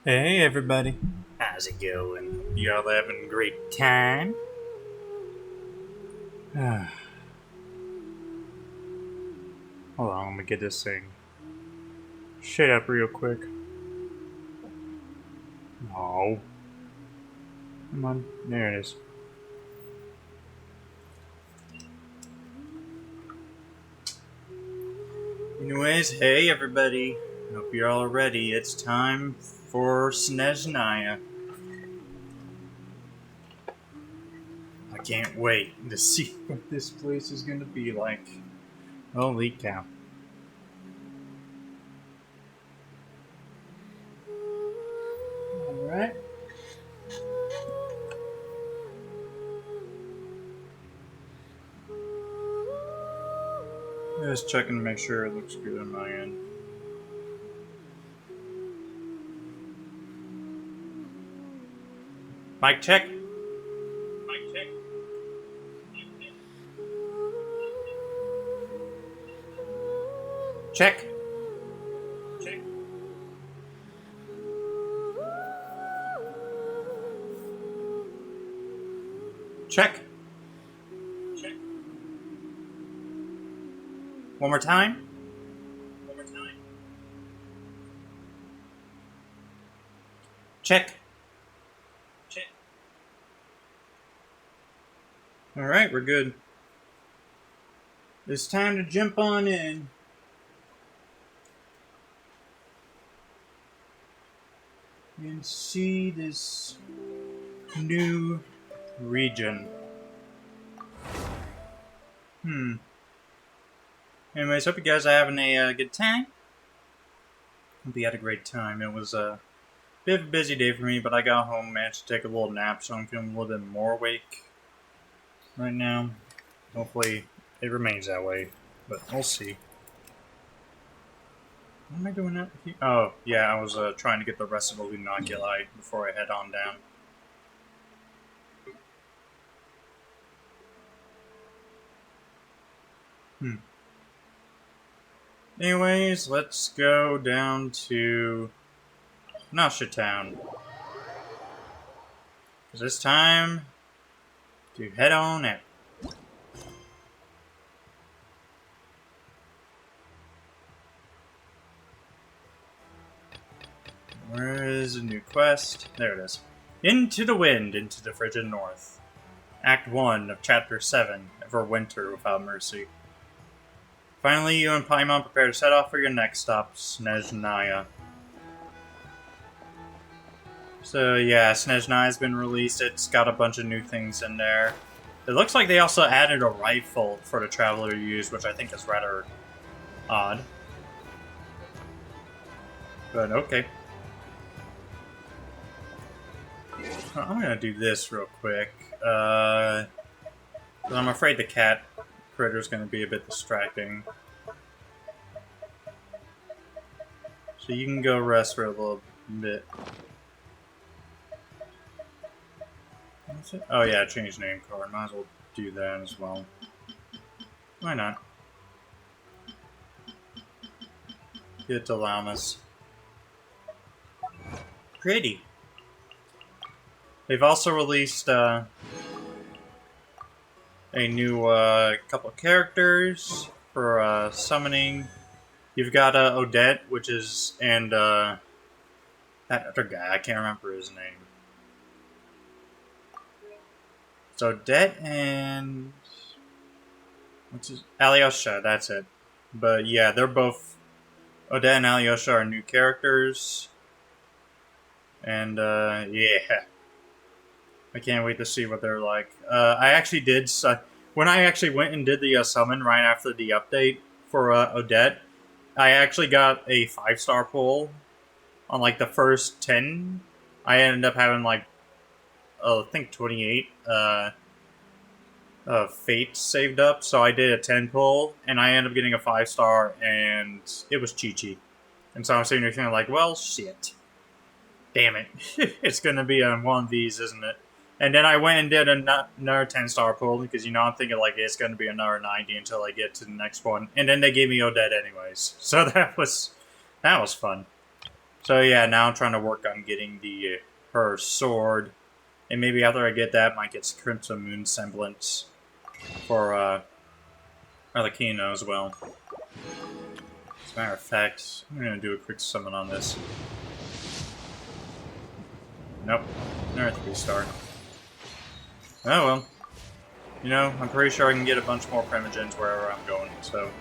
Hey everybody, how's it going? Y'all having a great time? Hold on, let me get this thing shut up real quick. No. Come on, there it is. Anyways, hey everybody. Hope you're all ready. It's time for Snezhnaya. I can't wait to see what this place is gonna be like. Holy cow. Alright. Just checking to make sure it looks good on my end. Mic check. Mic check. Check. Check. Check. Check. One more time. One more time. Check. Check. Alright, we're good. It's time to jump on in. And see this new region. Anyways, hope you guys are having a good time. Hope you had a great time. It was a bit of a busy day for me, but I got home, managed to take a little nap, so I'm feeling a little bit more awake right now. Hopefully it remains that way, but we'll see. What am I doing that here? Oh, yeah, I was trying to get the rest of the Lunoculi before I head on down. Anyways, let's go down to Nasha Town. Because it's time to head on out. Where is the new quest? There it is. Into the wind, into the frigid north. Act 1 of Chapter 7, Winter Without Mercy. Finally, you and Paimon prepare to set off for your next stop, Snezhnaya. So yeah, Snezhnaya's been released. It's got a bunch of new things in there. It looks like they also added a rifle for the Traveler to use, which I think is rather odd. But okay. I'm gonna do this real quick. I'm afraid the cat critter is gonna be a bit distracting. So you can go rest for a little bit. Oh yeah, change name card. Might as well do that as well. Why not? Get to Llamas. Pretty. They've also released a new couple characters for summoning. You've got Odette, which is, and that other guy, I can't remember his name. So Odette and what's his Alyosha, that's it. But yeah, they're both Odette and Alyosha are new characters. And yeah. I can't wait to see what they're like. I actually did when I actually went and did the summon right after the update for Odette, I actually got a 5-star pull on like the first 10. I ended up having like I think 28 fates saved up, so I did a 10 pull, and I ended up getting a 5-star, and it was Chi-Chi. And so I'm sitting here thinking like, well, shit. Damn it. It's gonna be on one of these, isn't it? And then I went and did another 10-star pull because, I'm thinking, like, it's going to be another 90 until I get to the next one. And then they gave me Odette anyways. So that was fun. So yeah, now I'm trying to work on getting her sword. And maybe after I get that, I might get Crimson Moon semblance for Arlecchino as well. As a matter of fact, I'm going to do a quick summon on this. Nope. Another 3-star. Oh well. I'm pretty sure I can get a bunch more Primogens wherever I'm going, so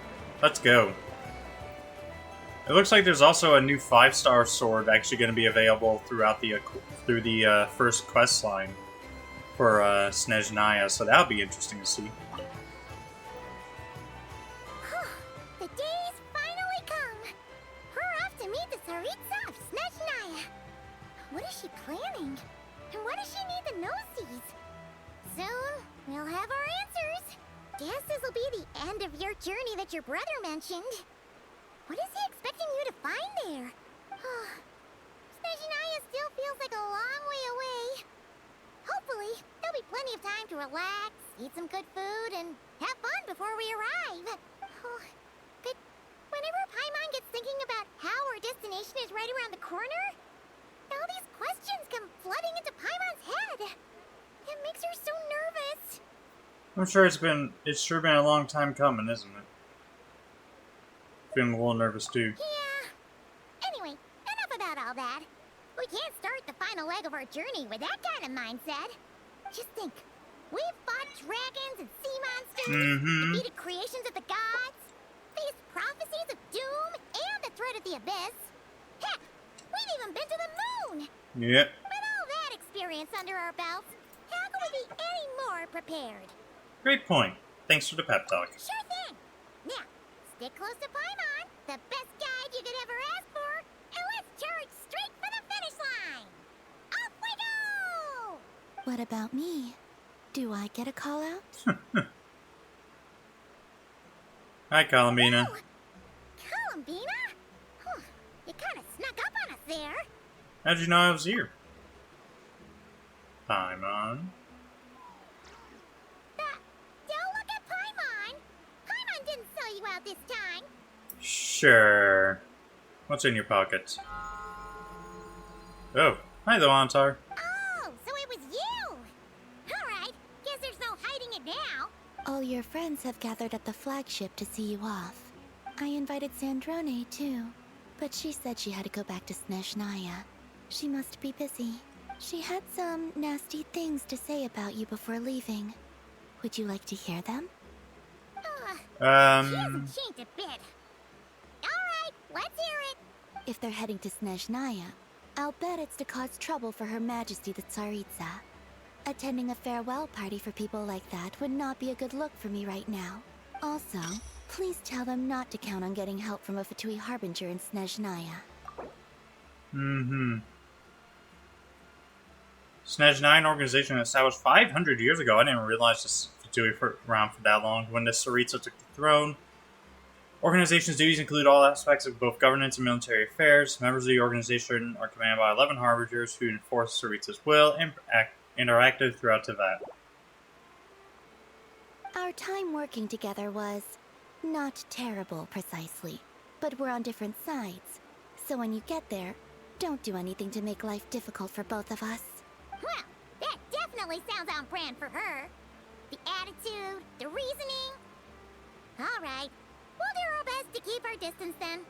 let's go. It looks like there's also a new 5-star sword actually going to be available throughout the first quest line for Snezhnaya, so that'll be interesting to see. The day's finally come. We're off to meet the Tsaritsa of Snezhnaya. What is she planning? And why does she need the noseies? Soon, we'll have our answers. Guess this'll be the end of your journey that your brother mentioned. What is he expecting you to find there? Snezhnaya still feels like a long way away. Hopefully, there'll be plenty of time to relax, eat some good food, and have fun before we arrive. But whenever Paimon gets thinking about how our destination is right around the corner, all these questions come flooding into Paimon's head. It makes her so nervous. I'm sure it's sure been a long time coming, isn't it? Feeling a little nervous too. Yeah. Anyway, enough about all that. We can't start the final leg of our journey with that kind of mindset. Just think, we've fought dragons and sea monsters, defeated creations of the gods, faced prophecies of doom and the threat of the abyss. Heck, we've even been to the moon. Yep. With all that experience under our belts, how can we be any more prepared? Great point. Thanks for the pep talk. Sure thing. Now, stick close to Paimon, the best guide you could ever ask for, and let's charge straight for the finish line. Off we go! What about me? Do I get a call out? Hi, Columbina. Whoa. Columbina? You kind of snuck up on us there. How'd you know I was here? Paimon. Don't look at Paimon. Paimon didn't sell you out this time. Sure. What's in your pockets? Oh, hi there, Antar. Oh, so it was you. All right, guess there's no hiding it now. All your friends have gathered at the flagship to see you off. I invited Sandrone too, but she said she had to go back to Snezhnaya. She must be busy. She had some nasty things to say about you before leaving. Would you like to hear them? She hasn't changed a bit. All right, let's hear it. If they're heading to Snezhnaya, I'll bet it's to cause trouble for Her Majesty the Tsaritsa. Attending a farewell party for people like that would not be a good look for me right now. Also, please tell them not to count on getting help from a Fatui Harbinger in Snezhnaya. Snezhnaya, an organization established 500 years ago. I didn't realize this Fatui around for that long. When the Tsaritsa took the throne, organization's duties include all aspects of both governance and military affairs. Members of the organization are commanded by 11 harbingers who enforce Tsaritsa's will and are active throughout Teyvat. Our time working together was not terrible, precisely, but we're on different sides. So when you get there, don't do anything to make life difficult for both of us. Well, that definitely sounds on brand for her. The attitude, the reasoning. All right, we'll do our best to keep our distance then.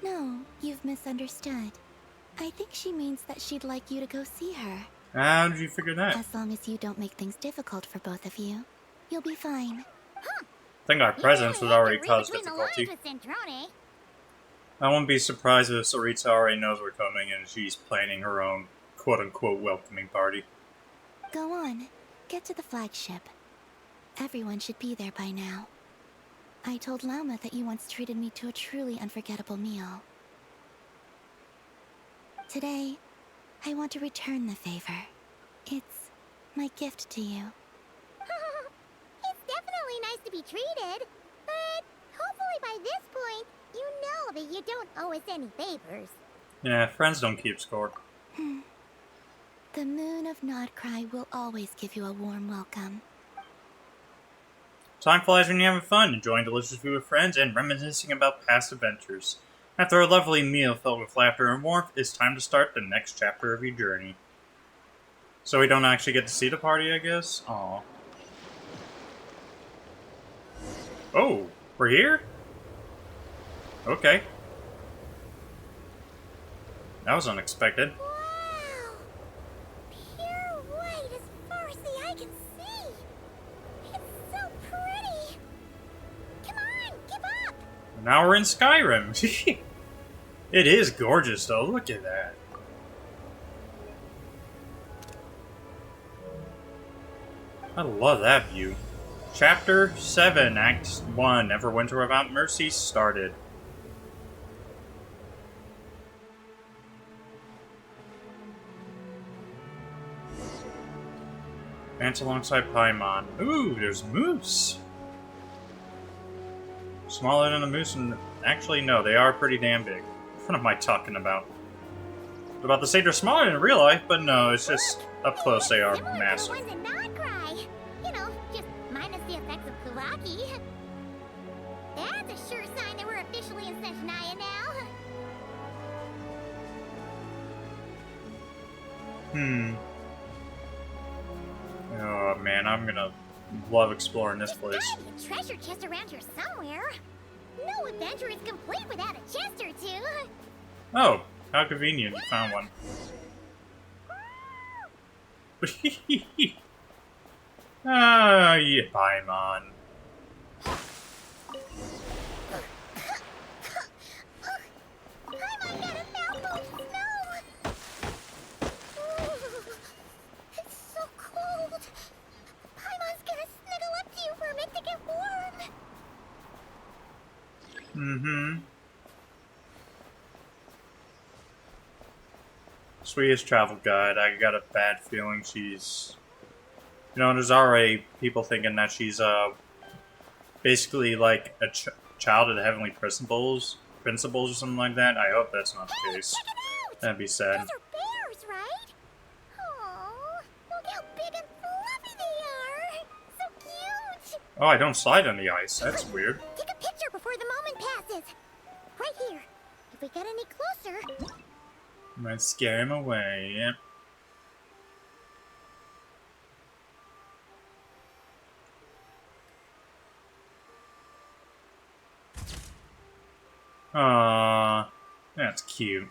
No, you've misunderstood. I think she means that she'd like you to go see her. How did you figure that? As long as you don't make things difficult for both of you, you'll be fine. Huh. I think our presence would already cause Between the lines difficulty. with Sandrone. I won't be surprised if Tsaritsa already knows we're coming and she's planning her own quote-unquote welcoming party. Go on, get to the flagship. Everyone should be there by now. I told Lauma that you once treated me to a truly unforgettable meal. Today, I want to return the favor. It's my gift to you. It's definitely nice to be treated, but hopefully by this point, you know that you don't owe us any favors. Yeah, friends don't keep score. The moon of Nodcry will always give you a warm welcome. Time flies when you're having fun, enjoying delicious food with friends, and reminiscing about past adventures. After a lovely meal filled with laughter and warmth, it's time to start the next chapter of your journey. So we don't actually get to see the party, I guess? Aw. Oh, we're here? Okay. That was unexpected. Wow! Pure white as far as the eye can see. It's so pretty. Come on, keep up. Now we're in Skyrim. It is gorgeous, though. Look at that. I love that view. Chapter 7, Act 1, Neverwinter Without Mercy started. Dance alongside Paimon. Ooh, there's moose. Smaller than a moose, and actually, no, they are pretty damn big. What am I talking about? About to say they're smaller in real life, but no, it's just up close they are Similar massive. to the ones in Nodcry. You know, just minus the effects of Kuvaki. That's a sure sign that we're officially in Snezhnaya now. Oh man, I'm gonna love exploring this place. There's gotta be a treasure chest around here somewhere. No adventure is complete without a chest or two. Oh, how convenient, you found one. Ah, yeah, Paimon. Paimon got a mouthful of snow. Ooh, it's so cold. Paimon's gonna snuggle up to you for a bit to get warm. Mm-hmm. Sweetest travel guide. I got a bad feeling she's... You know, there's already people thinking that she's, basically like a child of the heavenly principles or something like that. I hope that's not the Hey, case. check it out! That'd be sad. Those are bears, right? Aww, look how big and fluffy they are. So cute. Oh, I don't slide on the ice. That's weird. Take a picture before the moment passes. Right here. If we get any closer... Might scare him away. Yeah. Aww, that's cute.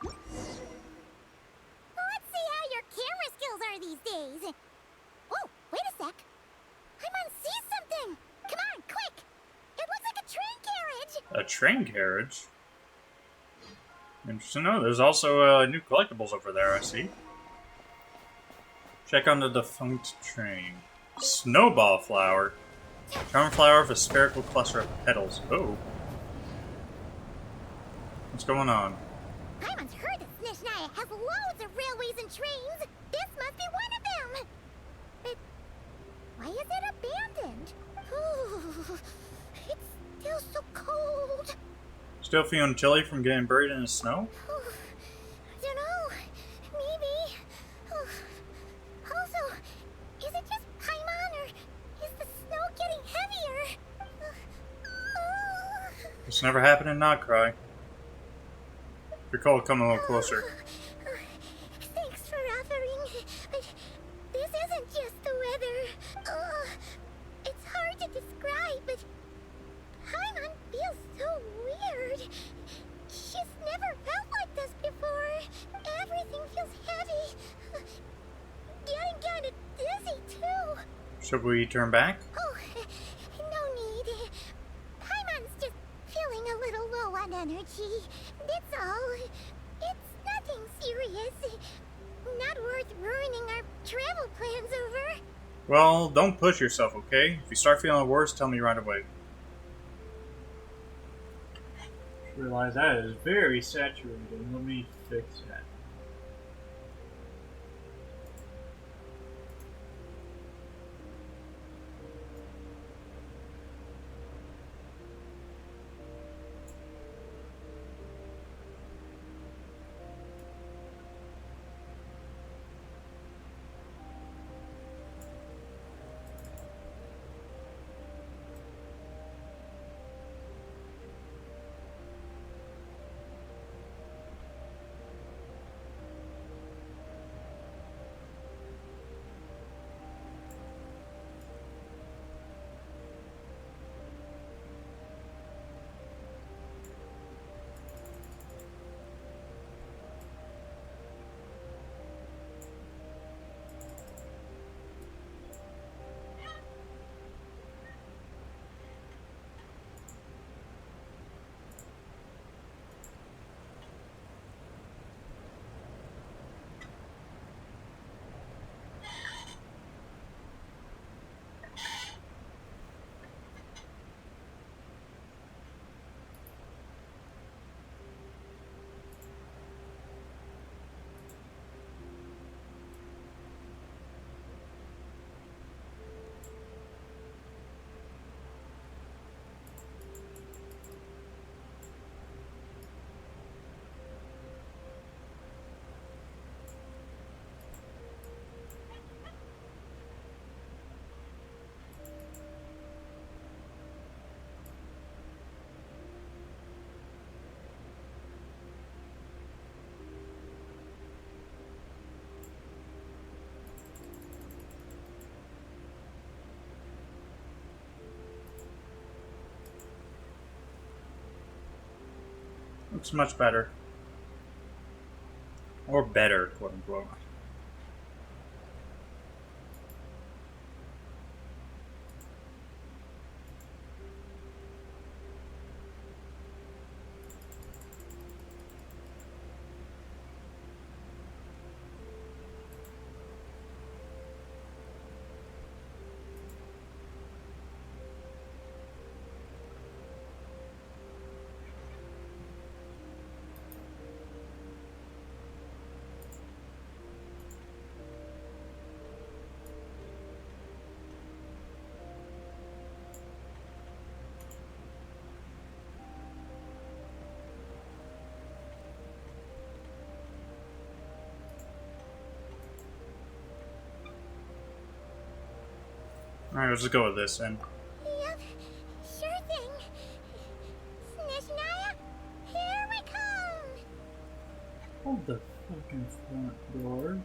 Let's see how your camera skills are these days. Oh, wait a sec. Paimon sees something. Come on, quick. It looks like a train carriage. A train carriage? Interesting to know. There's also new collectibles over there, I see. Check on the defunct train. Snowball flower. Charm flower with a spherical cluster of petals. Oh. What's going on? Paimon's heard that Snezhnaya has loads of railways and trains. This must be one of them. But why is it abandoned? Ooh, it's still so cold. Still feeling chilly from getting buried in the snow? I don't know. Maybe. Also, is it just Paimon or is the snow getting heavier? This never happened in Nodcry. You're cold, come a little closer. Thanks for offering, but this isn't just the weather. It's hard to describe, but Paimon feels so weird. She's never felt like this before. Everything feels heavy. Getting kind of dizzy, too. Should we turn back? Oh, no need. Paimon's just feeling a little low on energy. That's all. It's nothing serious. Not worth ruining our travel plans over. Well, don't push yourself, okay? If you start feeling worse, tell me right away. Realize that is very saturated. Let me fix that. Looks much better. Or better, quote unquote. Alright, let's just go with this then. Yep, sure thing. Snezhnaya, here we come! Hold the fucking front door.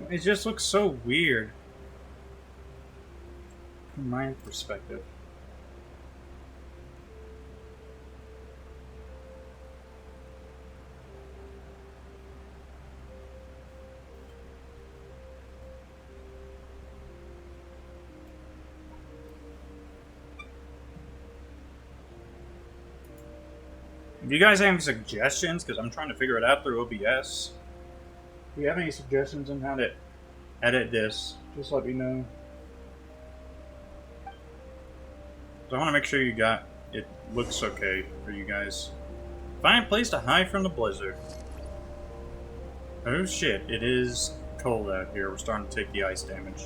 It just looks so weird. From my perspective. If you guys have any suggestions, because I'm trying to figure it out through OBS. If you have any suggestions on how to edit this, just let me know. So I want to make sure you got it looks okay for you guys. Find a place to hide from the blizzard. Oh shit, it is cold out here. We're starting to take the ice damage.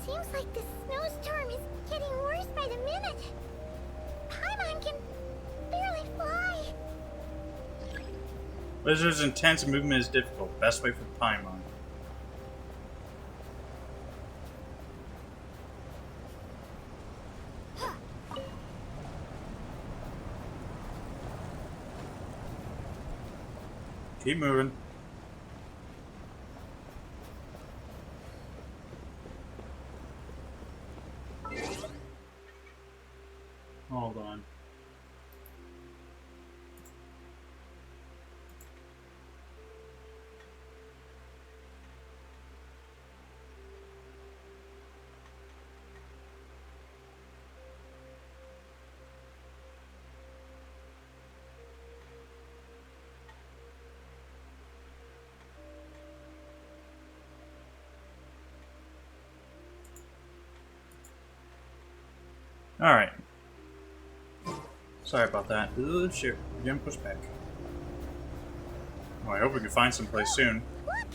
Seems like this snowstorm is getting worse by the minute. Paimon can barely fly. Blizzard's intense and movement is difficult. Best way for Paimon. Keep moving. Hold on. Alright. Sorry about that. Ooh, shit. We're getting pushed back. Well, I hope we can find some place soon. Look!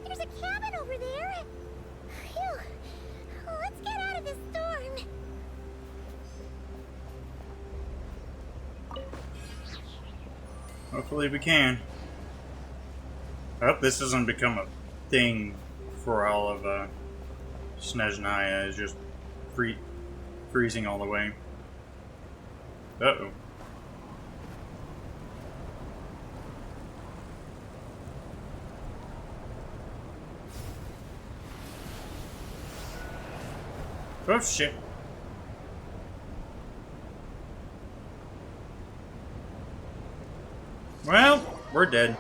There's a cabin over there! Phew! Let's get out of this storm! Hopefully we can. I hope this doesn't become a thing for all of Snezhnaya. It's just free freezing all the way. Uh-oh. Oh shit. Well, we're dead.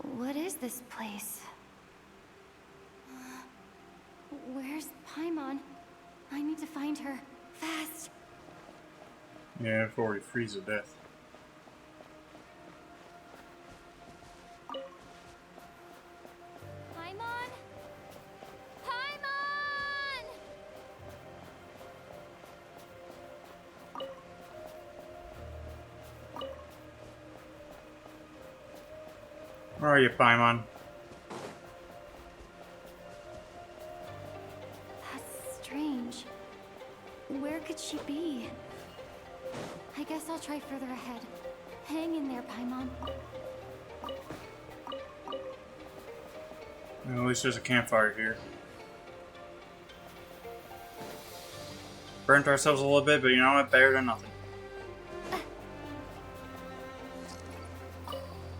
What is this place? Where's Paimon? I need to find her. Fast! Yeah, before we freeze to death. Paimon? Paimon! Where are you, Paimon? That's strange. Where could she be? I guess I'll try further ahead. Hang in there, Paimon. Well, at least there's a campfire here. Burnt ourselves a little bit, but you know what? Better than nothing.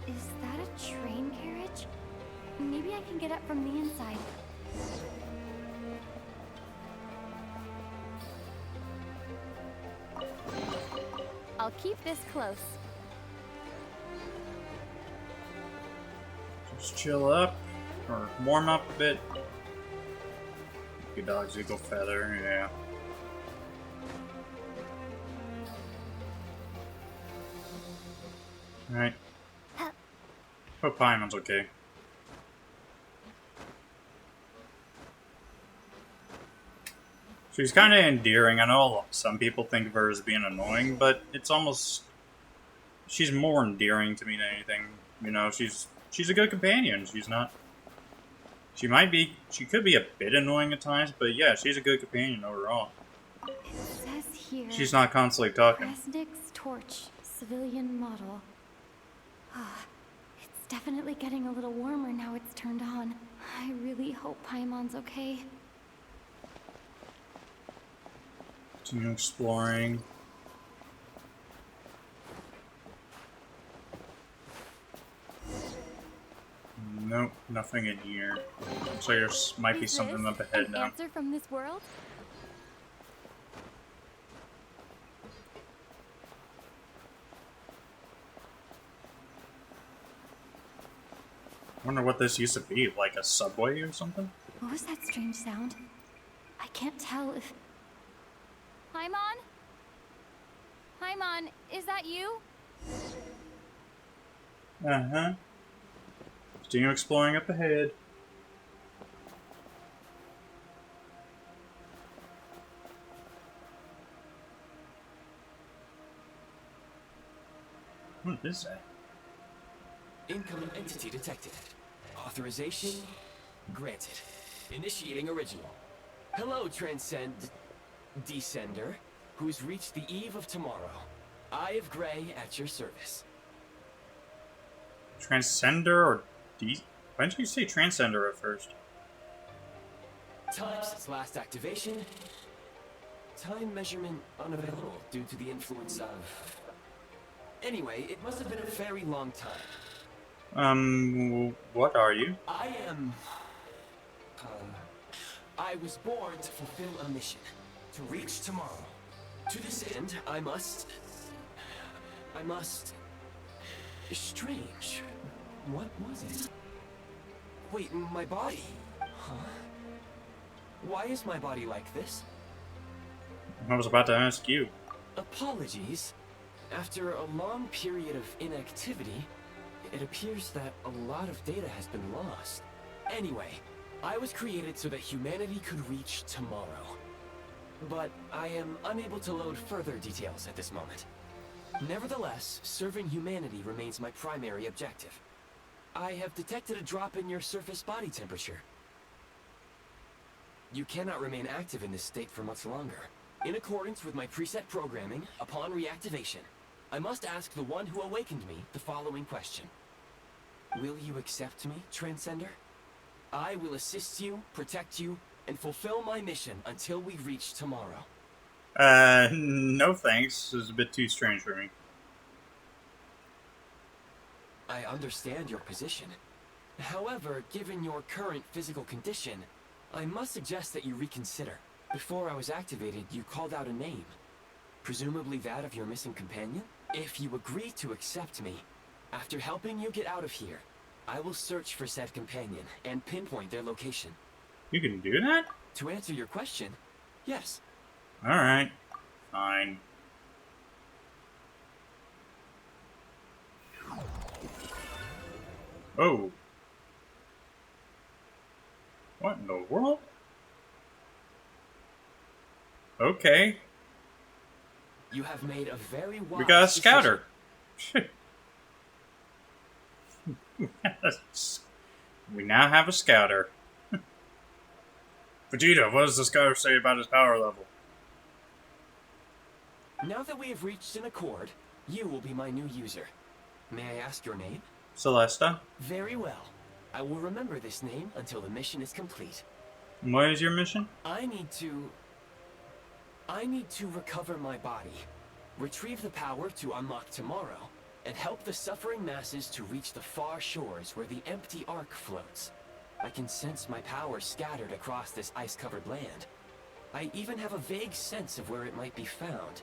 Is that a train carriage? Maybe I can get up from the inside. I'll keep this close. Just chill up, or warm up a bit. Good dog's eagle feather, yeah. Alright. Hope Paimon's okay. She's kind of endearing. I know some people think of her as being annoying, but it's almost... She's more endearing to me than anything. You know, she's a good companion. She's not... She could be a bit annoying at times, but yeah, she's a good companion overall. It says here... She's not constantly talking. Resnick's torch, civilian model. Ah, it's definitely getting a little warmer now it's turned on. I really hope Paimon's okay. Continue exploring. Nope, nothing in here. Looks like there might be something up ahead an now. Answer from this world? I wonder what this used to be, like a subway or something? What was that strange sound? I can't tell if... Paimon? Paimon, is that you? Uh-huh. Continue exploring up ahead. What is that? Incoming entity detected. Authorization granted. Initiating original. Hello, Descender, who's reached the eve of tomorrow. Eye of Grey at your service. Transcender or Why didn't you say Transcender at first? Time since last activation. Time measurement unavailable due to the influence of... Anyway, it must have been a very long time. What are you? I am... I was born to fulfill a mission. To reach tomorrow. To this end, I must... Strange. What was it? Wait, my body? Huh? Why is my body like this? I was about to ask you. Apologies. After a long period of inactivity, it appears that a lot of data has been lost. Anyway, I was created so that humanity could reach tomorrow. But I am unable to load further details at this moment. Nevertheless, serving humanity remains my primary objective. I have detected a drop in your surface body temperature. You cannot remain active in this state for much longer. In accordance with my preset programming, upon reactivation, I must ask the one who awakened me the following question. Will you accept me, Transcender? I will assist you, protect you, and fulfill my mission until we reach tomorrow. No thanks. This is a bit too strange for me. I understand your position. However, given your current physical condition, I must suggest that you reconsider. Before I was activated, you called out a name. Presumably that of your missing companion? If you agree to accept me, after helping you get out of here, I will search for said companion and pinpoint their location. You can do that? To answer your question, yes. Alright. Fine. Oh. What in the world? Okay. You have made a very wise We got a decision. scouter. We now have a scouter. Vegeta, what does the scouter say about his power level? Now that we have reached an accord, you will be my new user. May I ask your name? Celesta. Very well. I will remember this name until the mission is complete. What is your mission? I need to recover my body, retrieve the power to unlock tomorrow, and help the suffering masses to reach the far shores where the empty ark floats. I can sense my power scattered across this ice-covered land. I even have a vague sense of where it might be found.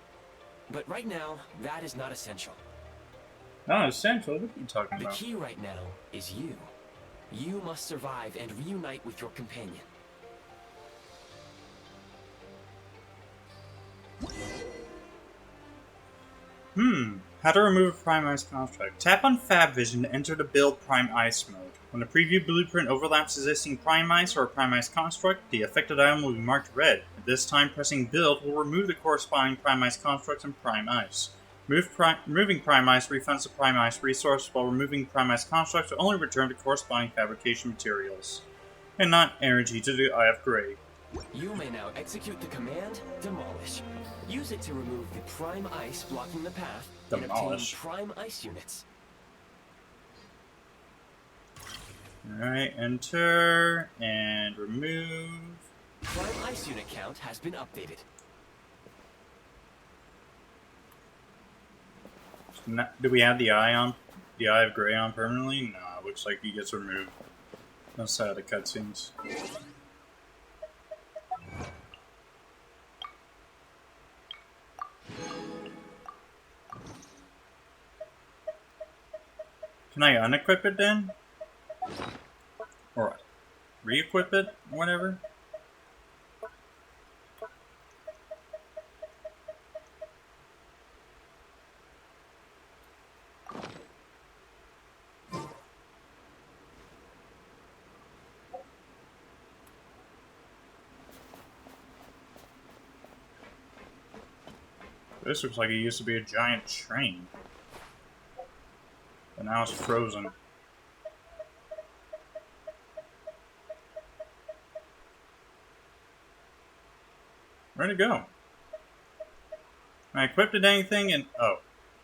But right now, that is not essential. Not essential. What are you talking The about? key right now is you. You must survive and reunite with your companion. How to remove a Prime Ice construct. Tap on Fab Vision to enter the build Prime Ice mode. When the preview blueprint overlaps existing Prime Ice or a Prime Ice construct, the affected item will be marked red. At this time, pressing Build will remove the corresponding Prime Ice construct and Prime Ice. Removing Prime Ice refunds the Prime Ice resource, while removing Prime Ice constructs will only return the corresponding fabrication materials, and not energy to the Eye of Grey. You may now execute the command Demolish. Use it to remove the Prime Ice blocking the path and obtain Demolish. Prime Ice units. Alright, enter, and remove. Prime Ice unit count has been updated. Do we have the Eye on? The Eye of Grey on permanently? No, looks like he gets removed. That's how the cutscenes. Can I unequip it then? Or re-equip it? Whatever. This looks like it used to be a giant train. But now it's frozen. Where'd it go? I equipped it anything and... oh.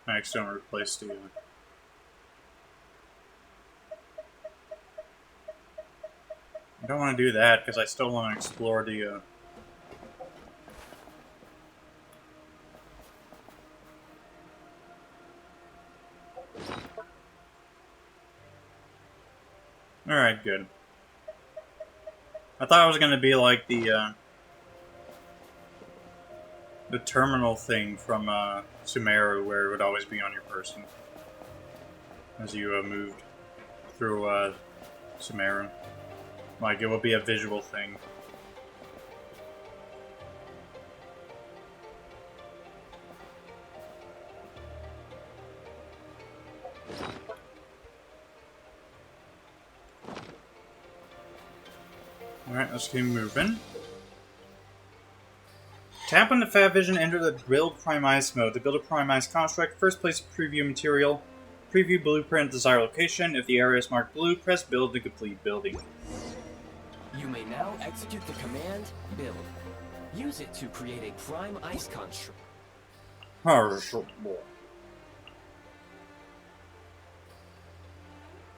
I accidentally replaced the... I don't want to do that because I still want to explore the... Alright, good. I thought it was going to be like the terminal thing from Sumeru, where it would always be on your person as you moved through Sumeru. Like, it would be a visual thing. Alright, let's keep moving. Tap on the Fab Vision, enter the Build Prime Ice mode. To build a Prime Ice construct, first place a preview material. Preview blueprint, desired location. If the area is marked blue, press Build to complete building. You may now execute the command Build. Use it to create a Prime Ice construct.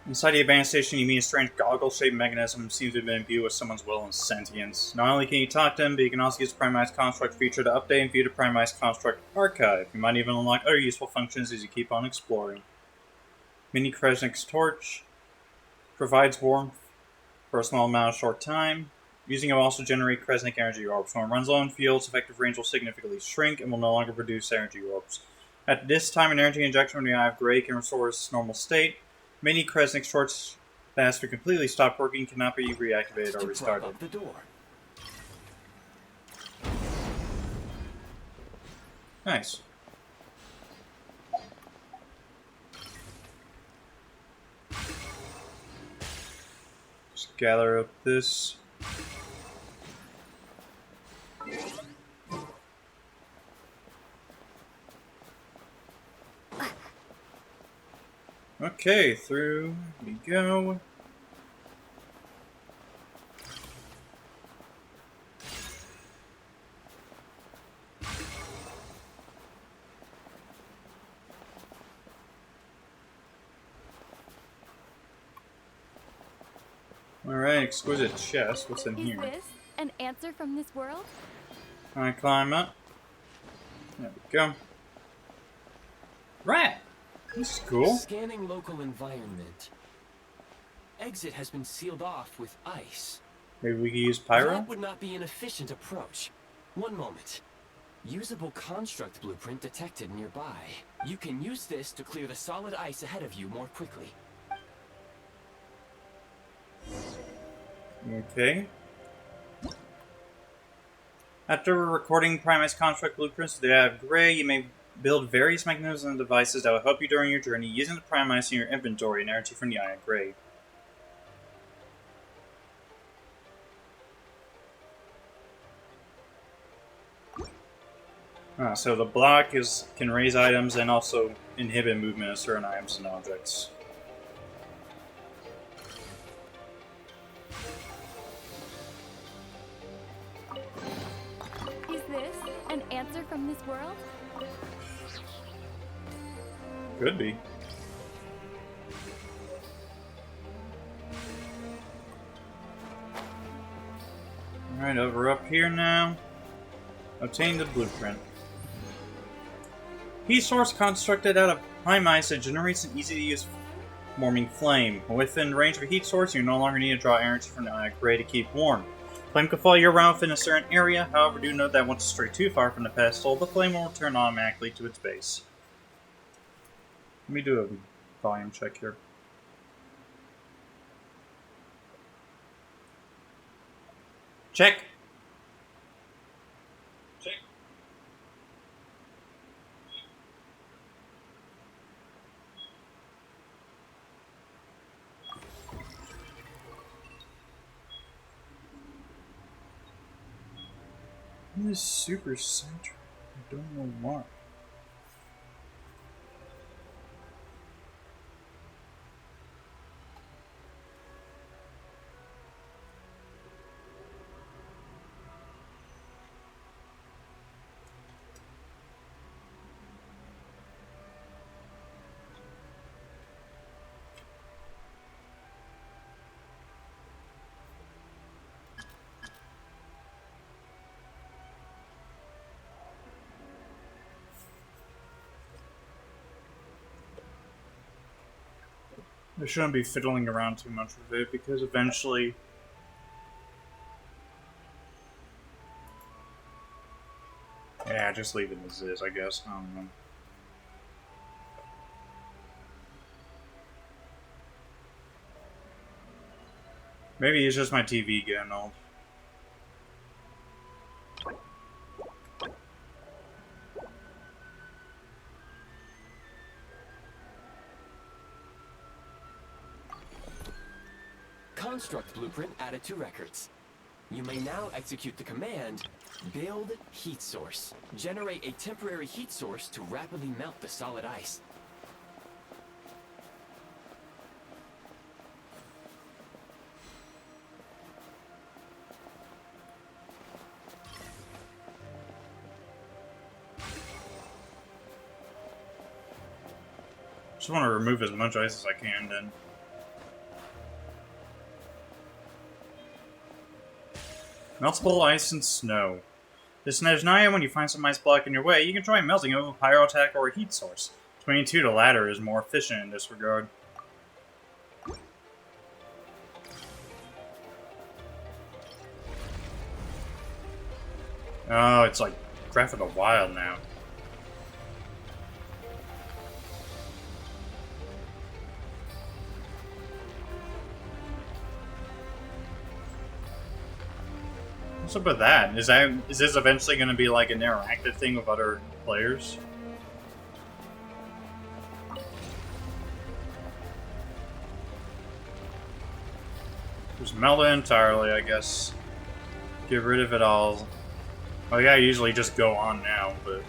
Inside the advanced station, you meet a strange goggle-shaped mechanism seems to have been imbued with someone's will and sentience. Not only can you talk to him, but you can also use the Primized Construct feature to update and view the Primized Construct archive. You might even unlock other useful functions as you keep on exploring. Mini Kresnik's torch provides warmth for a small amount of short time. Using it will also generate Kresnik energy orbs. When it runs low on fuel, its effective range will significantly shrink and will no longer produce energy orbs. At this time, an energy injection from the Eye of Grey can restore its normal state. Many Kresnik torch that has to completely stop working cannot be reactivated or restarted. Up the door. Nice. Just gather up this. Okay, through we go. Alright, exquisite chest. What's in here? Is this an answer from this world? I climb up. There we go. Rat! This is cool. Scanning local environment. Exit has been sealed off with ice. Maybe we can use pyro? That would not be an efficient approach. One moment. Usable construct blueprint detected nearby. You can use this to clear the solid ice ahead of you more quickly. Okay. After recording Primized Construct blueprints to the Eye of Grey, you may build various mechanisms and devices that will help you during your journey using the Primize in your inventory and energy from the Eye of Grey. So the block can raise items and also inhibit movement of certain items and objects. Is this an answer from this world? Could be. Alright, over up here now. Obtain the blueprint. Heat source constructed out of Primize that generates an easy-to-use warming flame. Within range of a heat source, you no longer need to draw energy from the Eye of Grey to keep warm. Flame can fall year-round within a certain area, however, do note that once you stray too far from the pedestal, the flame will return automatically to its base. Let me do a volume check here. Check! Check. It is super saturated. I don't know why. I shouldn't be fiddling around too much with it because eventually yeah, just leave it as is, I guess. I don't know. Maybe it's just my TV getting old. Construct blueprint added to records. You may now execute the command, build heat source. Generate a temporary heat source to rapidly melt the solid ice. Just want to remove as much ice as I can then. Multiple ice and snow. This Snezhnaya, when you find some ice block in your way, you can try melting it with a pyro attack or a heat source. 22 to ladder is more efficient in this regard. Oh, it's like Breath of the Wild now. What's up with that? Is this eventually going to be like an interactive thing with other players? Just melt it entirely, I guess. Get rid of it all. Well, yeah, I usually just go on now, but...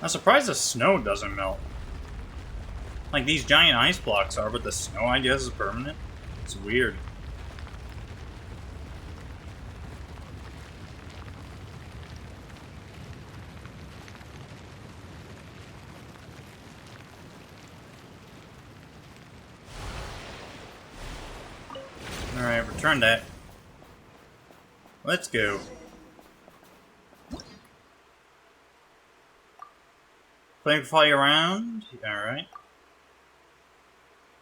I'm surprised the snow doesn't melt. Like, these giant ice blocks are, but the snow, I guess, is permanent. It's weird. Alright, return that. Let's go. Flame fly around. Alright.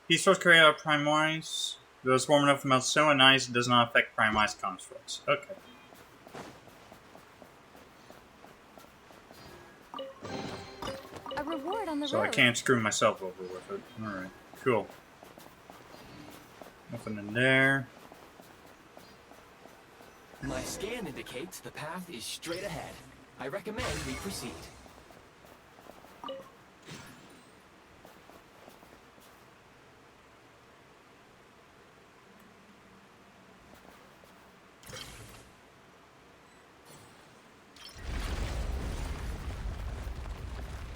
Heat source carried out prime ice. Though it's warm enough to melt snow and ice, it does not affect prime ice constructs. Okay. A reward on the So road. I can't screw myself over with it. Alright, cool. Nothing in there. My scan indicates the path is straight ahead. I recommend we proceed.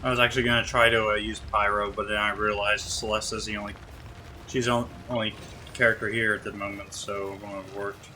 I was actually going to try to use Pyro, but then I realized Celeste's the only... She's the only character here at the moment, so it won't have worked.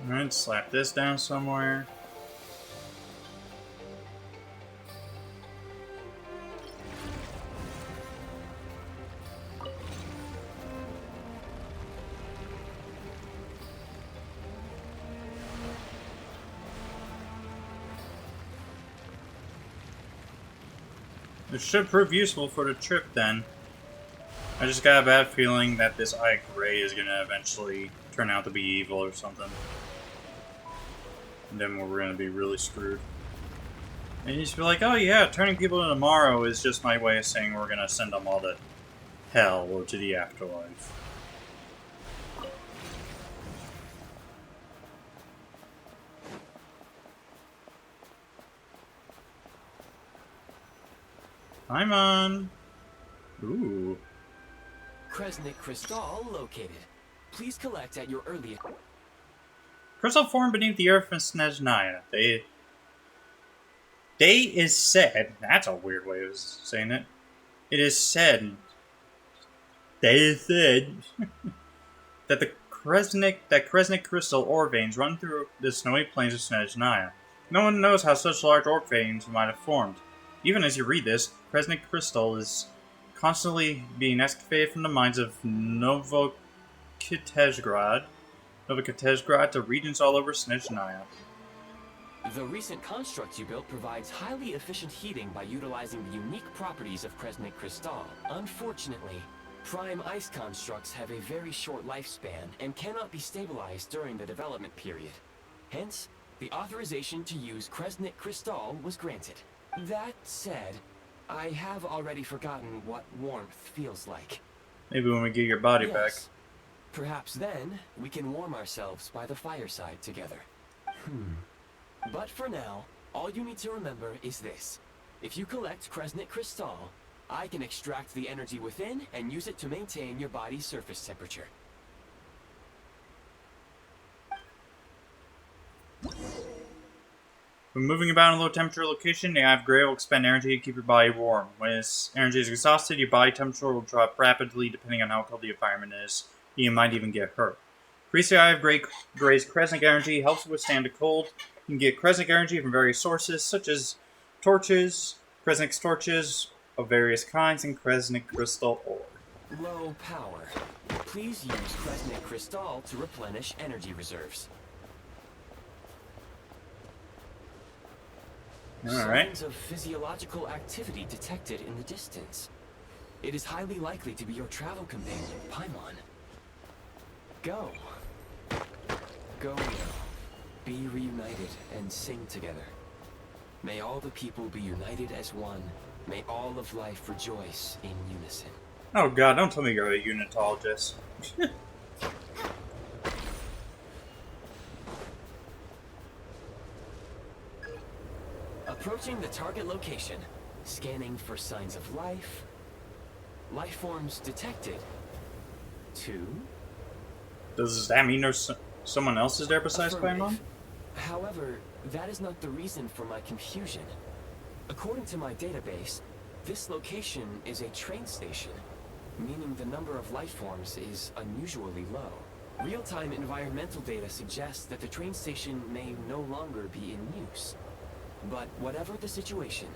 Alright, slap this down somewhere. It should prove useful for the trip then. I just got a bad feeling that this Eye Gray is gonna eventually turn out to be evil or something. And then we're gonna be really screwed. And you just be like, oh yeah, turning people into Morrow is just my way of saying we're gonna send them all to hell or to the afterlife. Paimon! Ooh. Kresnik Crystal located. Please collect at your earliest. Crystal formed beneath the earth in Snezhnaya. They is said. That's a weird way of saying it. It is said. They is said that the Kresnik crystal ore veins run through the snowy plains of Snezhnaya. No one knows how such large ore veins might have formed. Even as you read this, Kresnik crystal is constantly being excavated from the mines of Novokitezhgrad to regions all over Snezhnaya. The recent construct you built provides highly efficient heating by utilizing the unique properties of Kresnik Crystal. Unfortunately, prime ice constructs have a very short lifespan and cannot be stabilized during the development period. Hence, the authorization to use Kresnik Crystal was granted. That said, I have already forgotten what warmth feels like. Maybe when we get your body back. Yes, Perhaps then, we can warm ourselves by the fireside together. But for now, all you need to remember is this. If you collect Kresnik Crystal, I can extract the energy within and use it to maintain your body's surface temperature. When moving about in a low temperature location, the eye of gray will expend energy to keep your body warm. When its energy is exhausted, your body temperature will drop rapidly depending on how cold the environment is. You might even get hurt. Increase the eye of gray's Kresnik energy helps withstand the cold. You can get Kresnik energy from various sources, such as torches, Kresnik torches of various kinds, and Kresnik crystal ore. Low power. Please use Kresnik Crystal to replenish energy reserves. Alright. Signs of physiological activity detected in the distance. It is highly likely to be your travel companion, Paimon. Go. Go now. Be reunited and sing together. May all the people be united as one. May all of life rejoice in unison. Oh god, don't tell me you're a unitologist. Approaching the target location. Scanning for signs of life. Life forms detected. 2. Does that mean there's someone else is there besides Paimon? However, that is not the reason for my confusion. According to my database, this location is a train station, meaning the number of life forms is unusually low. Real-time environmental data suggests that the train station may no longer be in use. But whatever the situation,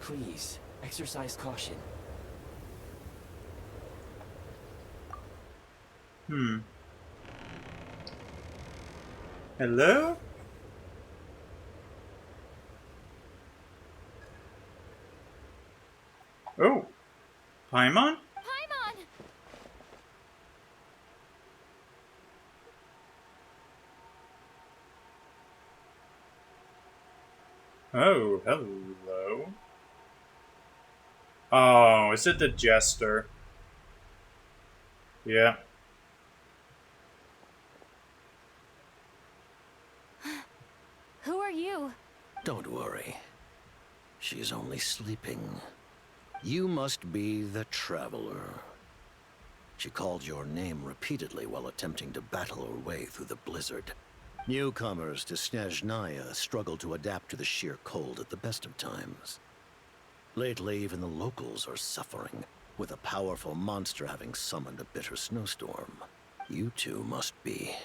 please exercise caution. Hello? Oh. Paimon? Paimon! Oh, hello. Oh, is it the Jester? Yeah. Who are you? Don't worry. She's only sleeping. You must be the Traveler. She called your name repeatedly while attempting to battle her way through the blizzard. Newcomers to Snezhnaya struggle to adapt to the sheer cold at the best of times. Lately, even the locals are suffering, with a powerful monster having summoned a bitter snowstorm. You two must be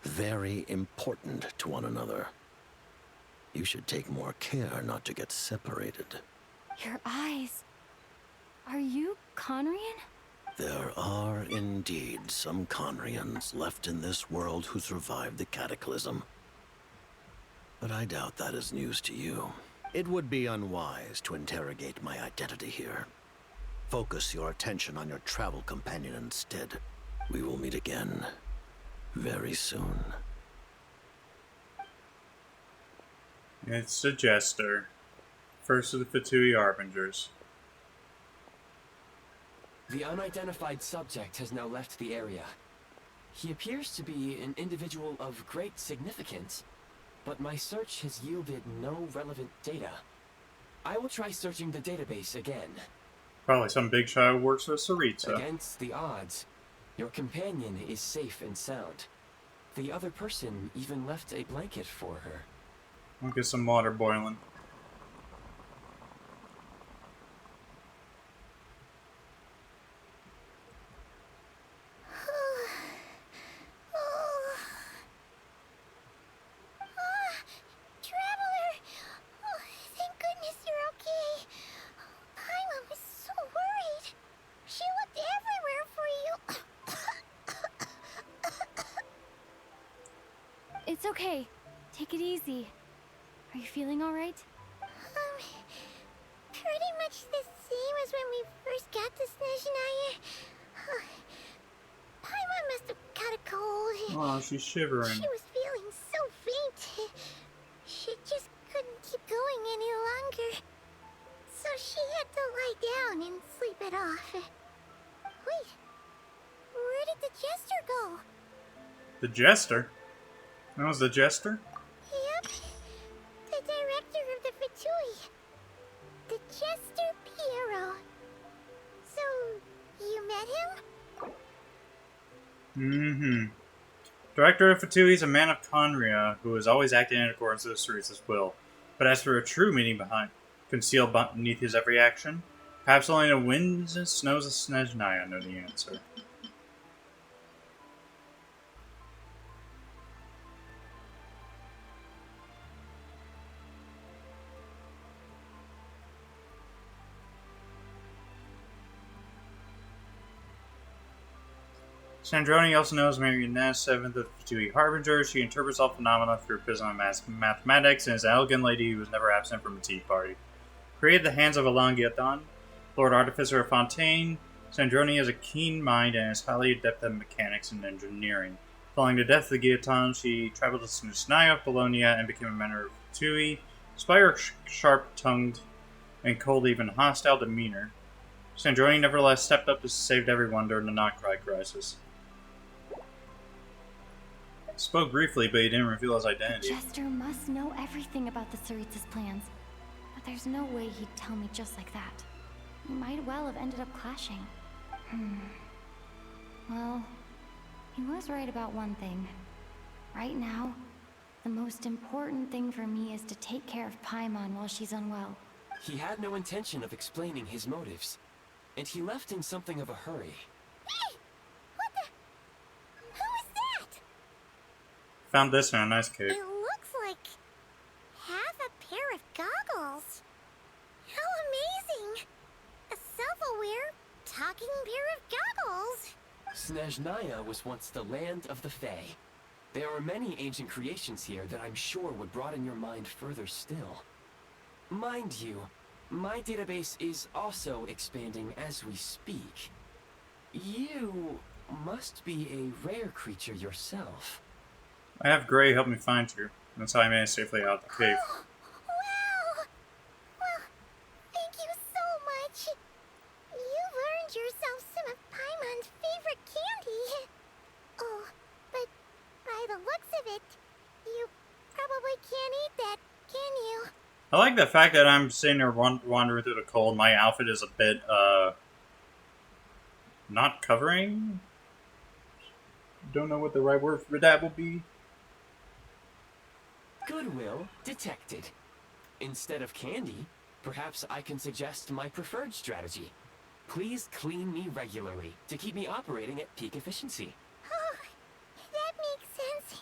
very important to one another. You should take more care not to get separated. Your eyes. Are you Conrian? There are indeed some Conrians left in this world who survived the cataclysm. But I doubt that is news to you. It would be unwise to interrogate my identity here. Focus your attention on your travel companion instead. We will meet again very soon. It's the Jester. First of the Fatui Harbingers. The unidentified subject has now left the area. He appears to be an individual of great significance, but my search has yielded no relevant data. I will try searching the database again. Probably some big shot who works with Tsaritsa. Against the odds, your companion is safe and sound. The other person even left a blanket for her. I'll get some water boiling. Traveler! Oh, thank goodness you're okay. Paimon was so worried. She looked everywhere for you. It's okay. Take it easy. Are you feeling alright? Pretty much the same as when we first got to Snezhnaya. Paimon must have caught a cold. Oh, she's shivering. She was feeling so faint. She just couldn't keep going any longer. So she had to lie down and sleep it off. Wait, where did the Jester go? The Jester? That was the Jester? Yep. The director of the Fatui. The Jester Piero. So, you met him? Mm-hmm. Director of Fatui is a man of Conria who is always acting in accordance with Tsaritsa's will. But as for a true meaning concealed beneath his every action, perhaps only the winds and snows of Snezhnaya know the answer. Sandroni, also known as Marionette, 7th of the Fatui Harbinger. She interprets all phenomena through a prism of mathematics and is an elegant lady who was never absent from a tea party. Created the hands of Alangiathon, Lord Artificer of Fontaine, Sandroni has a keen mind and is highly adept at mechanics and engineering. Following the death of the Guillotine, she traveled to Snezhnaya, Bologna, and became a member of Fatui. Despite her sharp-tongued and cold, even hostile demeanor, Sandroni nevertheless stepped up to save everyone during the Noctri crisis. He spoke briefly, but he didn't reveal his identity. The Jester must know everything about the Tsaritsa's plans. But there's no way he'd tell me just like that. We might well have ended up clashing. Well, he was right about one thing. Right now, the most important thing for me is to take care of Paimon while she's unwell. He had no intention of explaining his motives, and he left in something of a hurry. Hey! What the? Who is that? Found this in a nice cave. It looks like half a pair of goggles. How amazing! A self-aware, talking pair of goggles. Snezhnaya was once the land of the Fae. There are many ancient creations here that I'm sure would broaden your mind further still. Mind you, my database is also expanding as we speak. You must be a rare creature yourself. I have Gray help me find you. That's how I made it safely out of the cave. Oh, wow! Well, thank you so much. You've earned yourself some of Paimon's favorite candy. Oh, but by the looks of it, you probably can't eat that, can you? I like the fact that I'm sitting there wandering through the cold. My outfit is a bit, not covering? Don't know what the right word for that would be. Goodwill detected. Instead of candy, perhaps I can suggest my preferred strategy. Please clean me regularly to keep me operating at peak efficiency. Oh, that makes sense.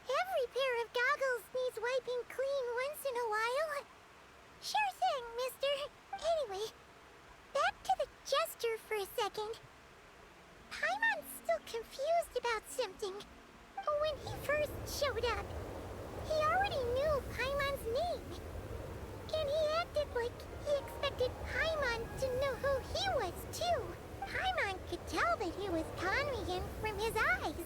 Every pair of goggles needs wiping clean once in a while. Sure thing, mister. Anyway, back to the Jester for a second. Paimon's still confused about something. When he first showed up, he already knew Paimon's name. And he acted like he expected Paimon to know who he was, too. Paimon could tell that he was Conrian from his eyes.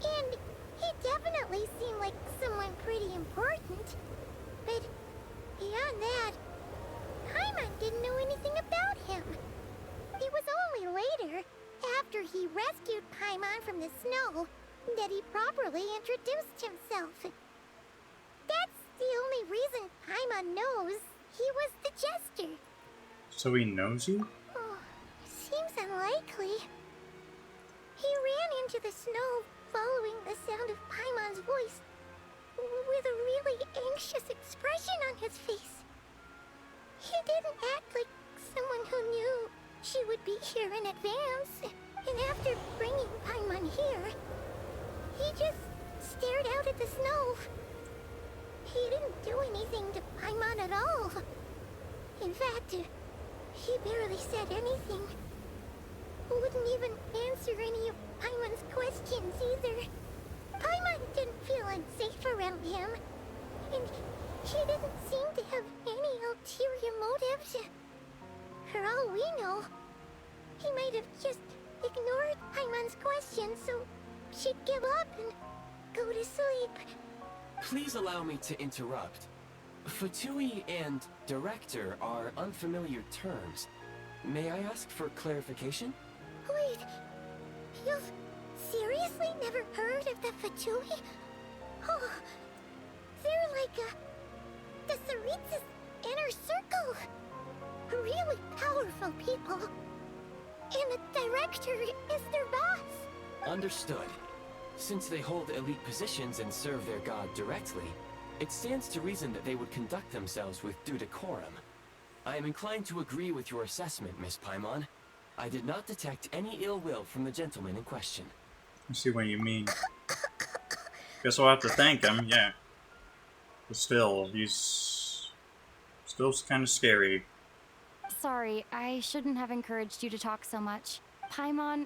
And he definitely seemed like someone pretty important. But beyond that, Paimon didn't know anything about him. It was only later, after he rescued Paimon from the snow, that he properly introduced himself. That's the only reason Paimon knows he was the Jester. So he knows you? Oh, seems unlikely. He ran into the snow following the sound of Paimon's voice, with a really anxious expression on his face. He didn't act like someone who knew she would be here in advance, and after bringing Paimon here, he just stared out at the snow. He didn't do anything to Paimon at all. In fact, he barely said anything. Wouldn't even answer any of Paimon's questions either. Paimon didn't feel unsafe around him, and he didn't seem to have any ulterior motives. For all we know, he might have just ignored Paimon's questions so she'd give up and go to sleep. Please allow me to interrupt. Fatui and director are unfamiliar terms. May I ask for clarification? Wait, you've Seriously never heard of the Fatui? Oh, they're like the Tsaritsa's inner circle. Really powerful people. And the director is their boss. Understood. Since they hold elite positions and serve their god directly, it stands to reason that they would conduct themselves with due decorum. I am inclined to agree with your assessment, Miss Paimon. I did not detect any ill will from the gentleman in question. I see what you mean. Guess I'll have to thank him, yeah. But still, he's still kind of scary. Sorry, I shouldn't have encouraged you to talk so much. Paimon,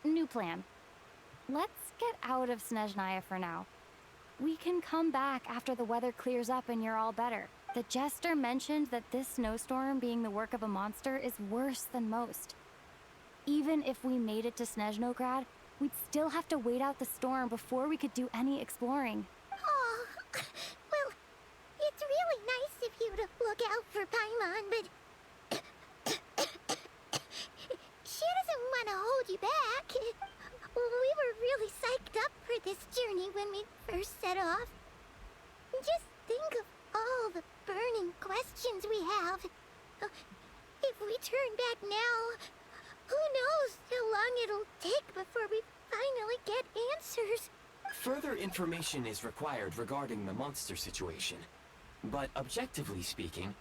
new plan. Let's get out of Snezhnaya for now. We can come back after the weather clears up and you're all better. The jester mentioned that this snowstorm being the work of a monster is worse than most. Even if we made it to Snezhnograd, we'd still have to wait out the storm before we could do any exploring. Oh, well, it's really nice of you to look out for Paimon, but she doesn't want to hold you back. We were really psyched up for this journey when we first set off. Just think of all the burning questions we have. If we turn back now, who knows how long it'll take before we finally get answers. Further information is required regarding the monster situation. But objectively speaking,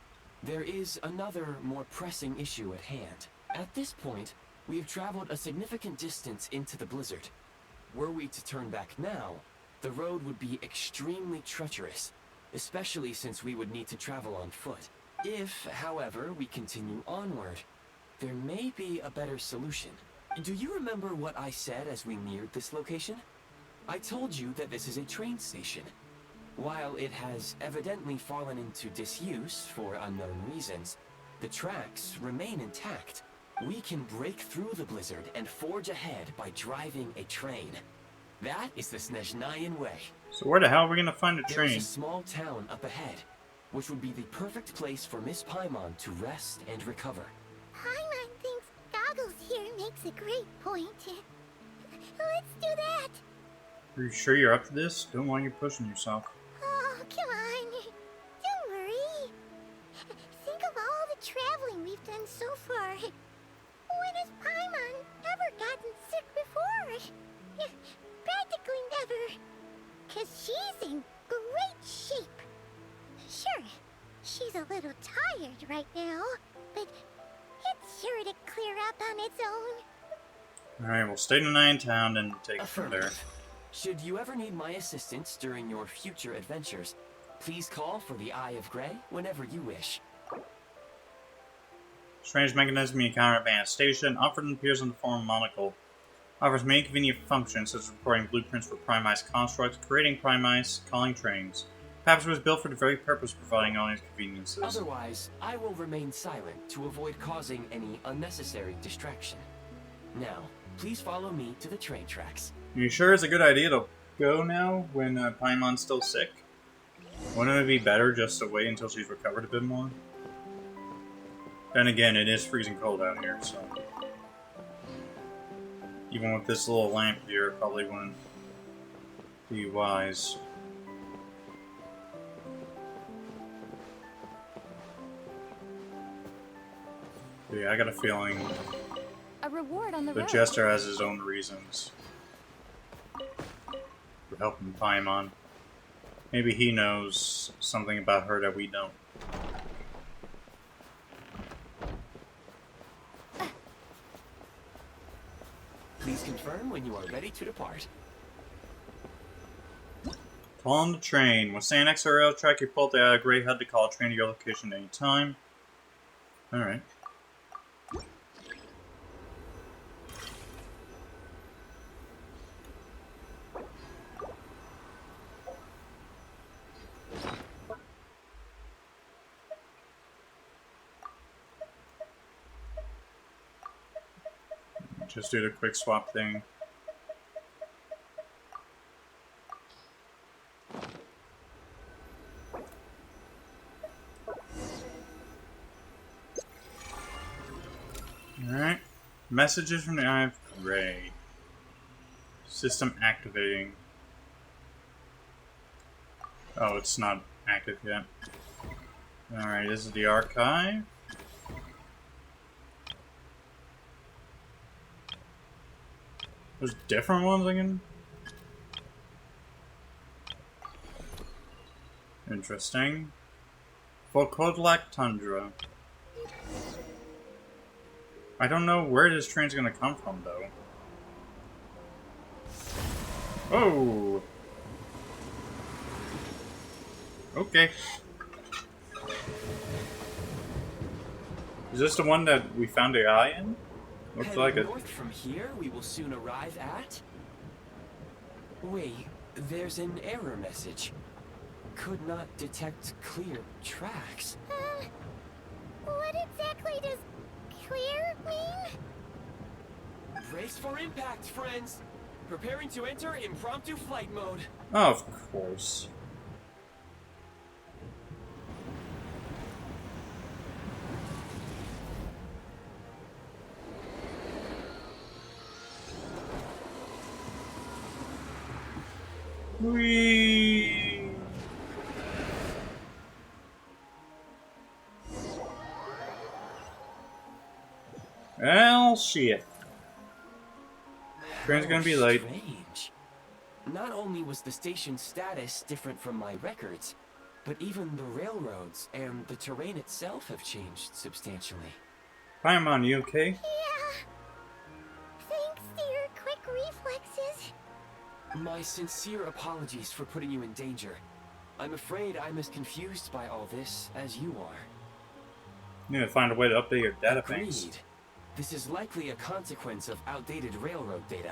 there is another more pressing issue at hand. At this point, we have traveled a significant distance into the blizzard. Were we to turn back now, the road would be extremely treacherous, especially since we would need to travel on foot. If, however, we continue onward, there may be a better solution. Do you remember what I said as we neared this location? I told you that this is a train station. While it has evidently fallen into disuse for unknown reasons, the tracks remain intact. We can break through the blizzard and forge ahead by driving a train. That is the Snezhnayan way. So where the hell are we gonna find a There train? is a small town up ahead, which would be the perfect place for Miss Paimon to rest and recover. Paimon thinks Goggles here makes a great point. Let's do that. Are you sure you're up to this? Don't want you pushing yourself. Oh, come on. Don't worry. Think of all the traveling we've done so far. When has Paimon ever gotten sick before? Practically never. 'Cause she's in great shape. Sure, she's a little tired right now, but it's sure to clear up on its own. Alright, we'll stay tonight in town and take it from there. Affirmative. Should you ever need my assistance during your future adventures, please call for the Eye of Grey whenever you wish. Strange mechanism you encounter at Vanna Station often appears in the form of monocle. Offers many convenient functions such as reporting blueprints for Prime-Ice constructs, creating Prime-Ice, calling trains. Perhaps it was built for the very purpose of providing all these conveniences. Otherwise, I will remain silent to avoid causing any unnecessary distraction. Now, please follow me to the train tracks. Are you sure it's a good idea to go now when Paimon's still sick? Wouldn't it be better just to wait until she's recovered a bit more? Then again, it is freezing cold out here, so... Even with this little lamp here, it probably wouldn't be wise. But yeah, I got a feeling A reward on the the road. Jester has his own reasons for helping Paimon. Maybe he knows something about her that we don't. Please confirm when you are ready to depart. Call on the train. When standing next to a rail track, you pull up the eye of Grey HUD to call a train to your location at any time. Alright. Just do the quick swap thing. Alright. Messages from the Eye of Grey. System activating. Oh, it's not active yet. Alright, this is the archive. There's different ones again? Interesting. Volkodlak Tundra. I don't know where this train's gonna come from, though. Oh! Okay. Is this the one that we found a guy in? Looks Heading like it. north from here, we will soon arrive at... Wait, there's an error message. Could not detect clear tracks. What exactly does clear mean? Brace for impact, friends! Preparing to enter impromptu flight mode. Oh, of course. Whee! Well, shit. Train's gonna be late. Strange. Not only was the station's status different from my records, but even the railroads and the terrain itself have changed substantially. Paimon, you okay? Yeah. Thanks to your quick reflexes. My sincere apologies for putting you in danger. I'm afraid I'm as confused by all this as you are. You need to find a way to update your data banks. Agreed. This is likely a consequence of outdated railroad data.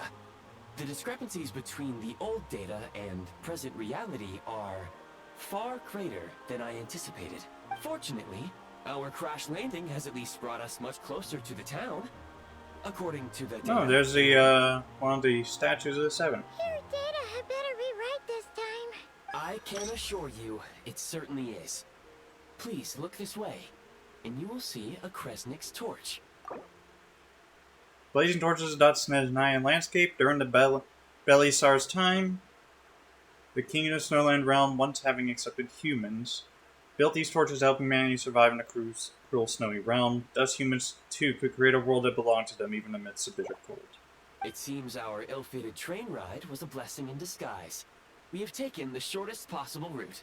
The discrepancies between the old data and present reality are far greater than I anticipated. Fortunately, our crash landing has at least brought us much closer to the town. According to the data. Oh, there's the, one of the statues of the Seven. Your data had better be right this time. I can assure you, it certainly is. Please look this way, and you will see a Kresnik's torch. Blazing torches dot Snezhnaya landscape during the Belisar's time. The king of the Snowland realm, once having accepted humans, built these torches to help humanity survive in a cruel snowy realm. Thus, humans too could create a world that belonged to them even amidst the bitter cold. It seems our ill-fated train ride was a blessing in disguise. We have taken the shortest possible route.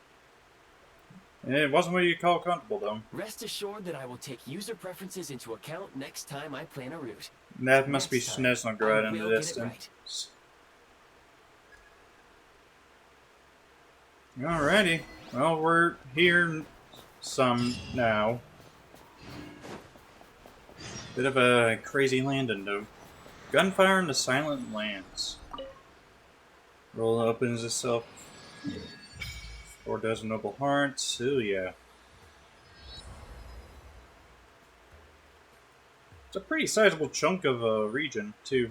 It wasn't what you call comfortable, though. Rest assured that I will take user preferences into account next time I plan a route. That must be Next time, Snezhnaya I in the will get it distance. Alrighty. Well, we're here some now. Bit of a crazy landing, though. Gunfire in the Silent Lands. Roll opens itself. 4 dozen noble hearts. Oh, yeah. It's a pretty sizable chunk of a region, too.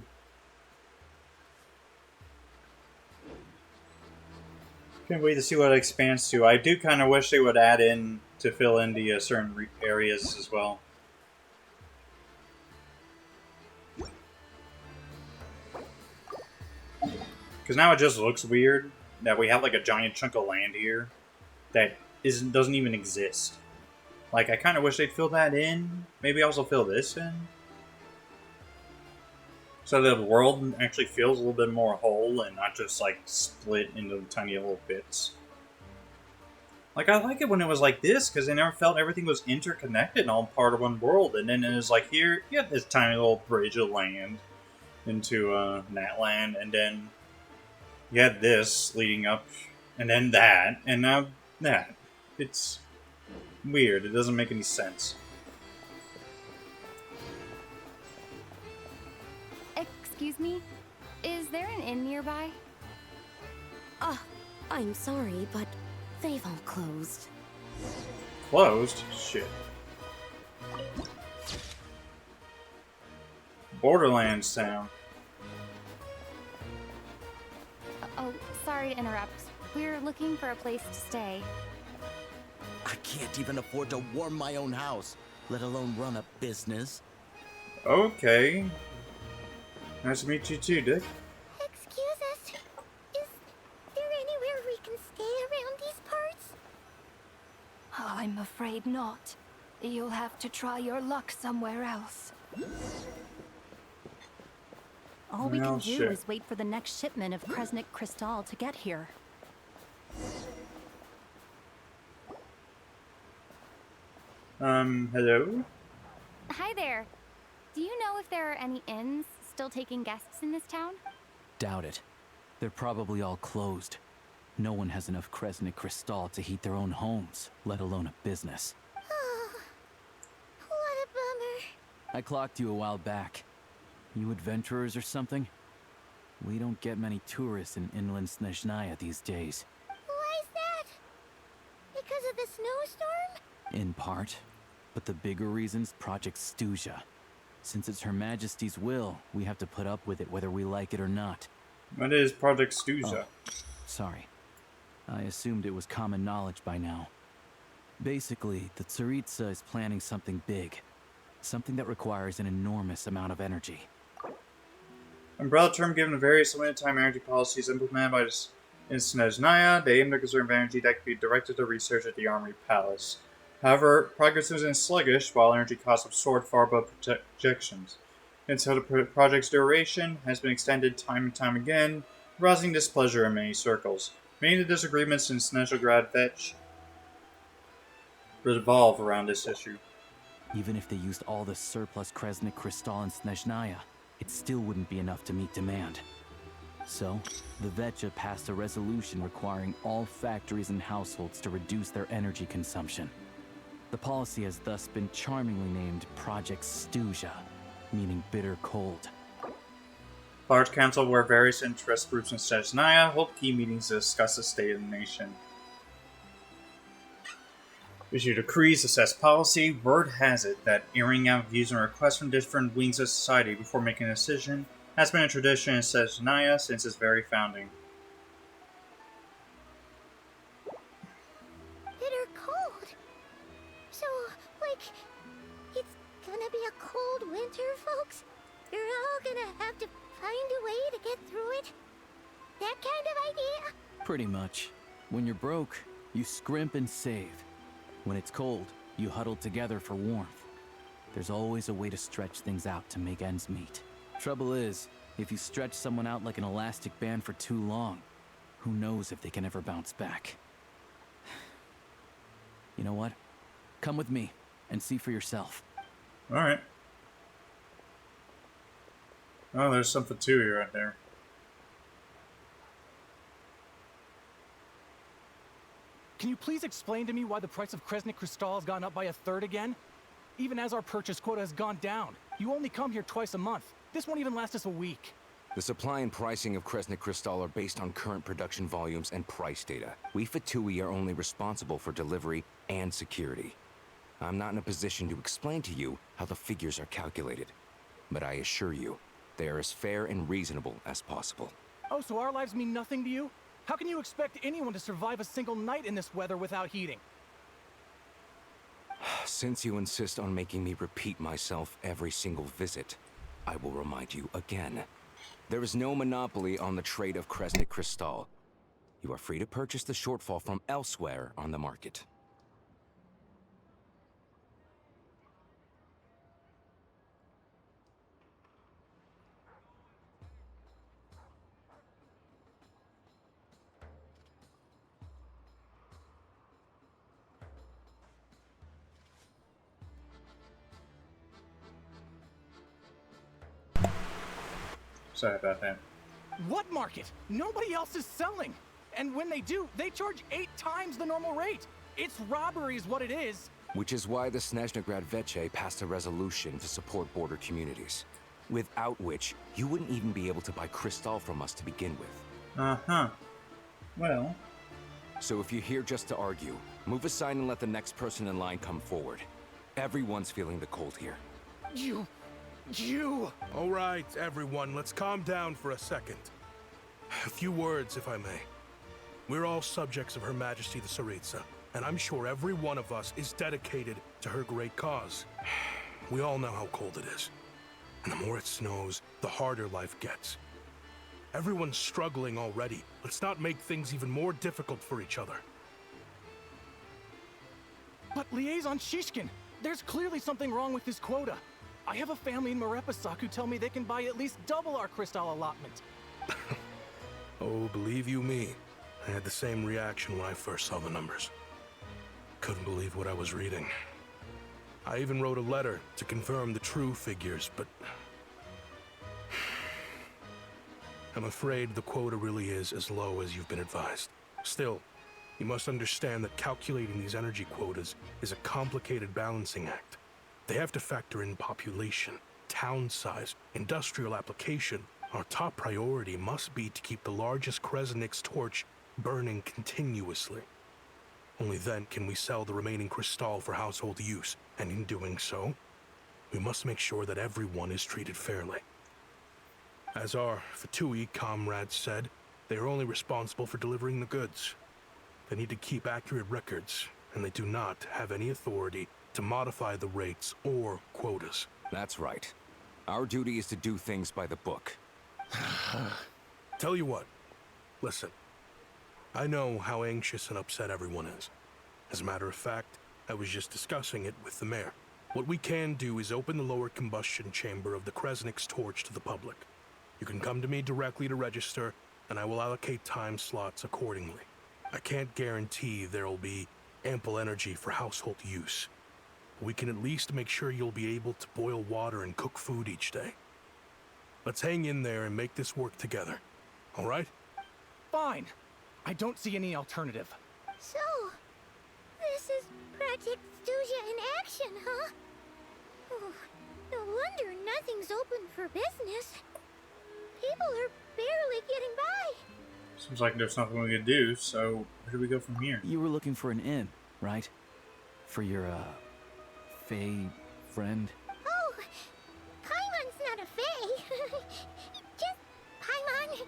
Can't wait to see what it expands to. I do kind of wish they would add in to fill in the certain areas as well. Because now it just looks weird that we have like a giant chunk of land here that doesn't even exist. Like, I kind of wish they'd fill that in. Maybe also fill this in. So the world actually feels a little bit more whole and not just like split into tiny little bits. Like, I like it when it was like this because I never felt everything was interconnected and all part of one world. And then it was like here, you have this tiny little bridge of land into Natland, and then you had this leading up, and then that, and now that. It's weird. It doesn't make any sense. Excuse me? Is there an inn nearby? I'm sorry, but they've all closed. Closed? Shit. Borderlands town. Oh, sorry to interrupt. We're looking for a place to stay. I can't even afford to warm my own house, let alone run a business. Okay. Nice to meet you too, Dick. Excuse afraid not. You'll have to try your luck somewhere else. All we Well, can do shit. is wait for the next shipment of Kresnik Crystal to get here. Hello? Hi there. Do you know if there are any inns still taking guests in this town? Doubt it. They're probably all closed. No one has enough Kresnik Crystal to heat their own homes, let alone a business. Oh, what a bummer. I clocked you a while back. You adventurers or something? We don't get many tourists in inland Snezhnaya these days. Why is that? Because of the snowstorm? In part. But the bigger reason's Project Stuzha. Since it's Her Majesty's will, we have to put up with it whether we like it or not. What is Project Stuzha? Oh, sorry. I assumed it was common knowledge by now. Basically, the Tsaritsa is planning something big. Something that requires an enormous amount of energy. Umbrella term given to various limited-time energy policies implemented by in Snezhnaya. They aim to conserve energy that can be directed to research at the Armory Palace. However, progress has been sluggish, while energy costs have soared far above projections. And so the project's duration has been extended time and time again, rousing displeasure in many circles. Many of the disagreements in Snezhnaya Vetch revolve around this issue. Even if they used all the surplus Kresnik Crystal in Snezhnaya, it still wouldn't be enough to meet demand. So, the Vetcha passed a resolution requiring all factories and households to reduce their energy consumption. The policy has thus been charmingly named Project Stuzha, meaning bitter cold. Large council where various interest groups in Snezhnaya hold key meetings to discuss the state of the nation. Issue decrees, assess policy. Word has it that airing out views and requests from different wings of society before making a decision has been a tradition in Snezhnaya since its very founding. Bitter cold. So, like, it's gonna be a cold winter, folks? You're all gonna have to find a way to get through it? That kind of idea? Pretty much. When you're broke, you scrimp and save. When it's cold, you huddle together for warmth. There's always a way to stretch things out to make ends meet. Trouble is, if you stretch someone out like an elastic band for too long, who knows if they can ever bounce back. You know what? Come with me and see for yourself. Alright. Oh, there's some Fatui right there. Can you please explain to me why the price of Kresnik Crystal has gone up by 1/3 again? Even as our purchase quota has gone down. You only come here twice a month. This won't even last us a week. The supply and pricing of Kresnik Crystal are based on current production volumes and price data. We Fatui are only responsible for delivery and security. I'm not in a position to explain to you how the figures are calculated, but I assure you, they are as fair and reasonable as possible. Oh, so our lives mean nothing to you? How can you expect anyone to survive a single night in this weather without heating? Since you insist on making me repeat myself every single visit, I will remind you again. There is no monopoly on the trade of Kresnik Crystal. You are free to purchase the shortfall from elsewhere on the market. Sorry about that. What market? Nobody else is selling. And when they do, they charge 8 times the normal rate. It's robbery is what it is. Which is why the Snezhnaya Vetche passed a resolution to support border communities. Without which, you wouldn't even be able to buy crystal from us to begin with. Uh-huh. Well... So if you're here just to argue, move aside and let the next person in line come forward. Everyone's feeling the cold here. You... All right, everyone, let's calm down for a second. A few words, if I may. We're all subjects of Her Majesty the Tsaritsa, and I'm sure every one of us is dedicated to her great cause. We all know how cold it is. And the more it snows, the harder life gets. Everyone's struggling already. Let's not make things even more difficult for each other. But Liaison Shishkin, there's clearly something wrong with this quota. I have a family in Marepasak who tell me they can buy at least double our crystal allotment. Oh, believe you me, I had the same reaction when I first saw the numbers. Couldn't believe what I was reading. I even wrote a letter to confirm the true figures, but I'm afraid the quota really is as low as you've been advised. Still, you must understand that calculating these energy quotas is a complicated balancing act. They have to factor in population, town size, industrial application. Our top priority must be to keep the largest Kresnik's torch burning continuously. Only then can we sell the remaining crystal for household use, and in doing so, we must make sure that everyone is treated fairly. As our Fatui comrades said, they are only responsible for delivering the goods. They need to keep accurate records, and they do not have any authority to modify the rates or quotas. That's right. Our duty is to do things by the book. Tell you what, listen. I know how anxious and upset everyone is. As a matter of fact, I was just discussing it with the mayor. What we can do is open the lower combustion chamber of the Kresnik's torch to the public. You can come to me directly to register, and I will allocate time slots accordingly. I can't guarantee there'll be ample energy for household use. We can at least make sure you'll be able to boil water and cook food each day. Let's hang in there and make this work together. All right? Fine. I don't see any alternative. So, this is Project Stuja in action, huh? Oh, no wonder nothing's open for business. People are barely getting by. Seems like there's nothing we could do, so where do we go from here? You were looking for an inn, right? For your, Fae friend? Oh, Paimon's not a fae. Just Paimon.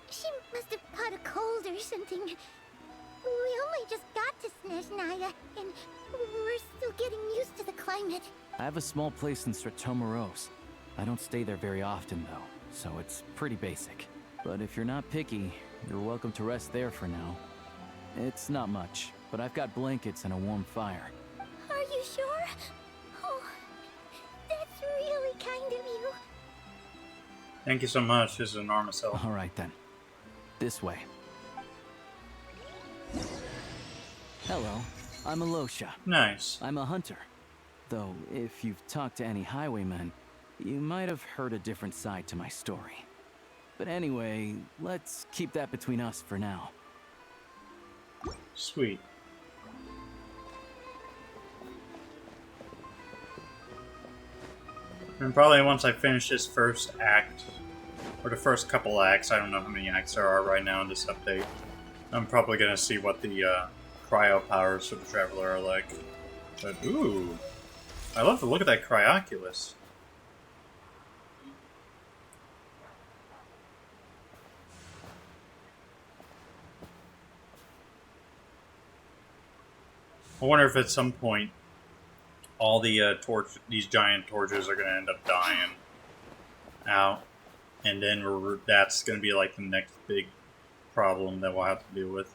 She must have caught a cold or something. We only just got to Snezhnaya, and we're still getting used to the climate. I have a small place in Stratomaros. I don't stay there very often, though, so it's pretty basic. But if you're not picky, you're welcome to rest there for now. It's not much, but I've got blankets and a warm fire. Are you sure? Oh, that's really kind of you. Thank you so much. This is enormous help. All right, then. This way. Hello, I'm Alosha. Nice. I'm a hunter. Though, if you've talked to any highwaymen, you might have heard a different side to my story. But anyway, let's keep that between us for now. Sweet. And probably once I finish this first act, or the first couple acts, I don't know how many acts there are right now in this update, I'm probably going to see what the cryo powers for the Traveler are like. But, ooh, I love the look of that Cryoculus. I wonder if at some point all the these giant torches are going to end up dying out, and then that's going to be like the next big problem that we'll have to deal with.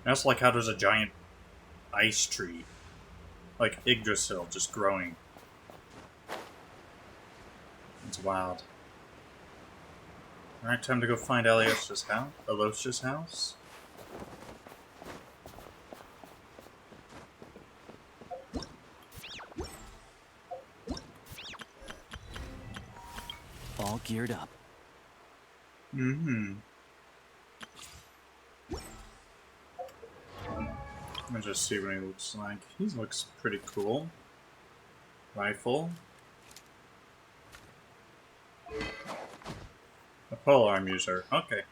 I also like how there's a giant ice tree, like Yggdrasil, just growing. It's wild. Alright, time to go find Alosha's house. All geared up. Mm-hmm. Let me just see what he looks like. He looks pretty cool. Rifle. A polearm user. Okay.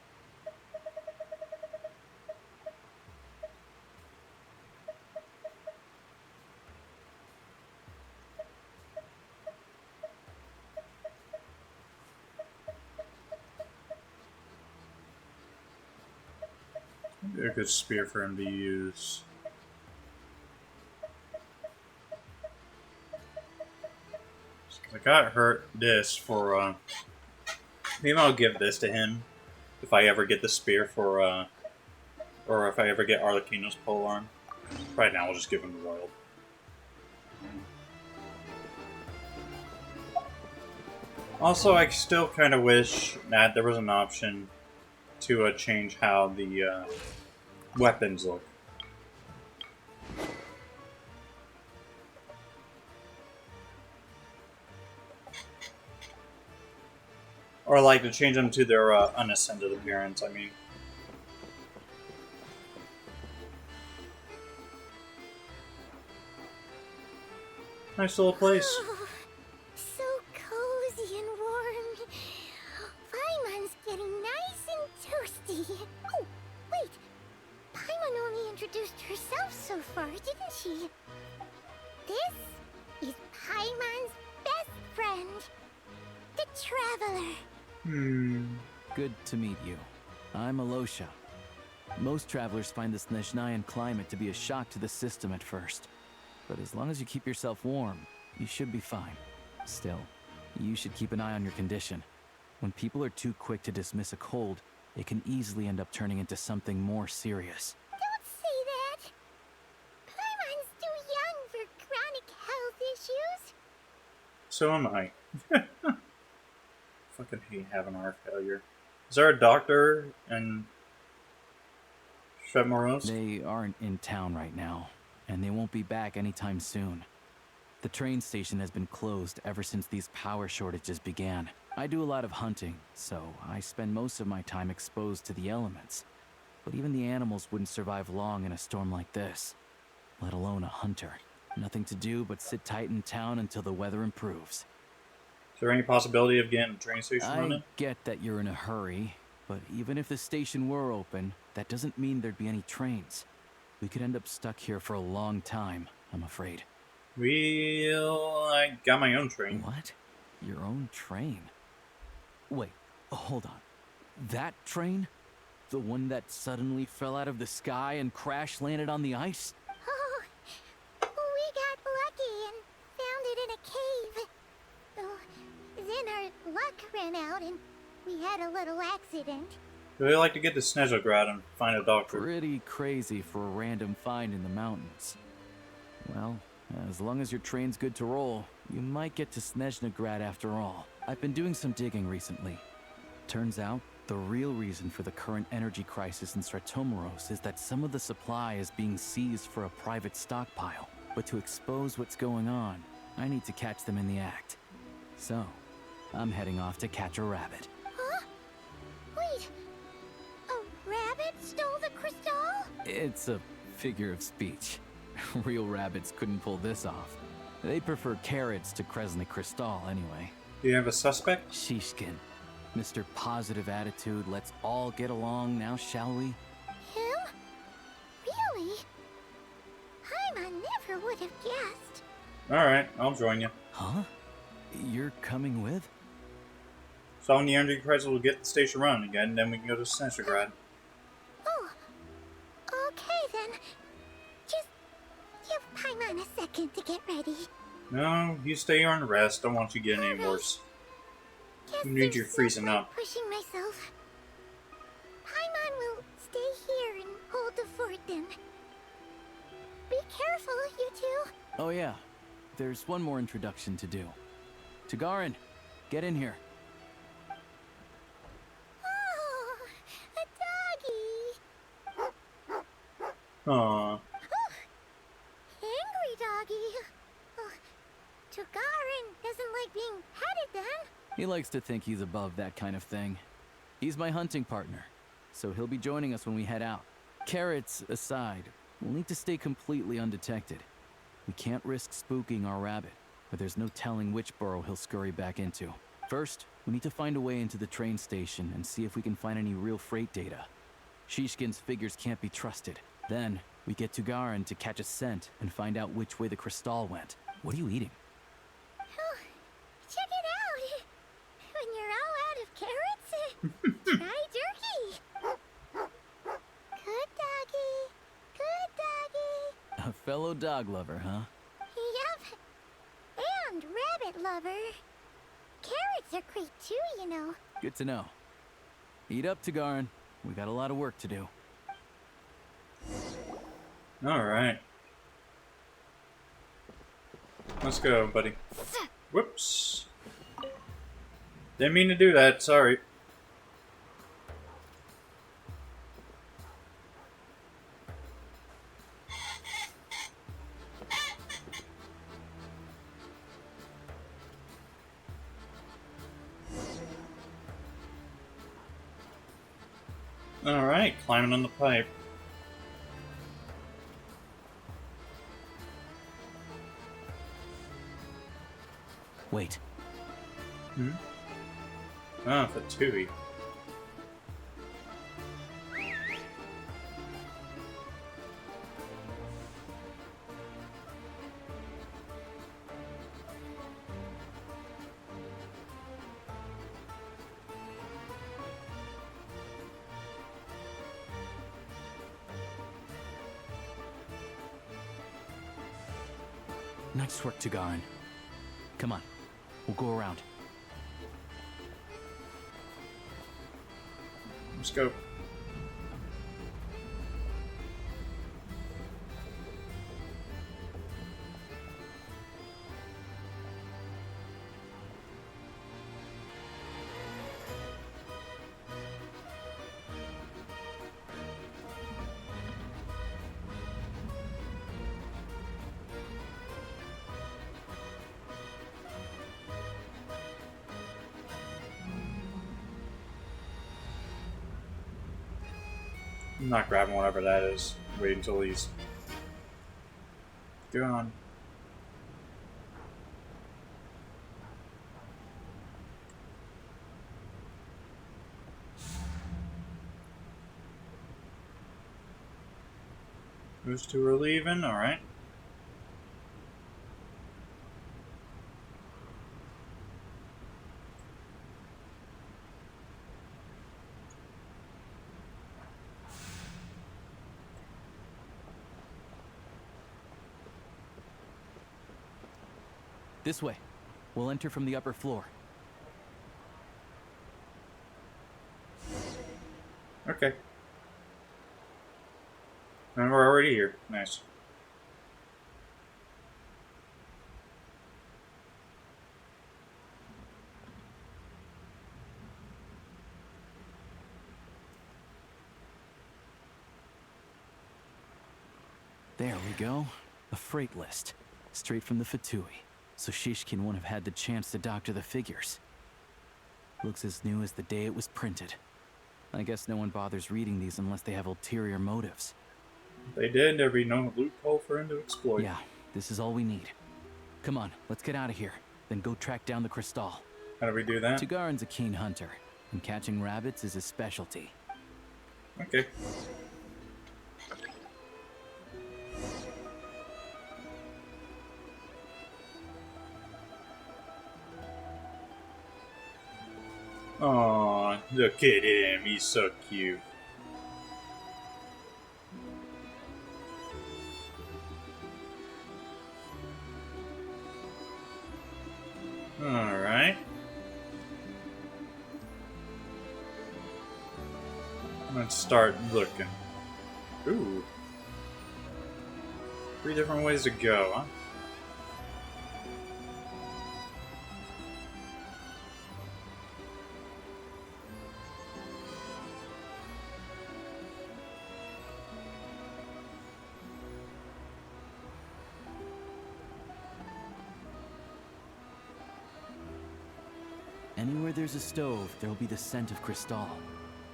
Maybe a good spear for him to use. I got this for, maybe I'll give this to him if I ever get the spear for, Or if I ever get Arlecchino's polearm. Right now, we'll just give him the royal. Also, I still kind of wish that there was an option to change how the weapons look. Or like to change them to their unascended appearance, I mean. Nice little place. Oh, so cozy and warm. Paimon's getting nice and toasty. Oh, wait. Paimon only introduced herself so far, didn't she? This is Paimon's best friend, the Traveler. Good to meet you. I'm Alosha. Most travelers find the Snezhnayan climate to be a shock to the system at first. But as long as you keep yourself warm, you should be fine. Still, you should keep an eye on your condition. When people are too quick to dismiss a cold, it can easily end up turning into something more serious. Don't say that. Paimon's too young for chronic health issues. So am I. Fucking hate having heart failure. Is there a doctor in Shepmoros? They aren't in town right now, and they won't be back anytime soon. The train station has been closed ever since these power shortages began. I do a lot of hunting, so I spend most of my time exposed to the elements. But even the animals wouldn't survive long in a storm like this, let alone a hunter. Nothing to do but sit tight in town until the weather improves. Is there any possibility of getting the train station running? I get that you're in a hurry, but even if the station were open, that doesn't mean there'd be any trains. We could end up stuck here for a long time, I'm afraid. Well, I got my own train. What? Your own train? Wait, hold on. That train? The one that suddenly fell out of the sky and crash landed on the ice? Oh, we got lucky and found it in a cave. Oh, then our luck ran out and we had a little accident. Really like to get to Snezhnaya and find a doctor. Pretty crazy for a random find in the mountains. Well, as long as your train's good to roll, you might get to Snezhnaya after all. I've been doing some digging recently. Turns out, the real reason for the current energy crisis in Stratomoros is that some of the supply is being seized for a private stockpile. But to expose what's going on, I need to catch them in the act. So, I'm heading off to catch a rabbit. Huh? Wait, a rabbit stole the crystal? It's a figure of speech. Real rabbits couldn't pull this off. They prefer carrots to Kresnik Crystal anyway. Do you have a suspect? Shishkin. Mr. Positive Attitude, let's all get along now, shall we? Him? Really? Paimon never would have guessed. Alright, I'll join you. Huh? You're coming with? Solving the energy crisis will get the station running again, and then we can go to Snezhnaya. Oh, okay then. Just give Paimon a second to get ready. No, you stay here and rest. Don't want you getting any worse. Guess You need there's your no freezing point up. pushing myself. Paimon will stay here and hold the fort then. Be careful, you two. Oh yeah, there's one more introduction to do. Tagarin, get in here. Oh, a doggy. Aww. Angry doggy. Oh, Tugarin doesn't like being petted then. He likes to think he's above that kind of thing. He's my hunting partner, so he'll be joining us when we head out. Carrots aside, we'll need to stay completely undetected. We can't risk spooking our rabbit, but there's no telling which burrow he'll scurry back into. First, we need to find a way into the train station and see if we can find any real freight data. Shishkin's figures can't be trusted. Then, we get Tugarin to catch a scent and find out which way the crystal went. What are you eating? Oh, check it out. When you're all out of carrots, try jerky. Good doggy. Good doggy. A fellow dog lover, huh? Yep. And rabbit lover. Carrots are great too, you know. Good to know. Eat up, Tugarin. We got a lot of work to do. Alright. Let's go, buddy. Whoops. Didn't mean to do that, sorry. Alright, climbing on the pipe. Wait. Hmm? Ah, Fatui. Nice work, Tagarin. Come on, we'll go around. Let's go. I'm not grabbing whatever that is. Wait until he's gone. Those two are leaving, alright. This way. We'll enter from the upper floor. Okay. And we're already here. Nice. There we go. A freight list. Straight from the Fatui. So Shishkin won't have had the chance to doctor the figures. Looks as new as the day it was printed. I guess no one bothers reading these unless they have ulterior motives. If they did, there'd be no loophole for him to exploit. Yeah, this is all we need. Come on, let's get out of here. Then go track down the crystal. How do we do that? Tagarin's a keen hunter, and catching rabbits is his specialty. Okay. Aw, look at him. He's so cute. Alright. Let's start looking. Ooh. 3 different ways to go, huh? Anywhere there's a stove, there'll be the scent of crystal.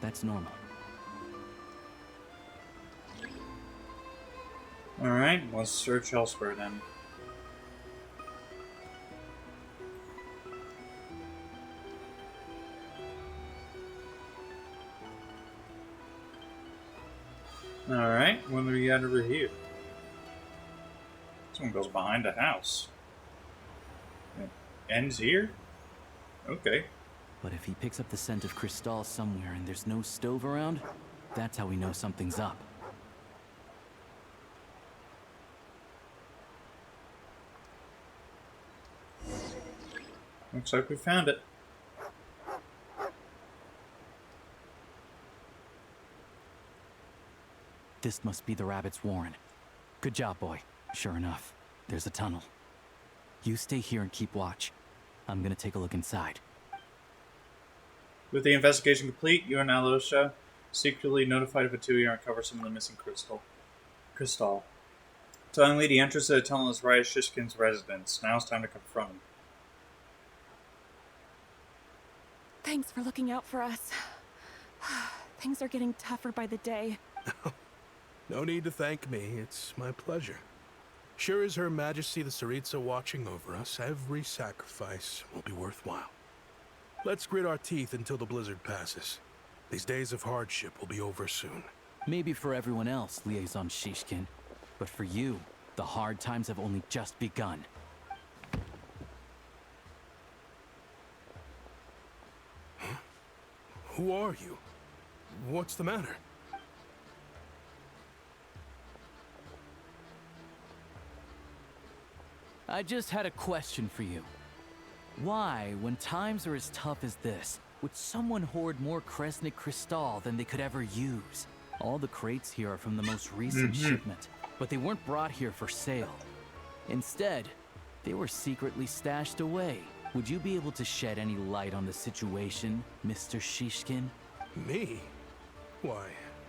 That's normal. Alright, let's search elsewhere then. Alright, what do we got over here? This one goes behind the house. It ends here? Okay. But if he picks up the scent of crystal somewhere and there's no stove around, that's how we know something's up. Looks like we found it. This must be the rabbit's warren. Good job, boy. Sure enough, there's a tunnel. You stay here and keep watch. I'm gonna take a look inside. With the investigation complete, you and Alyosha secretly notified Fatui and uncover some of the missing crystal. Suddenly, the entrance to the tunnel is right at Shishkin's residence. Now it's time to confront him. Thanks for looking out for us. Things are getting tougher by the day. No need to thank me. It's my pleasure. Sure as Her Majesty the Tsaritsa watching over us, every sacrifice will be worthwhile. Let's grit our teeth until the blizzard passes. These days of hardship will be over soon. Maybe for everyone else, Liaison Shishkin. But for you, the hard times have only just begun. Huh? Who are you? What's the matter? I just had a question for you. Why, when times are as tough as this, would someone hoard more Kresnik Crystal than they could ever use? All the crates here are from the most recent shipment, but they weren't brought here for sale. Instead, they were secretly stashed away. Would you be able to shed any light on the situation, Mr. Shishkin? Me? Why,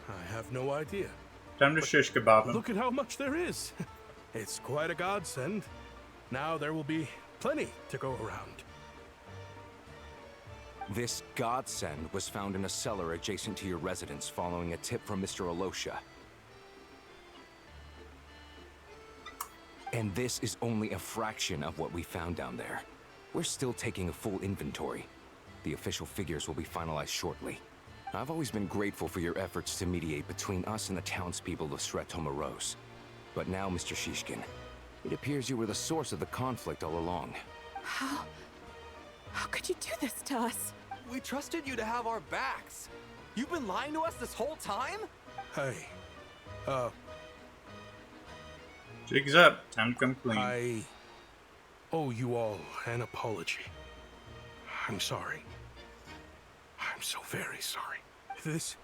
I have no idea. Time to shish kebab him. Look at how much there is. It's quite a godsend. Now there will be plenty to go around. This godsend was found in a cellar adjacent to your residence following a tip from Mr. Alyosha. And this is only a fraction of what we found down there. We're still taking a full inventory. The official figures will be finalized shortly. I've always been grateful for your efforts to mediate between us and the townspeople of Sretomaros. But now, Mr. Shishkin, it appears you were the source of the conflict all along. How could you do this to us? We trusted you to have our backs. You've been lying to us this whole time? Hey, Jig's up. Time to come clean. I owe you all an apology. I'm sorry. I'm so very sorry. This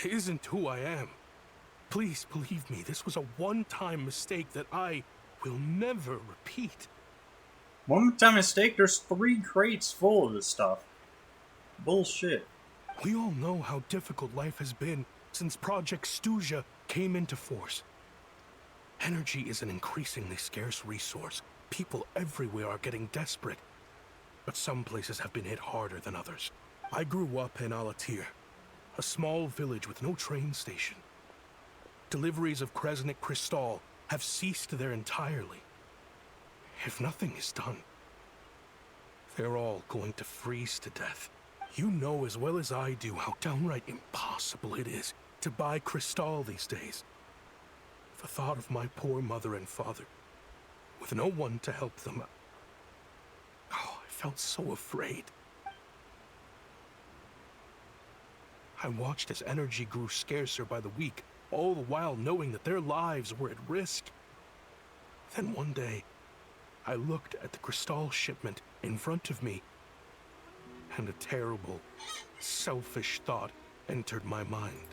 isn't who I am. Please believe me, this was a one-time mistake that I will never repeat. One-time mistake? There's 3 crates full of this stuff. Bullshit. We all know how difficult life has been since Project Stuja came into force. Energy is an increasingly scarce resource. People everywhere are getting desperate. But some places have been hit harder than others. I grew up in Alatir, a small village with no train station. Deliveries of Kresnik Crystal have ceased there entirely. If nothing is done, they're all going to freeze to death. You know as well as I do how downright impossible it is to buy Crystal these days. The thought of my poor mother and father, with no one to help them, I felt so afraid. I watched as energy grew scarcer by the week, all the while knowing that their lives were at risk. Then one day, I looked at the Crystal shipment in front of me, and a terrible, selfish thought entered my mind.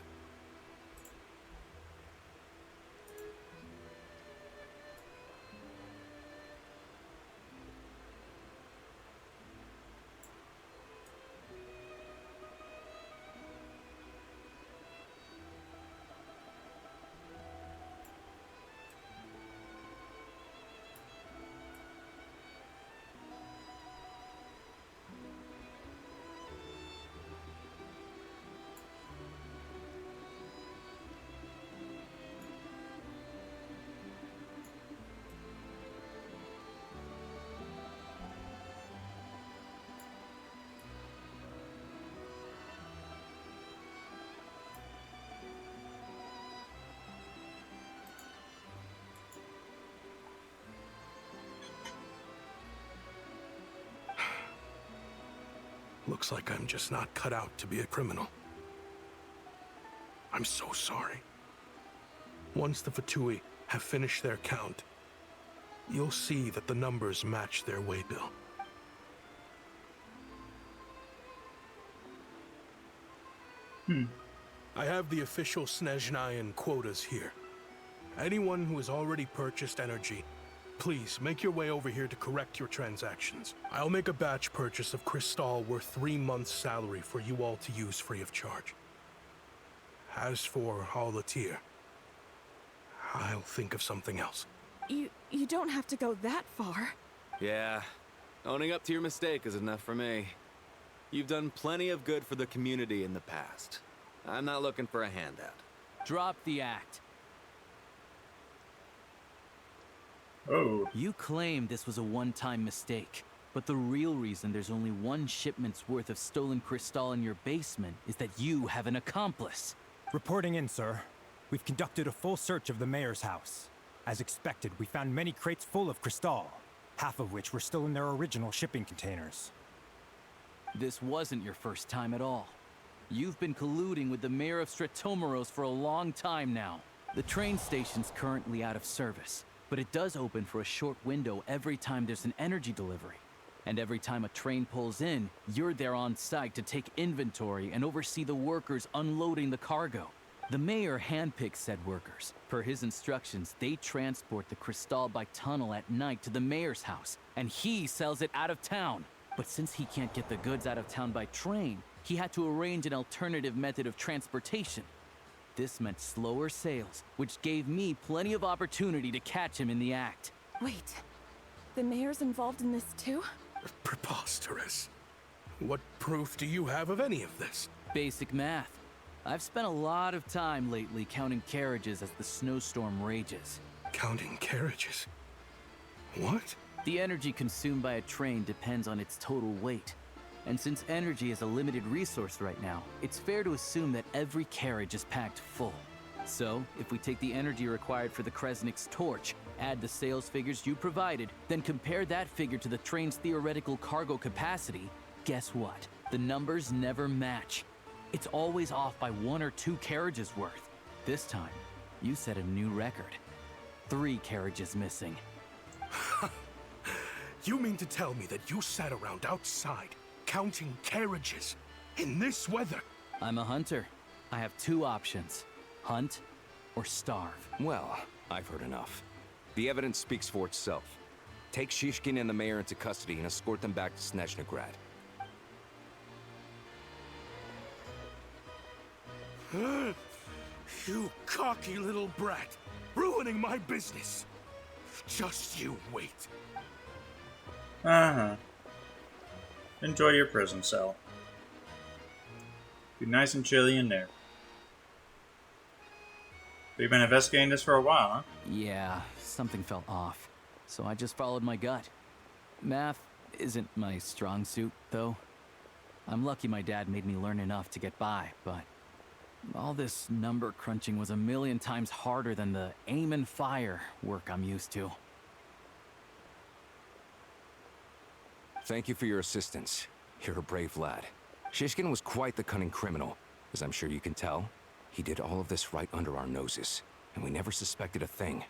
Looks like I'm just not cut out to be a criminal. I'm so sorry. Once the Fatui have finished their count, you'll see that the numbers match their waybill. I have the official Snezhnayan quotas here. Anyone who has already purchased energy, please make your way over here to correct your transactions. I'll make a batch purchase of crystal worth 3 months' salary for you all to use free of charge. As for Alatir, I'll think of something else. You don't have to go that far. Yeah, owning up to your mistake is enough for me. You've done plenty of good for the community in the past. I'm not looking for a handout. Drop the act. Oh. You claim this was a one-time mistake, but the real reason there's only one shipment's worth of stolen crystal in your basement is that you have an accomplice. Reporting in, sir. We've conducted a full search of the mayor's house. As expected, we found many crates full of crystal, half of which were still in their original shipping containers. This wasn't your first time at all. You've been colluding with the mayor of Stratomeros for a long time now. The train station's currently out of service, but it does open for a short window every time there's an energy delivery. And every time a train pulls in, you're there on site to take inventory and oversee the workers unloading the cargo. The mayor handpicks said workers. Per his instructions, they transport the crystal by tunnel at night to the mayor's house, and he sells it out of town. But since he can't get the goods out of town by train, he had to arrange an alternative method of transportation. This meant slower sales, which gave me plenty of opportunity to catch him in the act. Wait, the mayor's involved in this too? Preposterous. What proof do you have of any of this? Basic math. I've spent a lot of time lately counting carriages as the snowstorm rages. Counting carriages? What? The energy consumed by a train depends on its total weight. And since energy is a limited resource right now, it's fair to assume that every carriage is packed full. So, if we take the energy required for the Kresnik's torch, add the sales figures you provided, then compare that figure to the train's theoretical cargo capacity, guess what? The numbers never match. It's always off by 1 or 2 carriages worth. This time, you set a new record. 3 carriages missing. You mean to tell me that you sat around outside, counting carriages, in this weather? I'm a hunter. I have 2 options. Hunt or starve. Well, I've heard enough. The evidence speaks for itself. Take Shishkin and the mayor into custody and escort them back to Snezhnagrad. You cocky little brat, ruining my business. Just you wait. Uh-huh. Enjoy your prison cell. Be nice and chilly in there. So you've been investigating this for a while, huh? Yeah, something felt off. So I just followed my gut. Math isn't my strong suit, though. I'm lucky my dad made me learn enough to get by, but all this number crunching was a million times harder than the aim and fire work I'm used to. Thank you for your assistance. You're a brave lad. Shishkin was quite the cunning criminal, as I'm sure you can tell. He did all of this right under our noses, and we never suspected a thing.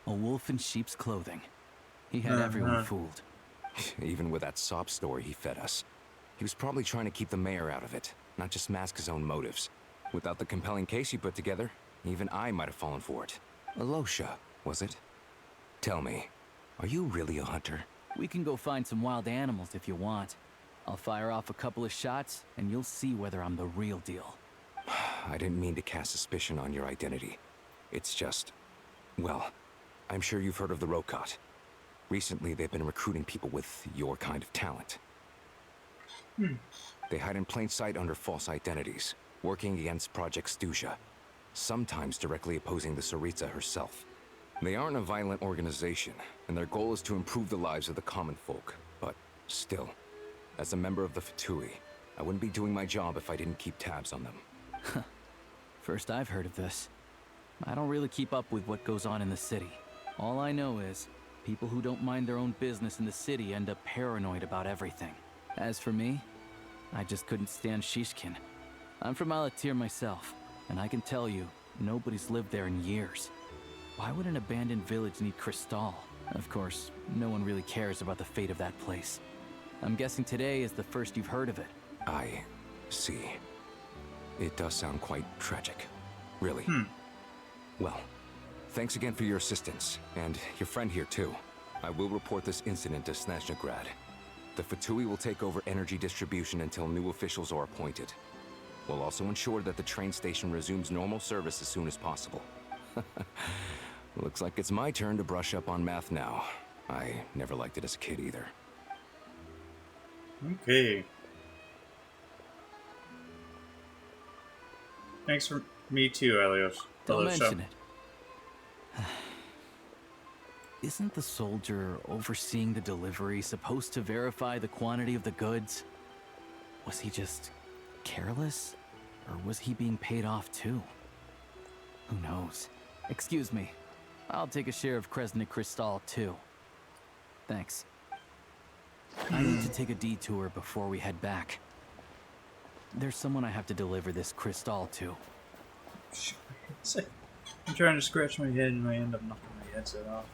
A wolf in sheep's clothing. He had everyone fooled. Even with that sob story he fed us. He was probably trying to keep the mayor out of it, not just mask his own motives. Without the compelling case he put together, even I might have fallen for it. Alosha, was it? Tell me, are you really a hunter? We can go find some wild animals if you want. I'll fire off a couple of shots, and you'll see whether I'm the real deal. I didn't mean to cast suspicion on your identity. It's just... well, I'm sure you've heard of the Rokot. Recently, they've been recruiting people with your kind of talent. They hide in plain sight under false identities, working against Project Stuja, sometimes directly opposing the Tsaritsa herself. They aren't a violent organization, and their goal is to improve the lives of the common folk. But still, as a member of the Fatui, I wouldn't be doing my job if I didn't keep tabs on them. First I've heard of this. I don't really keep up with what goes on in the city. All I know is, people who don't mind their own business in the city end up paranoid about everything. As for me, I just couldn't stand Shishkin. I'm from Alatir myself, and I can tell you, nobody's lived there in years. Why would an abandoned village need crystal? Of course, no one really cares about the fate of that place. I'm guessing today is the first you've heard of it. I see. It does sound quite tragic. Really. Well, thanks again for your assistance, and your friend here too. I will report this incident to Snezhnaya. The Fatui will take over energy distribution until new officials are appointed. We'll also ensure that the train station resumes normal service as soon as possible. Looks like it's my turn to brush up on math now. I never liked it as a kid either. Okay. Thanks for me too, Elios. Don't mention it. Isn't the soldier overseeing the delivery supposed to verify the quantity of the goods? Was he just careless? Or was he being paid off too? Who knows? Excuse me. I'll take a share of Kresnik Kristall too. Thanks. I need to take a detour before we head back. There's someone I have to deliver this Kristall to. I'm trying to scratch my head and I end up knocking my headset off.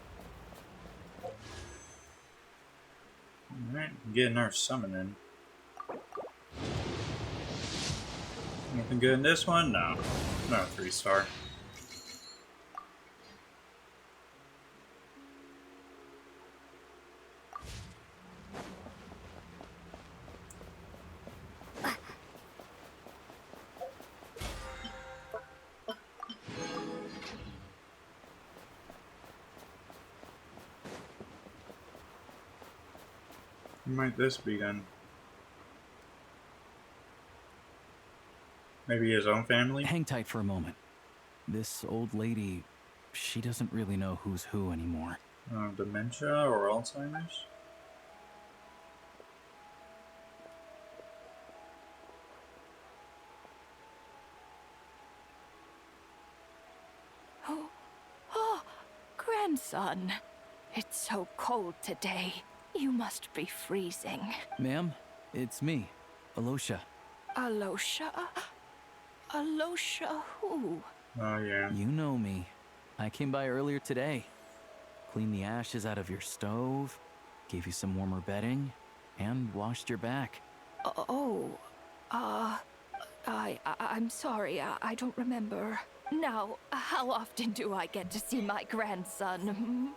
Alright, getting our summon in. Anything good in this one? No. No 3-star. Who might this be then? Maybe his own family? Hang tight for a moment. This old lady, she doesn't really know who's who anymore. Dementia or Alzheimer's? Oh, grandson. It's so cold today. You must be freezing. Ma'am, it's me, Alosha. Alosha? Alosha who? Oh, yeah. You know me. I came by earlier today. Cleaned the ashes out of your stove, gave you some warmer bedding, and washed your back. I'm sorry, I don't remember. Now, how often do I get to see my grandson?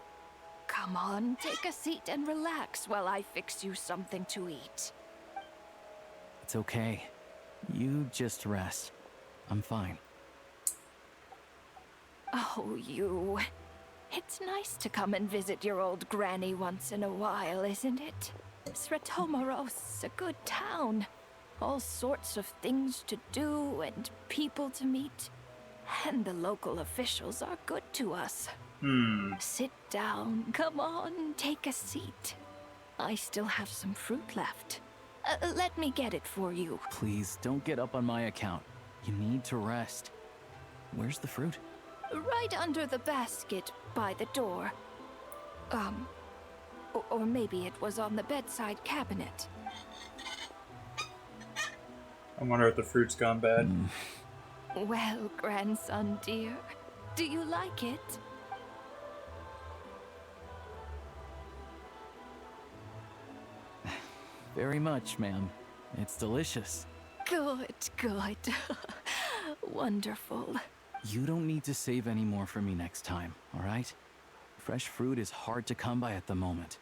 Come on, take a seat and relax while I fix you something to eat. It's okay. You just rest. I'm fine. Oh, you. It's nice to come and visit your old granny once in a while, isn't it? Sretomaros, a good town. All sorts of things to do and people to meet. And the local officials are good to us. Sit down. Come on, take a seat. I still have some fruit left. Let me get it for you. Please, don't get up on my account. You need to rest. Where's the fruit? Right under the basket by the door. Or maybe it was on the bedside cabinet. I wonder if the fruit's gone bad. Well, grandson dear, do you like it? Very much, ma'am. It's delicious. Good, good. Wonderful. You don't need to save any more for me next time, all right? Fresh fruit is hard to come by at the moment.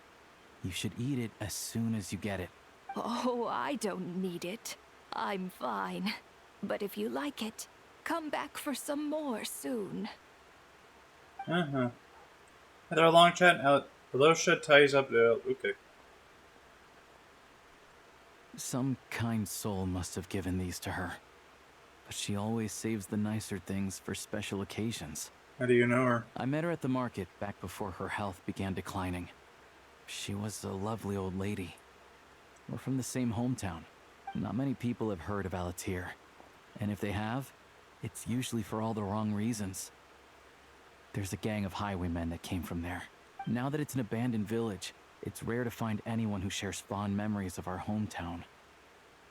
You should eat it as soon as you get it. Oh, I don't need it. I'm fine. But if you like it, come back for some more soon. After a long chat, Alosha ties up the... Okay. Some kind soul must have given these to her. But she always saves the nicer things for special occasions. How do you know her? I met her at the market back before her health began declining. She was a lovely old lady. We're from the same hometown. Not many people have heard of Alatir. And if they have, it's usually for all the wrong reasons. There's a gang of highwaymen that came from there. Now that it's an abandoned village, it's rare to find anyone who shares fond memories of our hometown.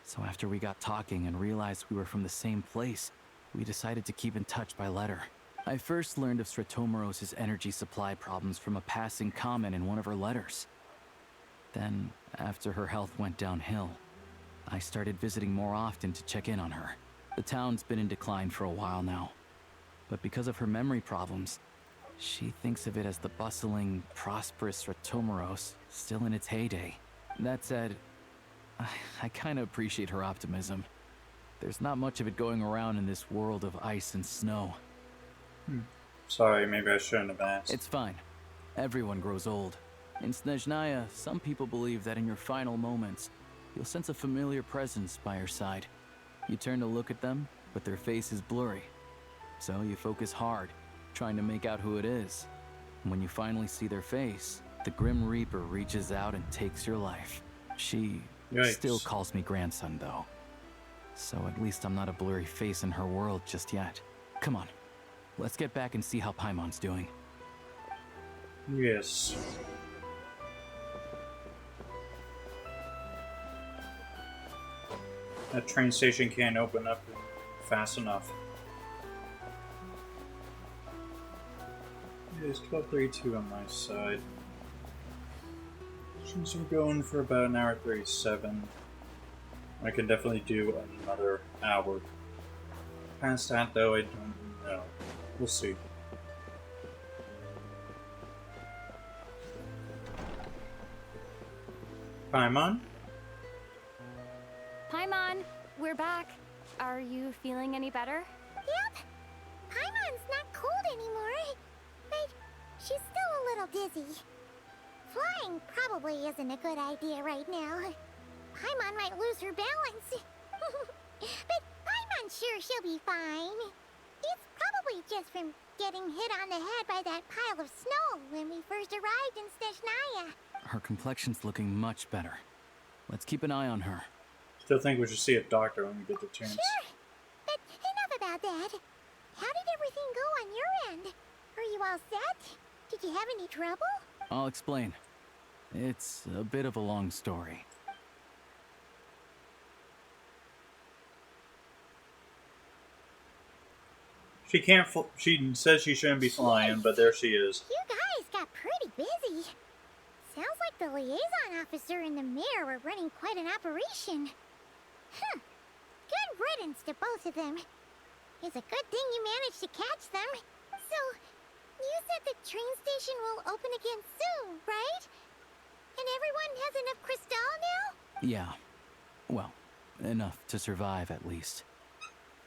So after we got talking and realized we were from the same place, we decided to keep in touch by letter. I first learned of Sretomaros' energy supply problems from a passing comment in one of her letters. Then, after her health went downhill, I started visiting more often to check in on her. The town's been in decline for a while now. But because of her memory problems, she thinks of it as the bustling, prosperous Ratomeros still in its heyday. That said, I kinda appreciate her optimism. There's not much of it going around in this world of ice and snow. Sorry, maybe I shouldn't have asked. It's fine. Everyone grows old. In Snezhnaya, some people believe that in your final moments, you'll sense a familiar presence by your side. You turn to look at them, but their face is blurry. So you focus hard, trying to make out who it is. And when you finally see their face, the Grim Reaper reaches out and takes your life. She still calls me grandson, though. So at least I'm not a blurry face in her world just yet. Come on, let's get back and see how Paimon's doing. Yes. That train station can't open up fast enough. It is 12:32 on my side. Since we're going for about an hour 37, I can definitely do another hour. Past that, though, I don't know. We'll see. Paimon? Paimon, we're back. Are you feeling any better? Yep. Paimon's not cold anymore, but she's still a little dizzy. Flying probably isn't a good idea right now. Paimon might lose her balance. But Paimon's sure she'll be fine. It's probably just from getting hit on the head by that pile of snow when we first arrived in Snezhnaya. Her complexion's looking much better. Let's keep an eye on her. Still think we should see a doctor when we get the chance. Sure, but enough about that. How did everything go on your end? Are you all set? Did you have any trouble? I'll explain. It's a bit of a long story. She can't. She says she shouldn't be flying, but there she is. You guys got pretty busy. Sounds like the liaison officer and the mayor were running quite an operation. Good riddance to both of them. It's a good thing you managed to catch them. So, you said the train station will open again soon, right? And everyone has enough crystal now? Yeah. Well, enough to survive at least.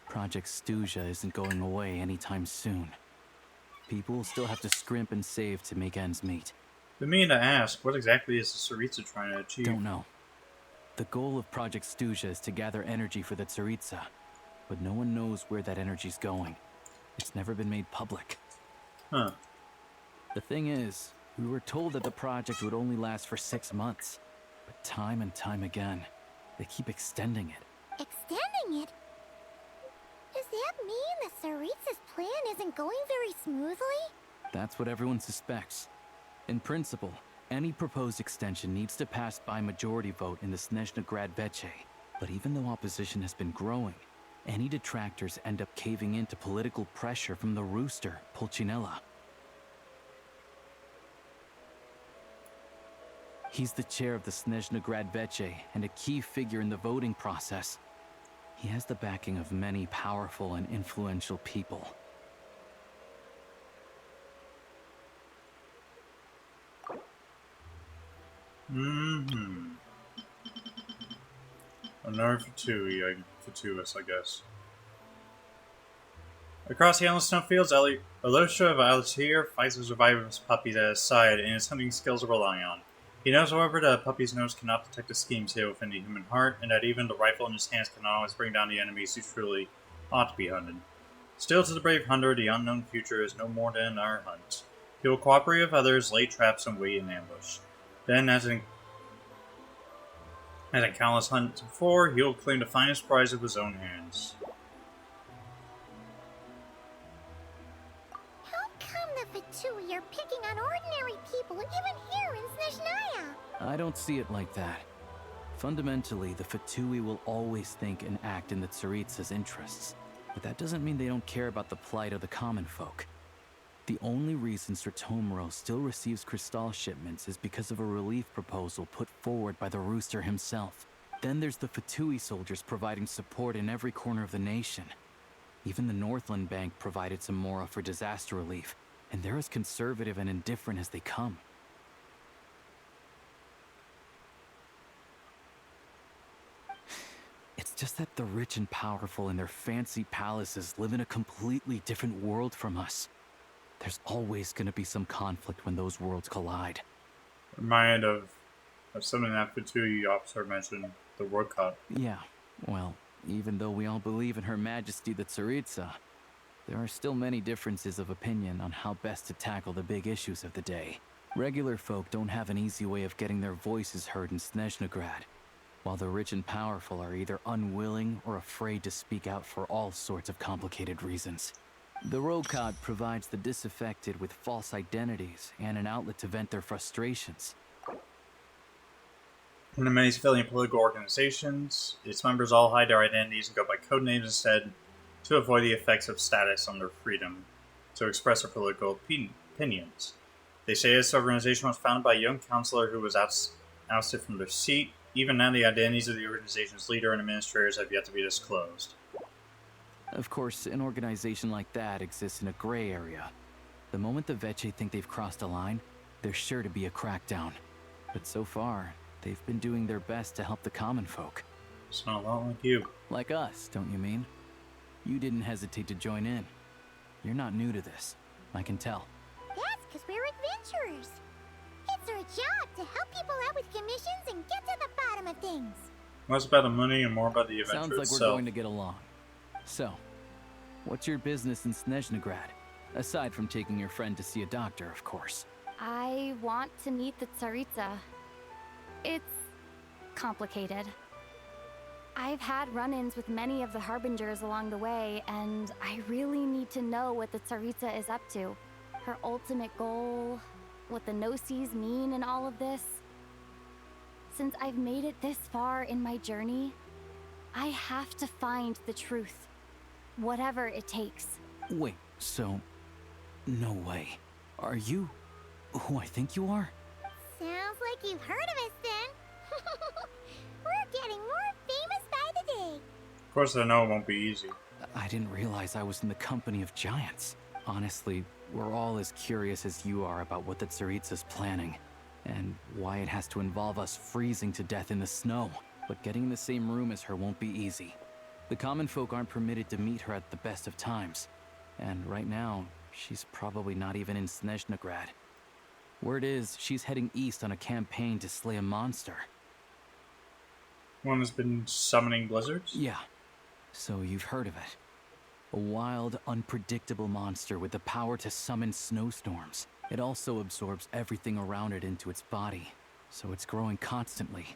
Project Snezhnaya isn't going away anytime soon. People will still have to scrimp and save to make ends meet. Been meaning to ask, what exactly is the Tsaritsa trying to achieve? Don't know. The goal of Project Snezhnaya is to gather energy for the Tsaritsa, but no one knows where that energy's going. It's never been made public. Huh. The thing is, we were told that the project would only last for 6 months, but time and time again, they keep extending it. Extending it? Does that mean the Tsaritsa's plan isn't going very smoothly? That's what everyone suspects. In principle, any proposed extension needs to pass by majority vote in the Snezhnaya Veche. But even though opposition has been growing, any detractors end up caving in to political pressure from the rooster, Pulcinella. He's the chair of the Snezhnaya Veche and a key figure in the voting process. He has the backing of many powerful and influential people. Another Fatui, I guess. Across the endless snowfields, Alyosha of Altair fights the survivor's puppies at his side, and his hunting skills are relying on. He knows, however, that a puppy's nose cannot detect the schemes hidden within the human heart, and that even the rifle in his hands cannot always bring down the enemies who truly ought to be hunted. Still, to the brave hunter, the unknown future is no more than our hunt. He will cooperate with others, lay traps, and wait in ambush. Then, as in countless hunts before, he will claim the finest prize of his own hands. How come the Fatui are picking on ordinary people even here in Snezhnaya? I don't see it like that. Fundamentally, the Fatui will always think and act in the Tsaritsa's interests. But that doesn't mean they don't care about the plight of the common folk. The only reason Sratomero still receives crystal shipments is because of a relief proposal put forward by the Rooster himself. Then there's the Fatui soldiers providing support in every corner of the nation. Even the Northland Bank provided some Mora for disaster relief, and they're as conservative and indifferent as they come. It's just that the rich and powerful in their fancy palaces live in a completely different world from us. There's always going to be some conflict when those worlds collide. Reminded of something that Fatui officer mentioned, the World Cup. Yeah, well, even though we all believe in Her Majesty the Tsaritsa, there are still many differences of opinion on how best to tackle the big issues of the day. Regular folk don't have an easy way of getting their voices heard in Snezhnagrad, while the rich and powerful are either unwilling or afraid to speak out for all sorts of complicated reasons. The Rokad provides the disaffected with false identities and an outlet to vent their frustrations. In the many civilian political organizations, its members all hide their identities and go by codenames instead to avoid the effects of status on their freedom to express their political opinions. They say this organization was founded by a young counselor who was ousted from their seat. Even now, the identities of the organization's leader and administrators have yet to be disclosed. Of course, an organization like that exists in a gray area. The moment the Veche think they've crossed a line, there's sure to be a crackdown. But so far, they've been doing their best to help the common folk. Sound a lot like you. Like us, don't you mean? You didn't hesitate to join in. You're not new to this. I can tell. That's because we're adventurers. It's our job to help people out with commissions and get to the bottom of things. Less about the money and more about the adventure Sounds like itself. we're going to get along. So, what's your business in Snezhnagrad? Aside from taking your friend to see a doctor, of course. I want to meet the Tsaritsa. It's complicated. I've had run-ins with many of the Harbingers along the way, and I really need to know what the Tsaritsa is up to. Her ultimate goal, what the Gnosis mean in all of this. Since I've made it this far in my journey, I have to find the truth. Whatever it takes. Wait, so... no way. Are you who I think you are? Sounds like you've heard of us then. We're getting more famous by the day. Of course, I know it won't be easy. I didn't realize I was in the company of giants. Honestly, we're all as curious as you are about what the Tsaritsa's planning, and why it has to involve us freezing to death in the snow. But getting in the same room as her won't be easy. The common folk aren't permitted to meet her at the best of times, and right now, she's probably not even in Snezhnagrad. Word is, she's heading east on a campaign to slay a monster. One has been summoning blizzards? Yeah, so you've heard of it. A wild, unpredictable monster with the power to summon snowstorms. It also absorbs everything around it into its body, so it's growing constantly.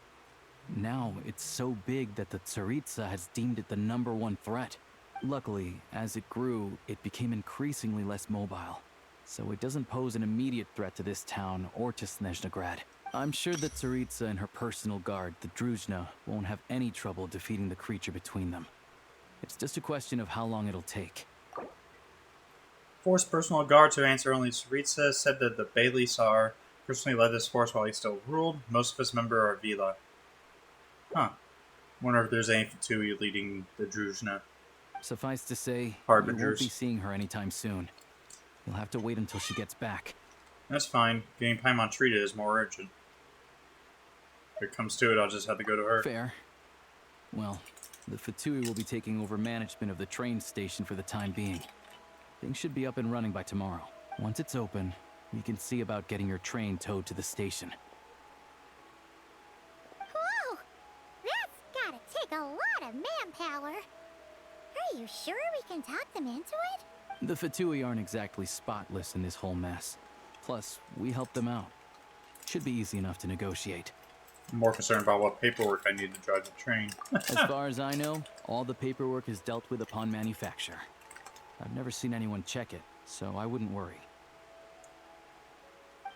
Now, it's so big that the Tsaritsa has deemed it the #1 threat. Luckily, as it grew, it became increasingly less mobile, so it doesn't pose an immediate threat to this town or to Snezhnagrad. I'm sure that Tsaritsa and her personal guard, the Druzhna, won't have any trouble defeating the creature between them. It's just a question of how long it'll take. Force personal guard to answer only Tsaritsa said that the Bailisar personally led this force while he still ruled. Most of its members are Vila. Huh. Wonder if there's any Fatui leading the Druzhna. Suffice to say, you Harbingers. won't be seeing her anytime soon. You'll have to wait until she gets back. That's fine. Getting Paimon treated is more urgent. If it comes to it, I'll just have to go to her. Fair. Well, the Fatui will be taking over management of the train station for the time being. Things should be up and running by tomorrow. Once it's open, we can see about getting your train towed to the station. Whoa! That's gotta take a lot of manpower. Are you sure we can talk them into it? The Fatui aren't exactly spotless in this whole mess. Plus, we help them out. Should be easy enough to negotiate. I'm more concerned about what paperwork I need to drive the train. As far as I know, all the paperwork is dealt with upon manufacture. I've never seen anyone check it, so I wouldn't worry.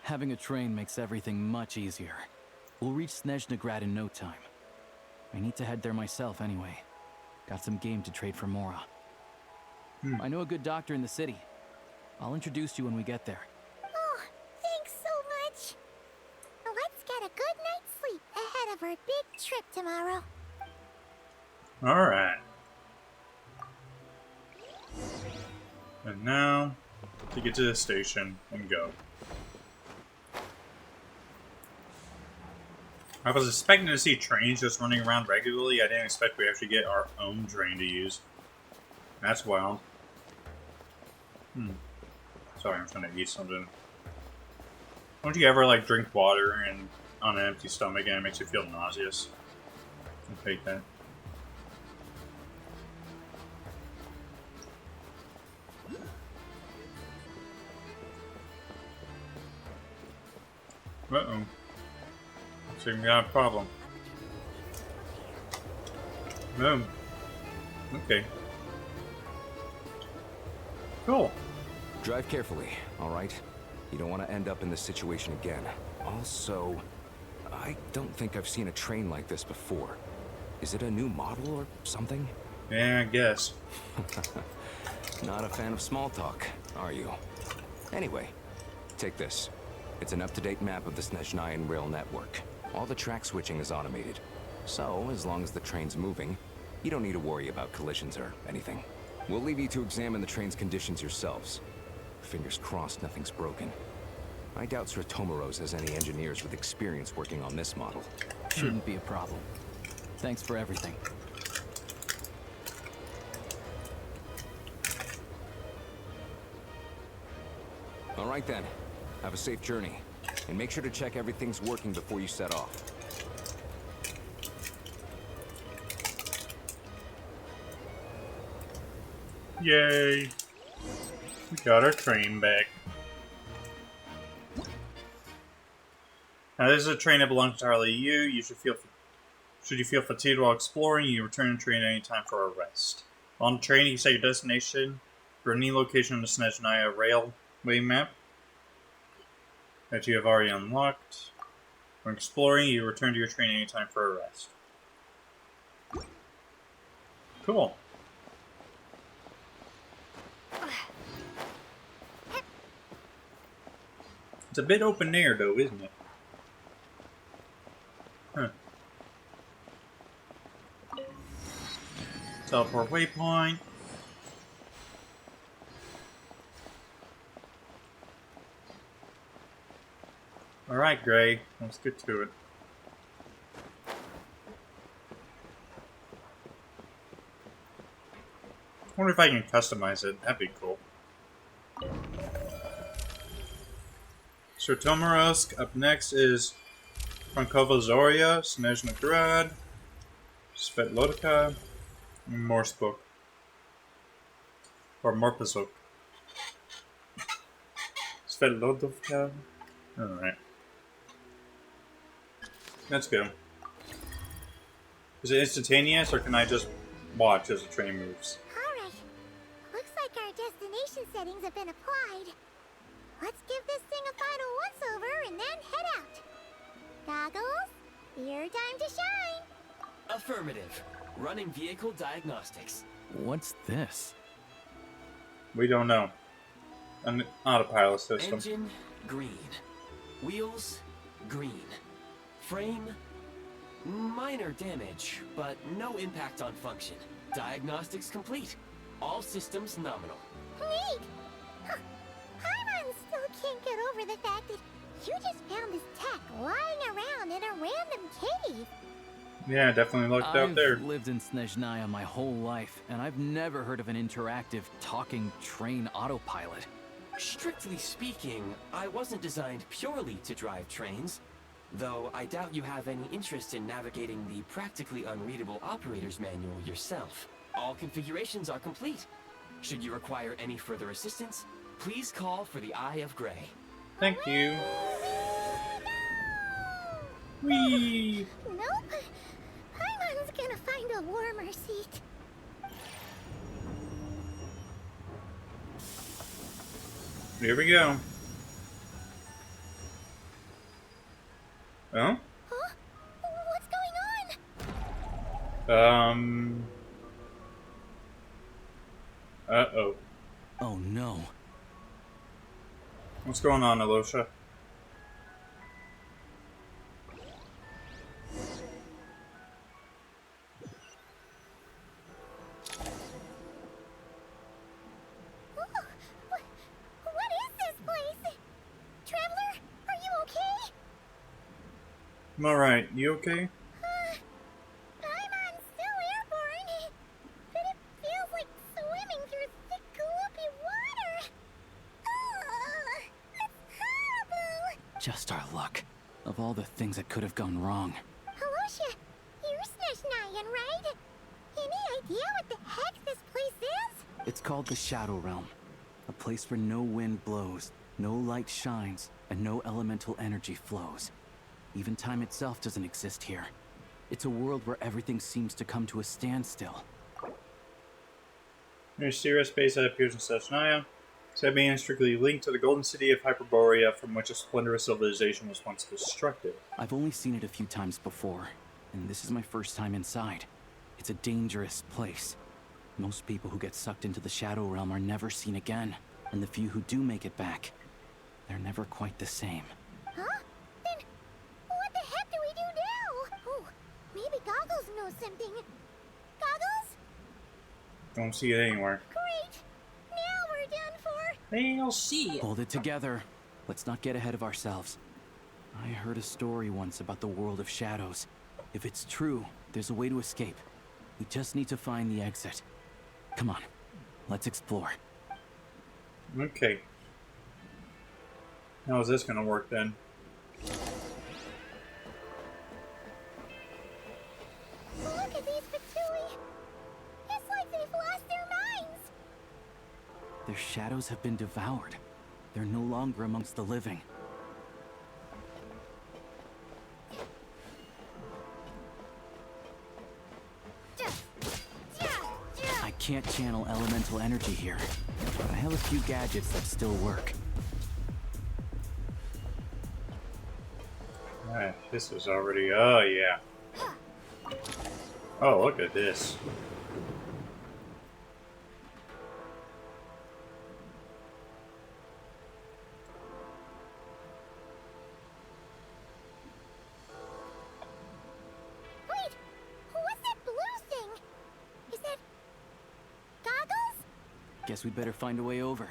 Having a train makes everything much easier. We'll reach Snezhnagrad in no time. I need to head there myself anyway. Got some game to trade for Mora. I know a good doctor in the city. I'll introduce you when we get there. Oh, thanks so much. Let's get a good night's sleep ahead of our big trip tomorrow. Alright. And now, to get to the station and go. I was expecting to see trains just running around regularly. I didn't expect we actually get our own train to use. That's wild. Sorry, I'm trying to eat something. Don't you ever, like, drink water and on an empty stomach and it makes you feel nauseous? I hate that. Uh-oh. Looks like we got a problem. Boom. Okay. Cool. Drive carefully, alright? You don't want to end up in this situation again. Also, I don't think I've seen a train like this before. Is it a new model or something? Yeah, I guess. Not a fan of small talk, are you? Anyway, take this. It's an up-to-date map of the Snezhnayan rail network. All the track switching is automated. So, as long as the train's moving, you don't need to worry about collisions or anything. We'll leave you to examine the train's conditions yourselves. Fingers crossed nothing's broken. I doubt Sratomaros has any engineers with experience working on this model. Shouldn't be a problem. Thanks for everything. Alright then. Have a safe journey. And make sure to check everything's working before you set off. Yay! We got our train back. Now this is a train that belongs entirely to you. Should you feel fatigued while exploring, you return the train at any time for a rest. On the train, you set your destination for any location on the Snezhnaya railway map that you have already unlocked. When exploring, you return to your train any time for a rest. Cool. It's a bit open air, though, isn't it? Huh. Teleport waypoint. Alright, Gray. Let's get to it. I wonder if I can customize it. That'd be cool. Sratomarosk. Up next is Frankova Zoria, Snezhnagrad, Svetlodka, and Morspok. Or Morpazok. Svetlodovka. Alright. Let's go. Is it instantaneous, or can I just watch as the train moves? Alright. Looks like our destination settings have been applied. Let's give this thing a final once-over and then head out. Goggles, your time to shine. Affirmative. Running vehicle diagnostics. What's this? We don't know. An autopilot system. Engine, green. Wheels, green. Frame, minor damage, but no impact on function. Diagnostics complete. All systems nominal. Neat! Huh. Paimon still can't get over the fact that you just found this tech lying around in a random cave. Yeah, definitely looked out there. I've lived in Snezhnaya my whole life, and I've never heard of an interactive, talking train autopilot. Strictly speaking, I wasn't designed purely to drive trains. Though I doubt you have any interest in navigating the practically unreadable operator's manual yourself. All configurations are complete. Should you require any further assistance, please call for the Eye of Grey. Thank you. Whee! Nope. Paimon's gonna find a warmer seat. Here we go. Oh? Huh? What's going on? Uh-oh. Oh no. What's going on, Alosha? I'm alright. You okay? Paimon's still airborne, but it feels like swimming through thick, gloopy water. Ugh, it's horrible. Just our luck. Of all the things that could have gone wrong. Halosha, you're Snezhnayan, right? Any idea what the heck this place is? It's called the Shadow Realm. A place where no wind blows, no light shines, and no elemental energy flows. Even time itself doesn't exist here. It's a world where everything seems to come to a standstill. A mysterious space that appears in Snezhnaya, said being strictly linked to the golden city of Hyperborea, from which a splendorous civilization was once constructed. I've only seen it a few times before, and this is my first time inside. It's a dangerous place. Most people who get sucked into the Shadow Realm are never seen again, and the few who do make it back, they're never quite the same. Huh? Then what the heck do we do now? Oh, maybe Goggles knows something. Goggles? Don't see it anywhere. Great! Now we're done for! They'll see it. Hold it together. Let's not get ahead of ourselves. I heard a story once about the world of shadows. If it's true, there's a way to escape. We just need to find the exit. Come on, let's explore. Okay. How is this gonna work then? Look at these Fatui! It's like they've lost their minds! Their shadows have been devoured. They're no longer amongst the living. I can't channel elemental energy here, but I have a few gadgets that still work. Alright, this is already... Oh, yeah. Oh, look at this. Wait! What's that blue thing? Is that... Goggles? Guess we'd better find a way over.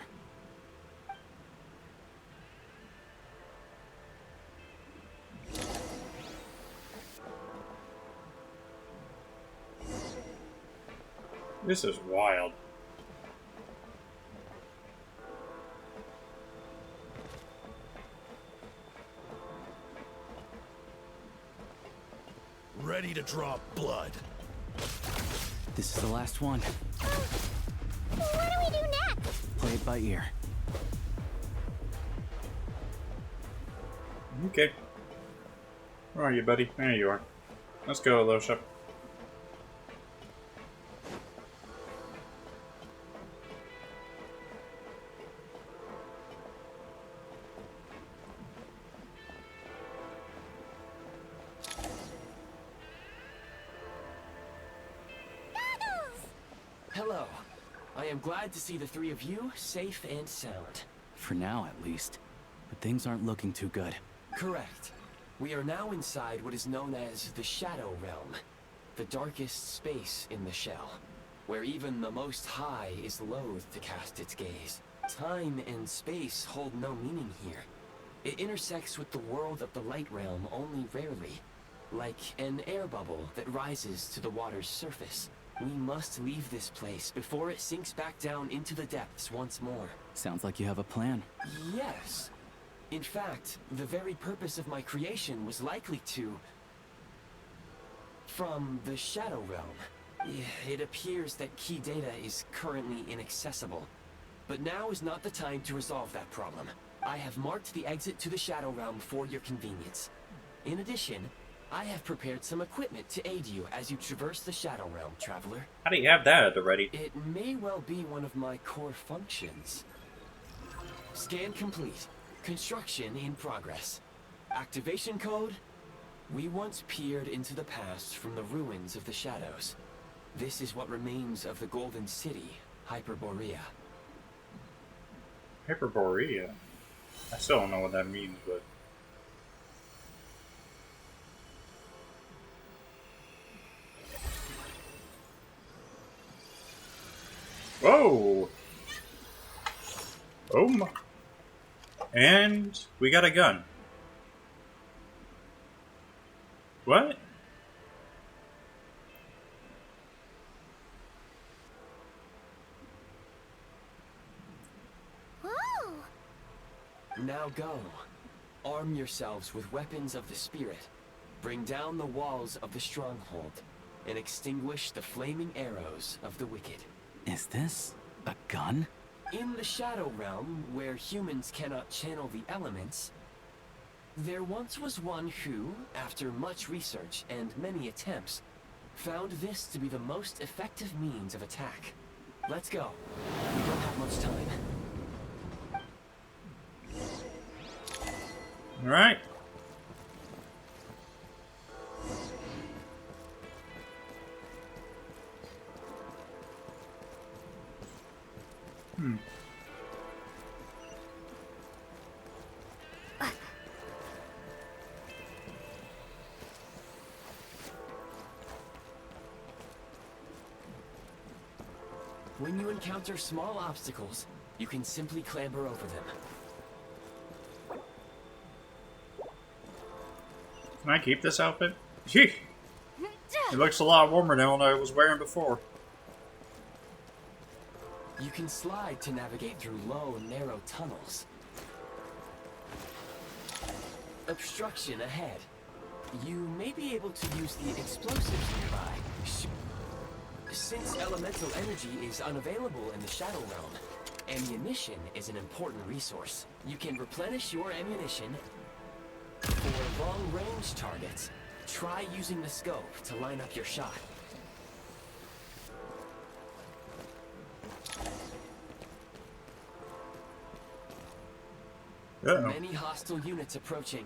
This is wild. Ready to draw blood. This is the last one. What do we do next? Play it by ear. Okay. Where are you, buddy? There you are. Let's go, Losha. Hello. I am glad to see the three of you safe and sound. For now, at least. But things aren't looking too good. Correct. We are now inside what is known as the Shadow Realm, the darkest space in the shell, where even the Most High is loath to cast its gaze. Time and space hold no meaning here. It intersects with the world of the Light Realm only rarely, like an air bubble that rises to the water's surface. We must leave this place before it sinks back down into the depths once more. Sounds like you have a plan. Yes. In fact, the very purpose of my creation was likely to... from the Shadow Realm. It appears that key data is currently inaccessible. But now is not the time to resolve that problem. I have marked the exit to the Shadow Realm for your convenience. In addition, I have prepared some equipment to aid you as you traverse the Shadow Realm, traveler. How do you have that at the ready? It may well be one of my core functions. Scan complete. Construction in progress. Activation code? We once peered into the past from the ruins of the shadows. This is what remains of the Golden City, Hyperborea. Hyperborea? I still don't know what that means, but... Whoa! Oh my... And we got a gun. What? Whoa! Now go. Arm yourselves with weapons of the spirit. Bring down the walls of the stronghold and extinguish the flaming arrows of the wicked. Is this a gun? In the Shadow Realm, where humans cannot channel the elements, there once was one who, after much research and many attempts, found this to be the most effective means of attack. Let's go. We don't have much time. Alright. When you encounter small obstacles, you can simply clamber over them. Can I keep this outfit? It looks a lot warmer than what I was wearing before. You can slide to navigate through low, narrow tunnels. Obstruction ahead. You may be able to use the explosives nearby. Since elemental energy is unavailable in the Shadow Realm, ammunition is an important resource. You can replenish your ammunition for long-range targets. Try using the scope to line up your shot. Uh-oh. Many hostile units approaching.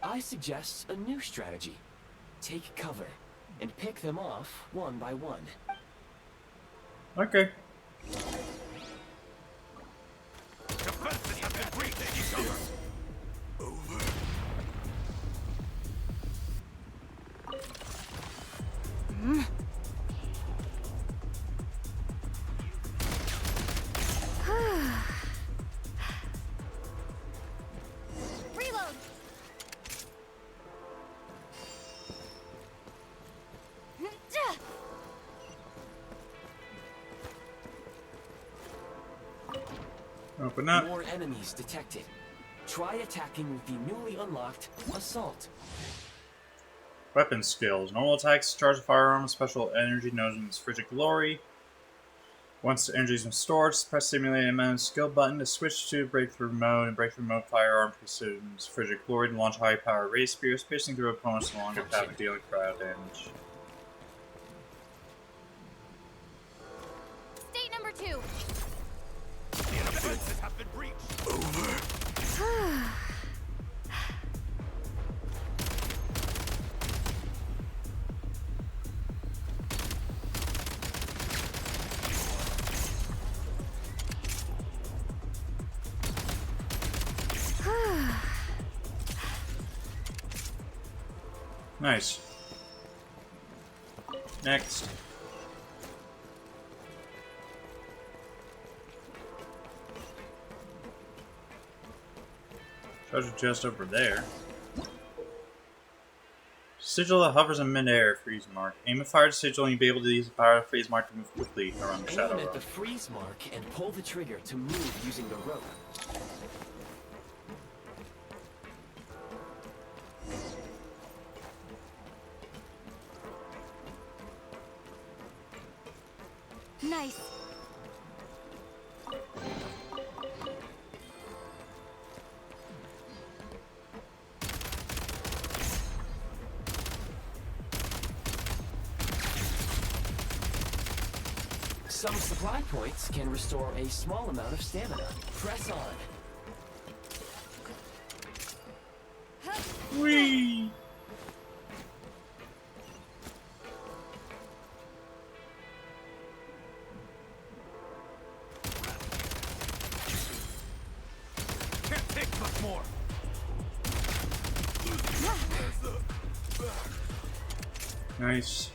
I suggest a new strategy. Take cover and pick them off one by one. Okay. Reload! Open up. More enemies detected. Try attacking with the newly unlocked Assault. Weapon skills. Normal attacks, charge a firearm, special energy known as Frigid Glory. Once the energy is restored, press simulated amount skill button to switch to breakthrough mode. In breakthrough mode, firearm consumes Frigid Glory to launch high power ray spears, piercing through opponents no longer have dealing crowd damage. State number 2. The defenses have been breached. Nice. Next. Treasure chest over there. Sigil that hovers in midair, freeze mark. Aim a fire sigil and you'll be able to use the power of freeze mark to move quickly around the shadow Aim at realm. the freeze mark and pull the trigger to move using the rope. Nice. Some supply points can restore a small amount of stamina. Press on. Whee! Can't take much more. Nice.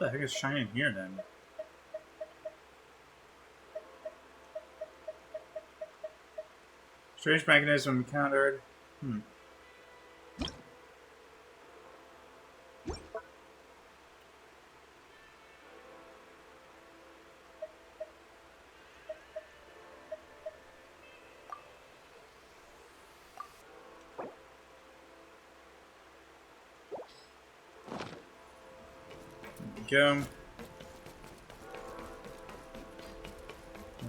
What the heck is shining here then? Strange mechanism encountered. Go.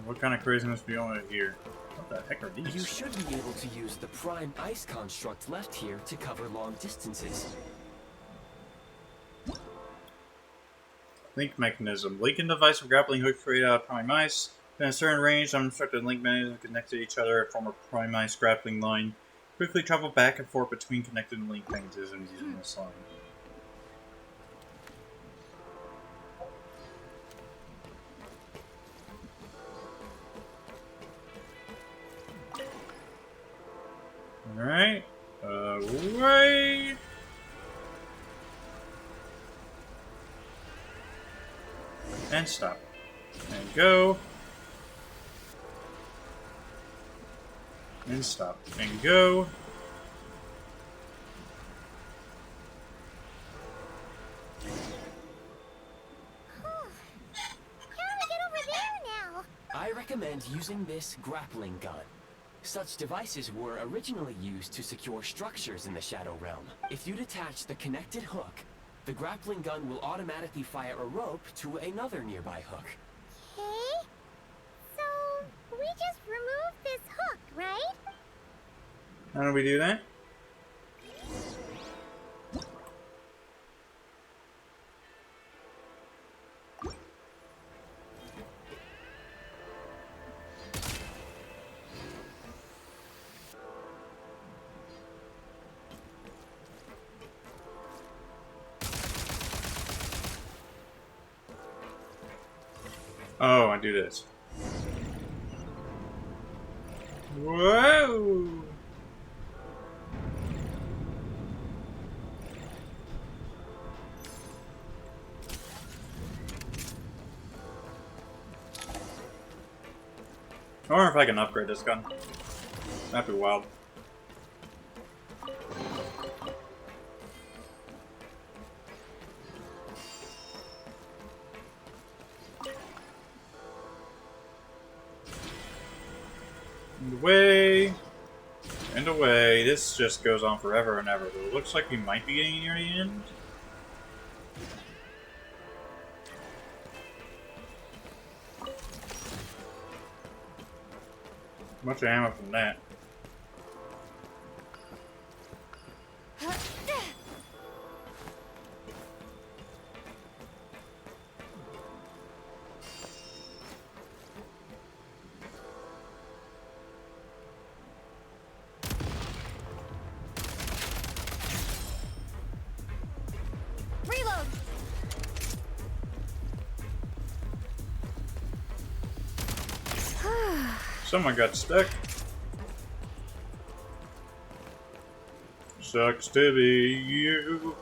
What kind of craziness do you want to hear? What the heck are these? You should be able to use the prime ice construct left here to cover long distances. Link mechanism. Linking device of grappling hook created out of prime ice. Within a certain range, unobstructed link mechanisms connect to each other and form a prime ice grappling line. Quickly travel back and forth between connected link mechanisms using this line. Alright. Away! And stop. And go. And stop. And go. I recommend using this grappling gun. Such devices were originally used to secure structures in the Shadow Realm. If you detach the connected hook, the grappling gun will automatically fire a rope to another nearby hook. Okay. So, we just removed this hook, right? How do we do that? Oh, I do this. Whoa! I wonder if I can upgrade this gun. That'd be wild. And away. And away. This just goes on forever and ever. But it looks like we might be getting near the end. Much ammo from that. Reload! Someone got stuck. Sucks to be you.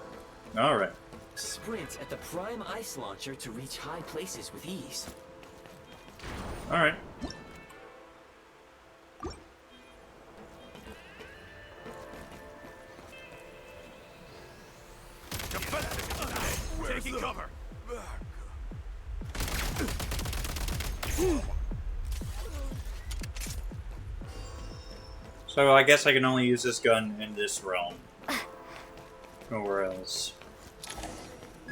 Alright. Sprint at the prime ice launcher to reach high places with ease. Alright. Taking cover. So I guess I can only use this gun in this realm. Nowhere else.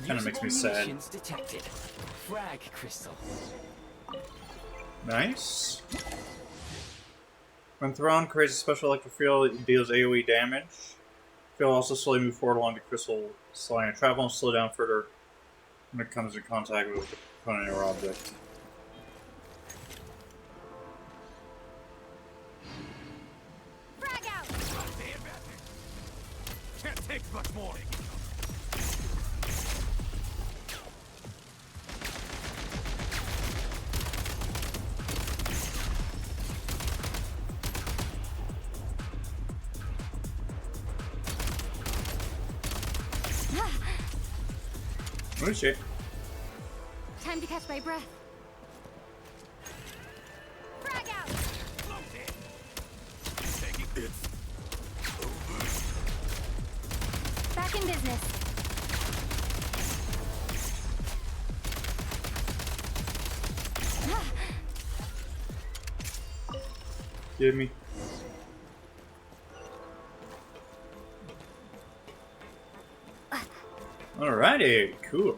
Kind of makes me sad. Munitions detected. Frag crystal. Nice. When thrown, creates a special electric field that deals AoE damage. Field also slowly move forward along the crystal line of travel and slow down further when it comes in contact with the opponent or object. Frag out! Can't take much more. Oh shit. Time to catch my breath. Frag out! Back in business. Give me. Alrighty, cool.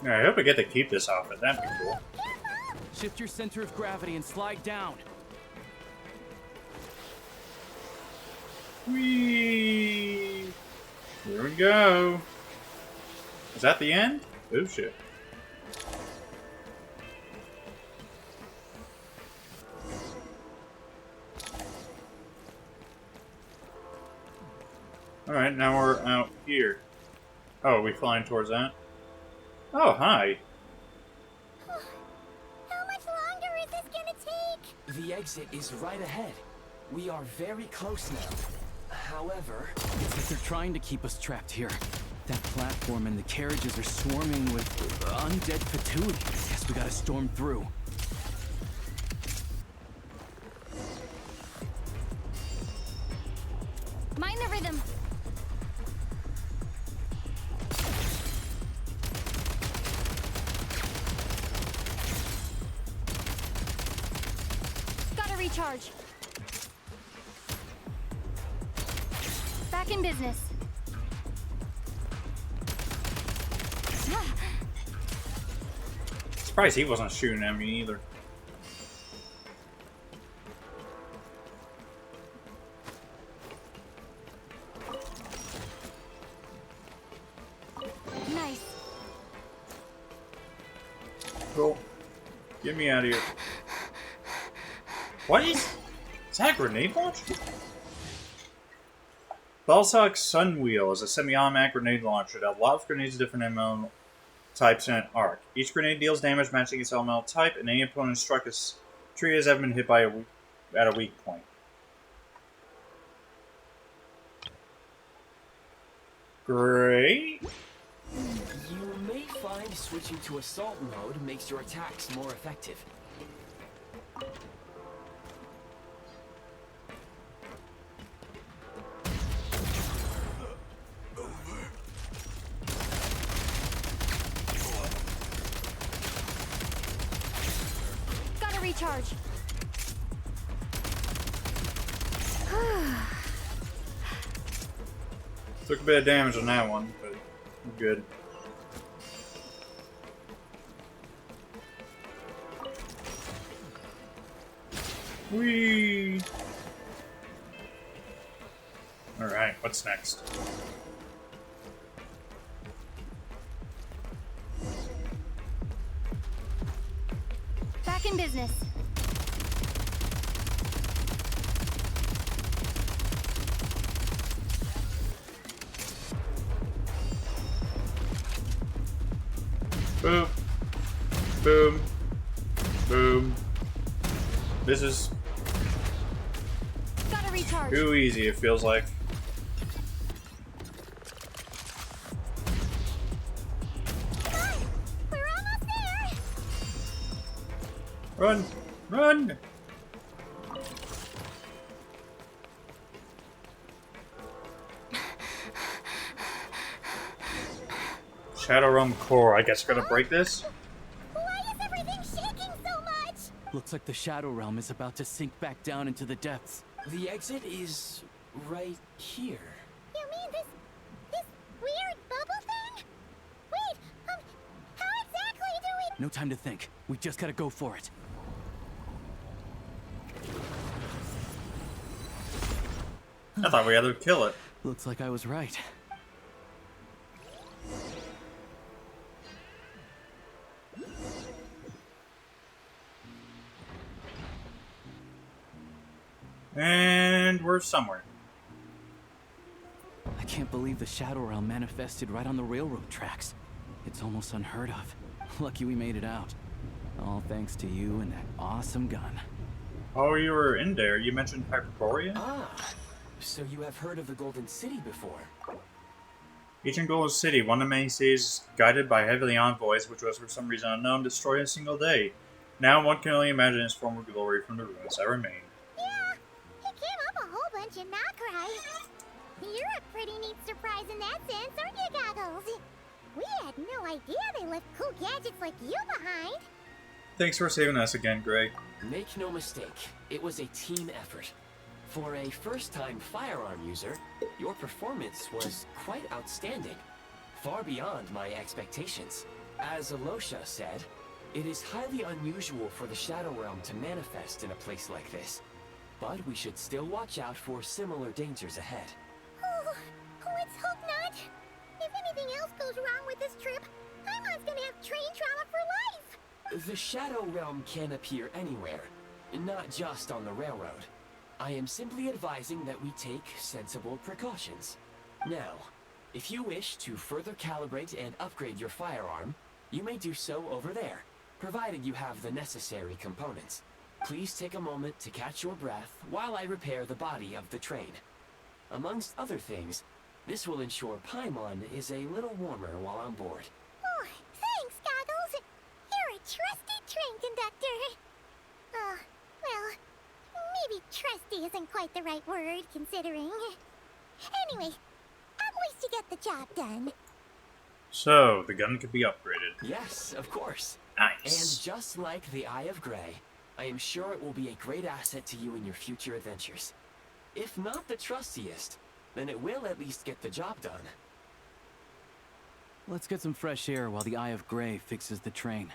I hope I get to keep this outfit. That'd be cool. Shift your center of gravity and slide down. Whee! Here we go. Is that the end? Oh shit. Alright, now we're out here. Oh, are we flying towards that? Oh, hi. How much longer is this gonna take? The exit is right ahead. We are very close now. However... It's like they're trying to keep us trapped here. That platform and the carriages are swarming with undead Fatui. Guess we gotta storm through. Mind the rhythm. Gotta recharge. Back in business. Surprised he wasn't shooting at me either. Nice. Cool. Get me out of here. What is that a grenade launcher? Balsock Sunwheel is a semi-automatic grenade launcher that allows grenades of different ammo types in an arc. Each grenade deals damage matching its elemental type, and any opponent struck is treated as having been hit by at a weak point. Great. You may find switching to assault mode makes your attacks more effective. Gotta recharge. Took a bit of damage on that one, but we're good. Whee! Alright, what's next? Back in business. Boom. Boom. Boom. This is Gotta recharge. too easy, it feels like. Come on! We're almost there! Run! Run! Shadow Realm Core. I guess we're gonna break this? Why is everything shaking so much? Looks like the Shadow Realm is about to sink back down into the depths. The exit is right here. You mean this weird bubble thing? Wait, how exactly do we... No time to think. We just gotta go for it. I thought we had to kill it. Looks like I was right. And we're somewhere. I can't believe the Shadow Realm manifested right on the railroad tracks. It's almost unheard of. Lucky we made it out. All thanks to you and that awesome gun. Oh, you were in there. You mentioned Hyperborea? Ah, so you have heard of the Golden City before? Ancient Golden City, one of many cities guided by heavenly envoys, which was for some reason unknown, destroyed in a single day. Now one can only imagine its former glory from the ruins that remain. Yeah, he came up a whole bunch in Nokrai. You're a pretty neat surprise in that sense, aren't you, Goggles? We had no idea they left cool gadgets like you behind. Thanks for saving us again, Greg. Make no mistake, it was a team effort. For a first-time firearm user, your performance was quite outstanding, far beyond my expectations. As Alosha said, it is highly unusual for the Shadow Realm to manifest in a place like this, but we should still watch out for similar dangers ahead. Oh, let's hope not. If anything else goes wrong with this trip, Paimon's gonna have train trauma for life. The Shadow Realm can appear anywhere, not just on the railroad. I am simply advising that we take sensible precautions. Now, if you wish to further calibrate and upgrade your firearm, you may do so over there, provided you have the necessary components. Please take a moment to catch your breath while I repair the body of the train. Amongst other things, this will ensure Paimon is a little warmer while on board. Oh, thanks, Goggles. You're a trusty train conductor. Well, maybe trusty isn't quite the right word, considering. Anyway, at least you get the job done. So, the gun could be upgraded. Yes, of course. Nice. And just like the Eye of Grey, I am sure it will be a great asset to you in your future adventures. If not the trustiest, then it will at least get the job done. Let's get some fresh air while the Eye of Grey fixes the train.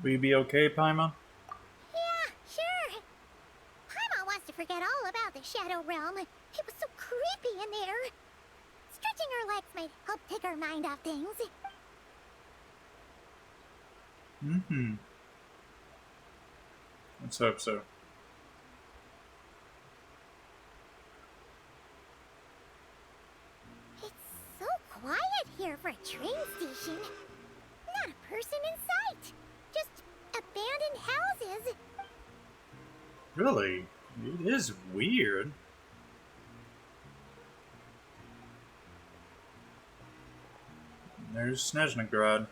Will you be okay, Paimon? Yeah, sure. Paimon wants to forget all about the Shadow Realm. It was so creepy in there. Stretching her legs might help take her mind off things. Mm-hmm. Let's hope so. It's so quiet here for a train station. Not a person in sight. Just abandoned houses. Really? It is weird. There's Snezhnaya.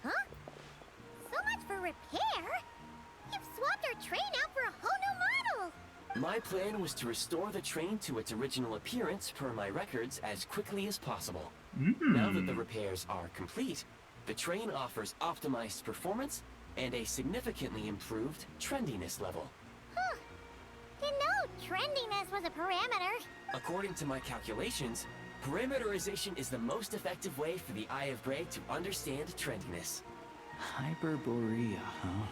Huh? So much for repair. You've swapped our train out for a whole new model. My plan was to restore the train to its original appearance per my records as quickly as possible. Now that the repairs are complete, the train offers optimized performance and a significantly improved trendiness level. Huh. Didn't know trendiness was a parameter. According to my calculations, parameterization is the most effective way for the Eye of Grey to understand trendiness. Hyperborea, huh?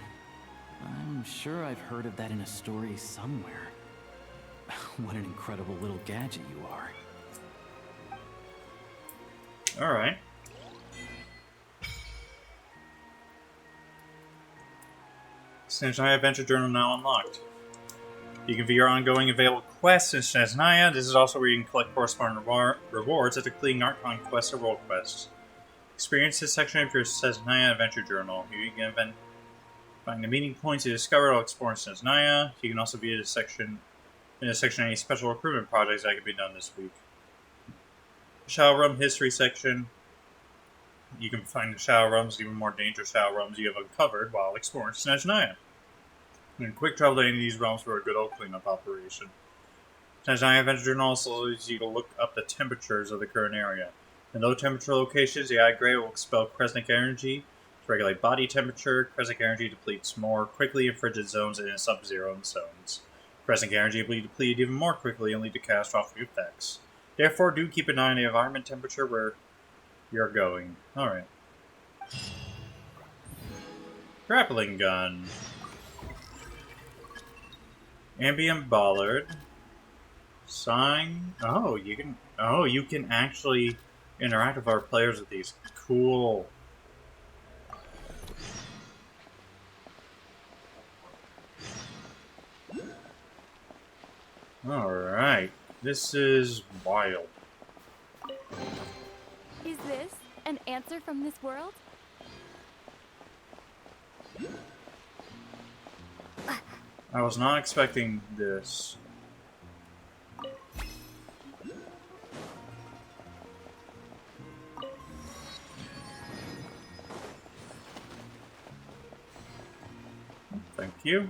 I'm sure I've heard of that in a story somewhere. What an incredible little gadget you are. Alright. Snezhnaya Adventure Journal now unlocked. You can view your ongoing available quests in Snezhnaya. This is also where you can collect corresponding rewards after completing Archon quests or role quests. Experience this section of your Snezhnaya Adventure Journal. You can find the meeting points you discovered while exploring Snezhnaya. You can also view this section any special recruitment projects that could be done this week. Shadow Realm History section. You can find the Shadow Realms, even more dangerous Shadow Realms you have uncovered while exploring Snezhnaya. And quick travel to any of these realms for a good old cleanup operation. Snezhnaya Adventure Journal also allows you to look up the temperatures of the current area. In low temperature locations, the Eye of Grey will expel Kresnik energy to regulate body temperature. Kresnik energy depletes more quickly in frigid zones and in sub-zero zones. Kresnik energy will be depleted even more quickly and lead to catastrophic effects. Therefore, do keep an eye on the environment temperature where you're going. Alright. Grappling gun. Ambient bollard. Sign. Oh, you can actually interact with our players with these. Cool. Alright. This is wild. Is this an answer from this world? I was not expecting this. Thank you.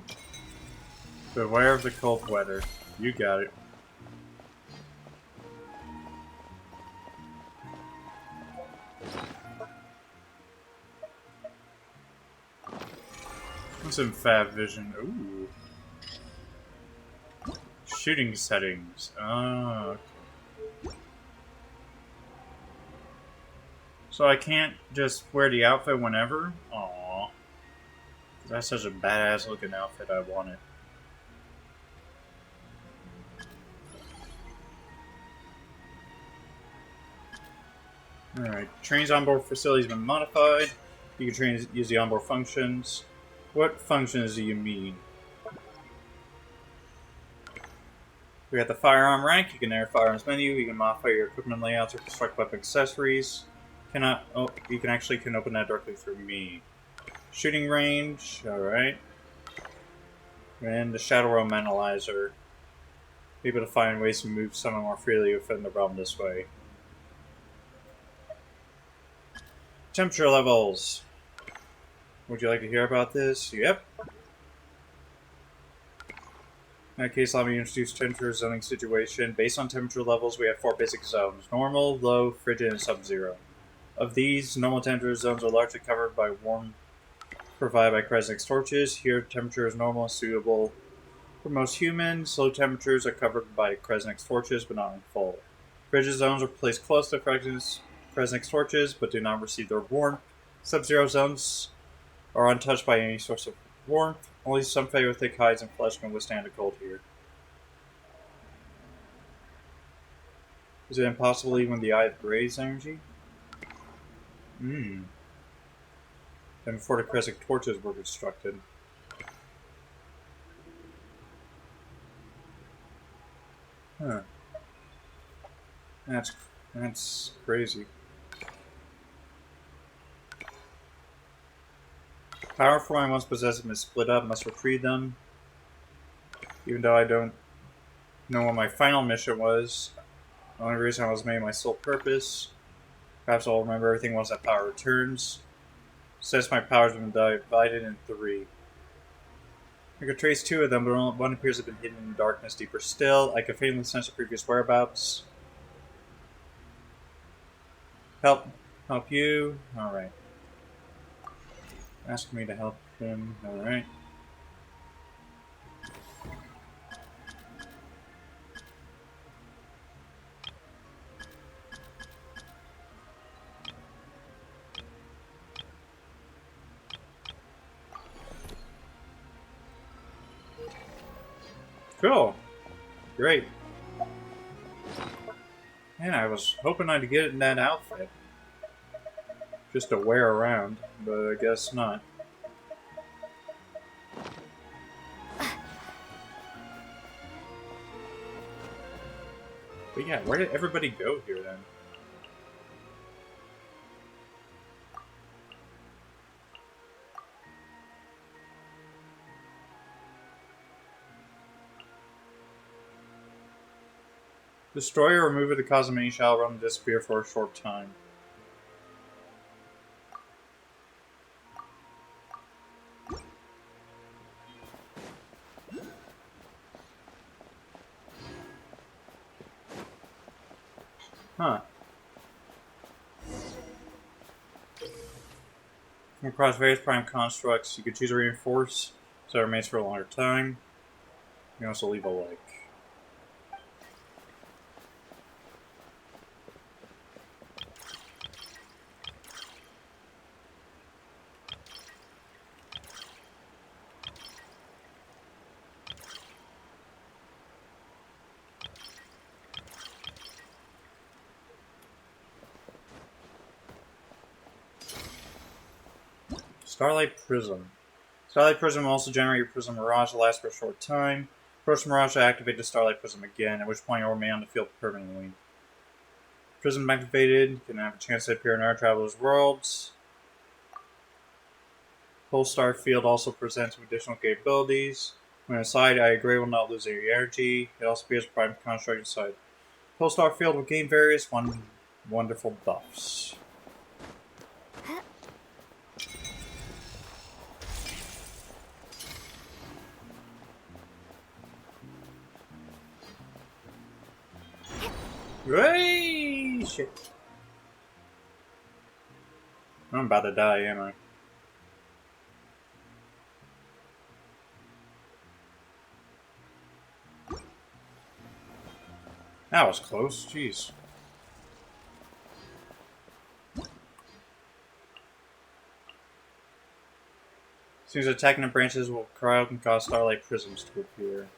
Beware of the cold weather. You got it. What's in Fab Vision? Ooh. Shooting settings. Oh, okay. So I can't just wear the outfit whenever? Aww. That's such a badass looking outfit, I want it. Alright, trains onboard facilities have been modified. You can use the onboard functions. What functions do you mean? We got the firearm rank. You can enter firearms menu. You can modify your equipment layouts or construct weapon accessories. You can open that directly through me. Shooting range. Alright. And the Shadow Realm Analyzer. Be able to find ways to move summon more freely within the realm this way. Temperature levels. Would you like to hear about this? Yep. In that case, let me introduce temperature zoning situation. Based on temperature levels, we have 4 basic zones. Normal, low, frigid, and sub-zero. Of these, normal temperature zones are largely covered by warmth provided by Kresnik's torches. Here, temperature is normal and suitable for most humans. Low temperatures are covered by Kresnik's torches, but not in full. Frigid zones are placed close to Kresnik's torches, but do not receive their warmth. Sub-zero zones are untouched by any source of warmth. Only some Fae with thick hides and flesh can withstand the cold here. Is it impossible even the Eye of Gray's energy? Then before the Kresnik torches were constructed. Huh. That's crazy. Power flowing once possessed them is split up, must retrieve them. Even though I don't know what my final mission was. The only reason I was made my sole purpose. Perhaps I'll remember everything once that power returns. Since my powers have been divided in 3. I could trace 2 of them, but one appears to have been hidden in darkness deeper still. I could faintly sense the previous whereabouts. Help you? Alright. Ask me to help him. Alright. Cool. Great. Man, I was hoping I'd get in that outfit. Just to wear around, but I guess not. But yeah, where did everybody go here then? Destroy or remove it to cause a mini shall run to disappear for a short time. Huh. Across various prime constructs, you could choose to reinforce so it remains for a longer time. You can also leave a like. Starlight Prism. Starlight Prism will also generate your Prism Mirage to last for a short time. Prism Mirage will activate the Starlight Prism again, at which point it will remain on the field permanently. Prism activated, you can have a chance to appear in our travelers' worlds. Polestar Field also presents additional capabilities. When inside, I agree will not lose any energy. It also appears prime construct inside. Polestar Field will gain various wonderful buffs. Hey, shit. I'm about to die, am I? That was close, jeez. Seems attacking the branches will cry out and cause starlight prisms to appear.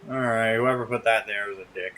Alright, whoever put that there was a dick.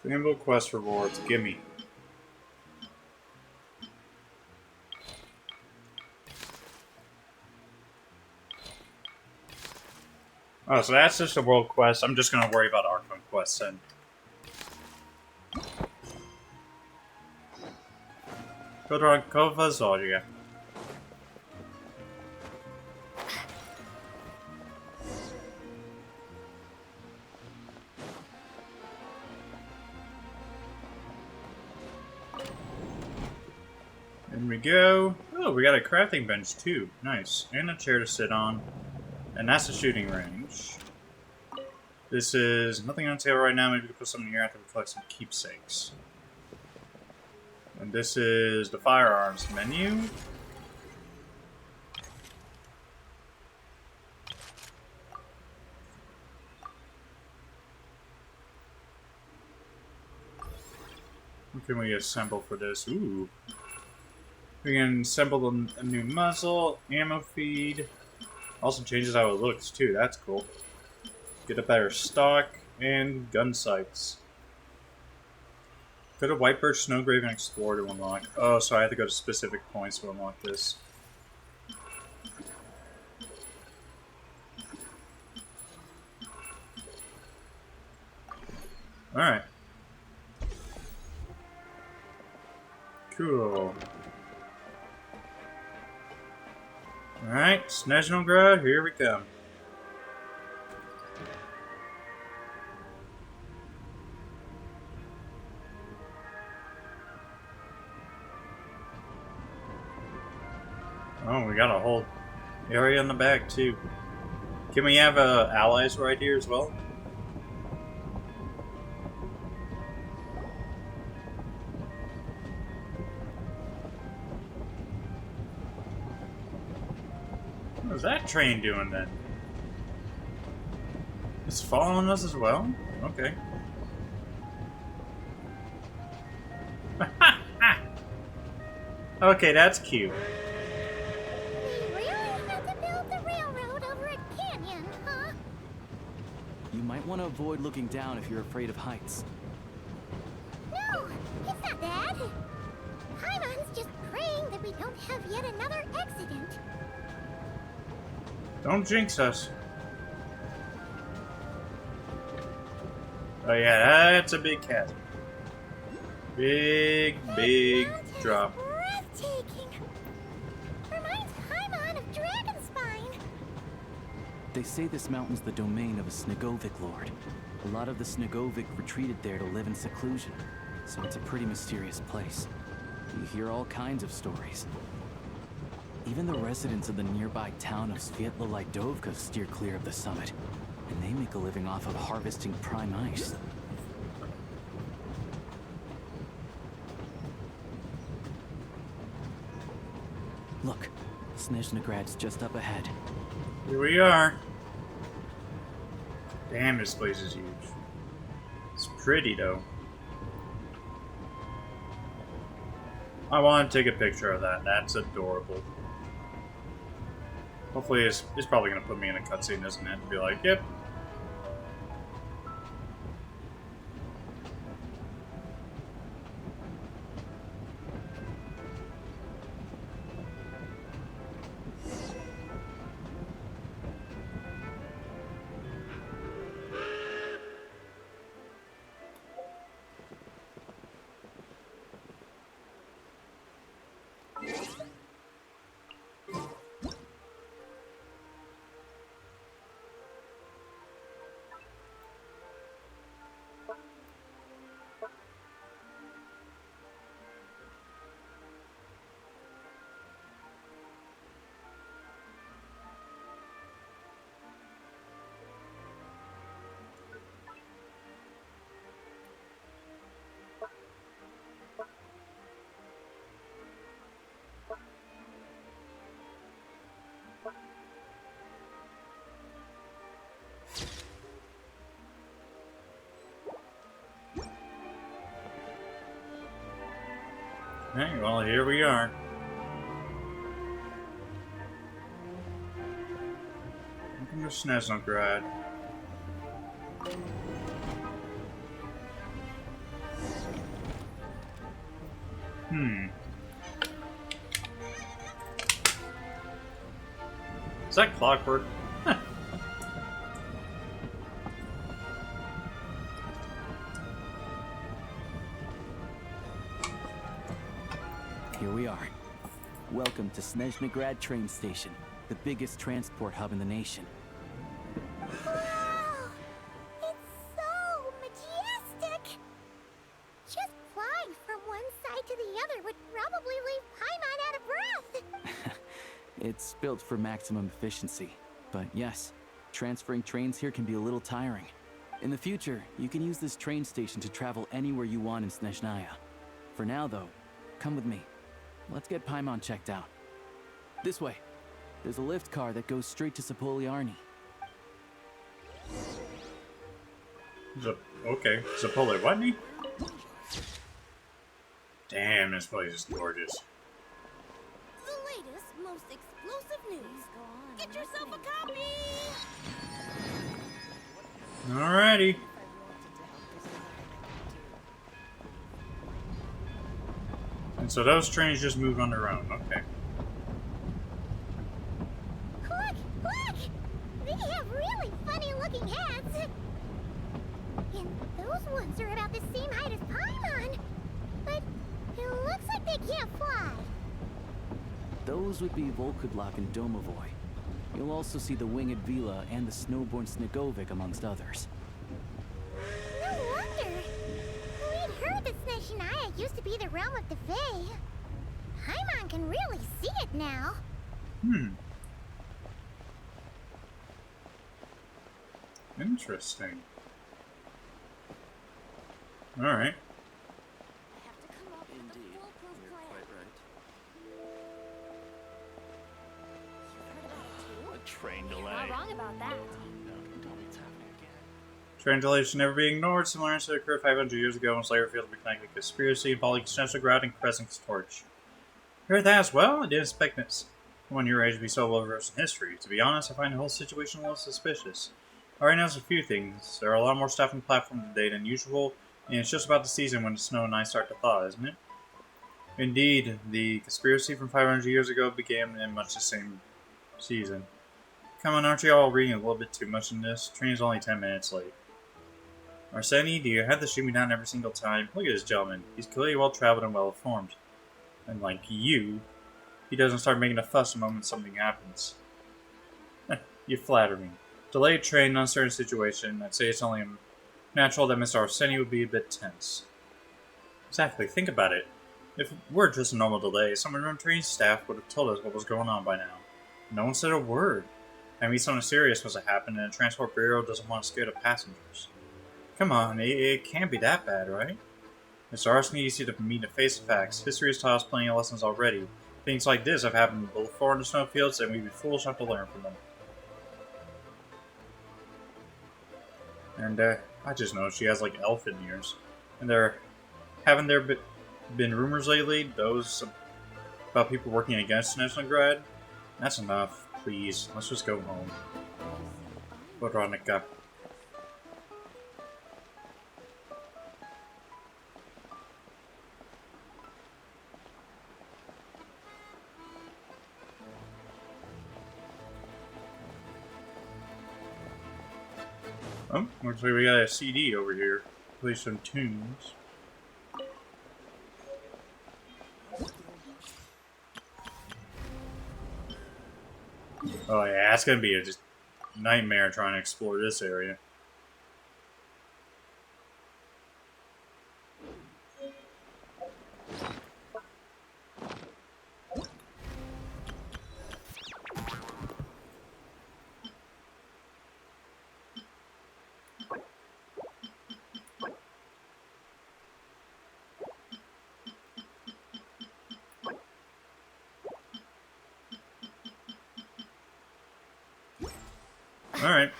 Rainbow Quest rewards, gimme. Oh, so that's just a world quest. I'm just gonna worry about Archon quests then. Kodrakova Zolja. There we go. Oh, we got a crafting bench too. Nice. And a chair to sit on. And that's the shooting range. This is nothing on sale right now. Maybe we can put something here after we collect some keepsakes. And this is the firearms menu. What can we assemble for this? Ooh. We can assemble a new muzzle, ammo feed. Also changes how it looks too, that's cool. Get a better stock, and gun sights. Go to White Birch, Snowgrave, and Explore to unlock. Oh, so I have to go to specific points to unlock this. Alright. Cool. Alright, Snezhnaya, here we come. Oh, we got a whole area in the back, too. Can we have allies right here as well? What's that train doing then? It's following us as well? Okay. Okay, that's cute. We really had to build the railroad over a canyon, huh? You might want to avoid looking down if you're afraid of heights. No, it's not that. Paimon's just praying that we don't have yet another accident. Don't jinx us. Oh yeah, that's a big chasm. Big drop. Breathtaking. Reminds Paimon of Dragonspine. They say this mountain's the domain of a Snegovic lord. A lot of the Snegovic retreated there to live in seclusion, so it's a pretty mysterious place. You hear all kinds of stories. Even the residents of the nearby town of Svietla-Lidovka steer clear of the summit, and they make a living off of harvesting prime ice. Look, Snezhnagrad's just up ahead. Here we are. Damn, this place is huge. It's pretty, though. I want to take a picture of that. That's adorable. Hopefully, it's probably going to put me in a cutscene, isn't it? To be like, yep. Okay, well, here we are. Welcome to Snezhnaya. Is that clockwork? Here we are. Welcome to Snezhnagrad train station, the biggest transport hub in the nation. Wow! It's so majestic! Just flying from one side to the other would probably leave Paimon out of breath! It's built for maximum efficiency, but yes, transferring trains here can be a little tiring. In the future, you can use this train station to travel anywhere you want in Snezhnaya. For now, though, come with me. Let's get Paimon checked out. This way. There's a lift car that goes straight to Zapoliarny. Okay, Zapoliarny? Damn, this place is gorgeous. The latest, most explosive news. Get yourself a copy! Alrighty. And so those trains just move on their own, okay. Look! Look! They have really funny looking heads! And those ones are about the same height as Paimon! But it looks like they can't fly! Those would be Volkudlak and Domovoy. You'll also see the winged Vila and the snowborn Snegovic amongst others. No wonder! We'd heard that Snezhnaya used to be the realm of the Fae. Paimon can really see it now. Interesting. Alright. Indeed, you're quite right. A train delay. Not wrong about that. No, tell me it's happening again. Train delays should never be ignored. Similar incident occurred 500 years ago when Slayer failed to be connected to conspiracy involving Snezhnaya and Crescent's torch. Heard that as well? I didn't expect this. One your age to be so well versed in history. To be honest, I find the whole situation a little suspicious. I already knows a few things. There are a lot more staff on the platform today than usual, and it's just about the season when the snow and ice start to thaw, isn't it? Indeed, the conspiracy from 500 years ago began in much the same season. Come on, aren't you all reading a little bit too much in this? Train is only 10 minutes late. Arseni, do you have to shoot me down every single time? Look at this gentleman. He's clearly well-traveled and well-informed. And like you, he doesn't start making a fuss the moment something happens. You flatter me. Delayed train, uncertain situation. I'd say it's only natural that Mr. Arseni would be a bit tense. Exactly, think about it. If it were just a normal delay, someone from train staff would have told us what was going on by now. No one said a word. I mean, something serious must have happened, and the Transport Bureau doesn't want to scare the passengers. Come on, it can't be that bad, right? Mr. Arseni needs you to meet the face of facts. History has taught us plenty of lessons already. Things like this have happened before in the snowfields, and we'd be foolish not to learn from them. And I just know she has like elfin ears. And haven't there been rumors lately? Those about people working against Snezhnaya? That's enough. Please, let's just go home. Veronica. Oh, looks like we got a CD over here. Play some tunes. Oh yeah, it's gonna be a just nightmare trying to explore this area. Alright.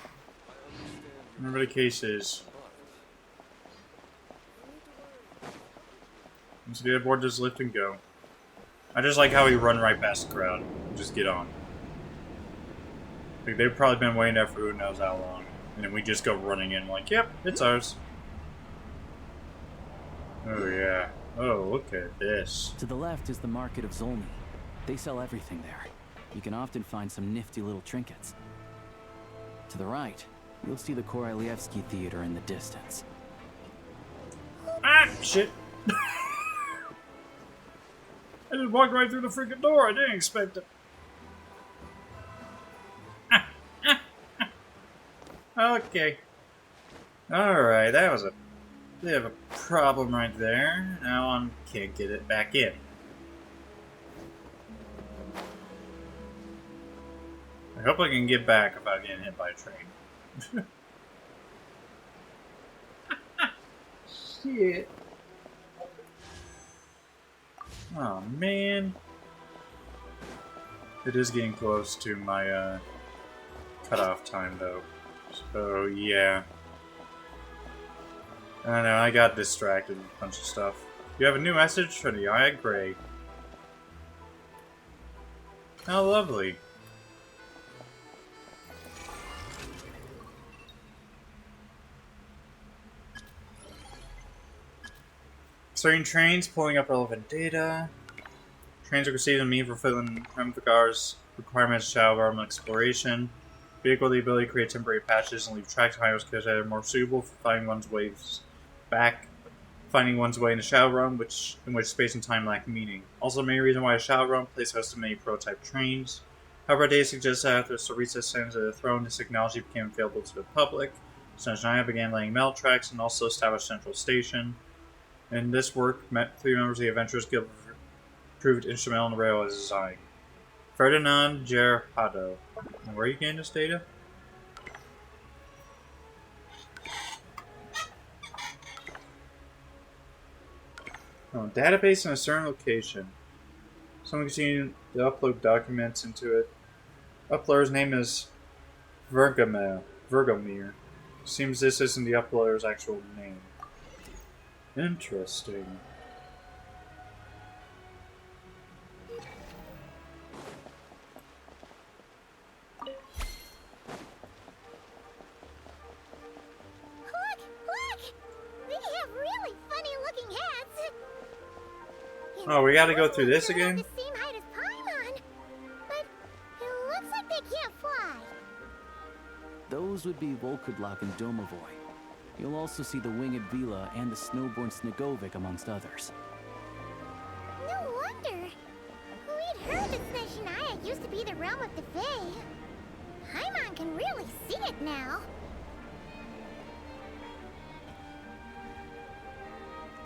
Whatever the case is. Let's get aboard this lift and go. I just like how we run right past the crowd. Just get on. Like, they've probably been waiting there for who knows how long. And then we just go running in like, yep, it's ours. Oh yeah. Oh, look at this. To the left is the Market of Zolny. They sell everything there. You can often find some nifty little trinkets. To the right, you'll see the Korolievsky Theater in the distance. Ah, shit. I just walked right through the freaking door. I didn't expect it. Okay. Alright, that was a bit of a problem right there. Now I can't get it back in. I hope I can get back without getting hit by a train. Shit. Oh man. It is getting close to my cutoff time though. So yeah. I don't know, I got distracted with a bunch of stuff. You have a new message from the Eye of Grey. How lovely. Starting trains, pulling up relevant data. Trains are conceived and mean for fulfilling Remvigar's requirements, shadow realm exploration. Vehicle the ability to create temporary patches and leave tracks behind that are more suitable for finding one's ways back, finding one's way in the shadow realm, in which space and time lack meaning. Also, the main reason why a shadow realm place hosts many prototype trains. However, data suggests that after Tsaritsa ascended to the throne, this technology became available to the public. Snezhnaya began laying metal tracks and also established Central Station. In this work, 3 members of the Adventurers Guild proved instrumental in the railway's design. Ferdinand Gerhado. Where are you getting this data? Oh, database in a certain location. Someone continued to upload documents into it. Uploader's name is Vergomir. Seems this isn't the uploader's actual name. Interesting. Oh, we gotta go through this again? The same height as Paimon, but it looks like they can't fly. Those would be Volkudlak and Domovoy. You'll also see the Winged Vila and the Snowborn Snegovic amongst others. No wonder. We'd heard that Snezhnaya used to be the realm of the Fae. Paimon can really see it now.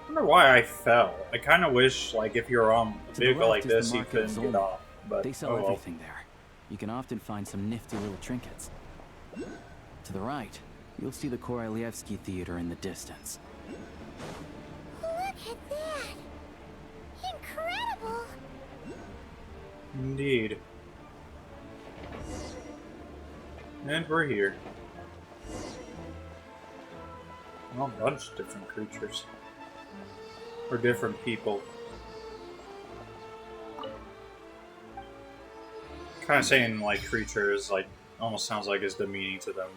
I wonder why I fell. I kind of wish, like, if you're on a vehicle like this, you couldn't get off. But they sell everything there. You can often find some nifty little trinkets. To the right, you'll see the Korolievsky Theater in the distance. Look at that! Incredible! Indeed. And we're here. Well, a bunch of different creatures. Or different people. Kind of saying, like, creatures, like, almost sounds like it's demeaning to them.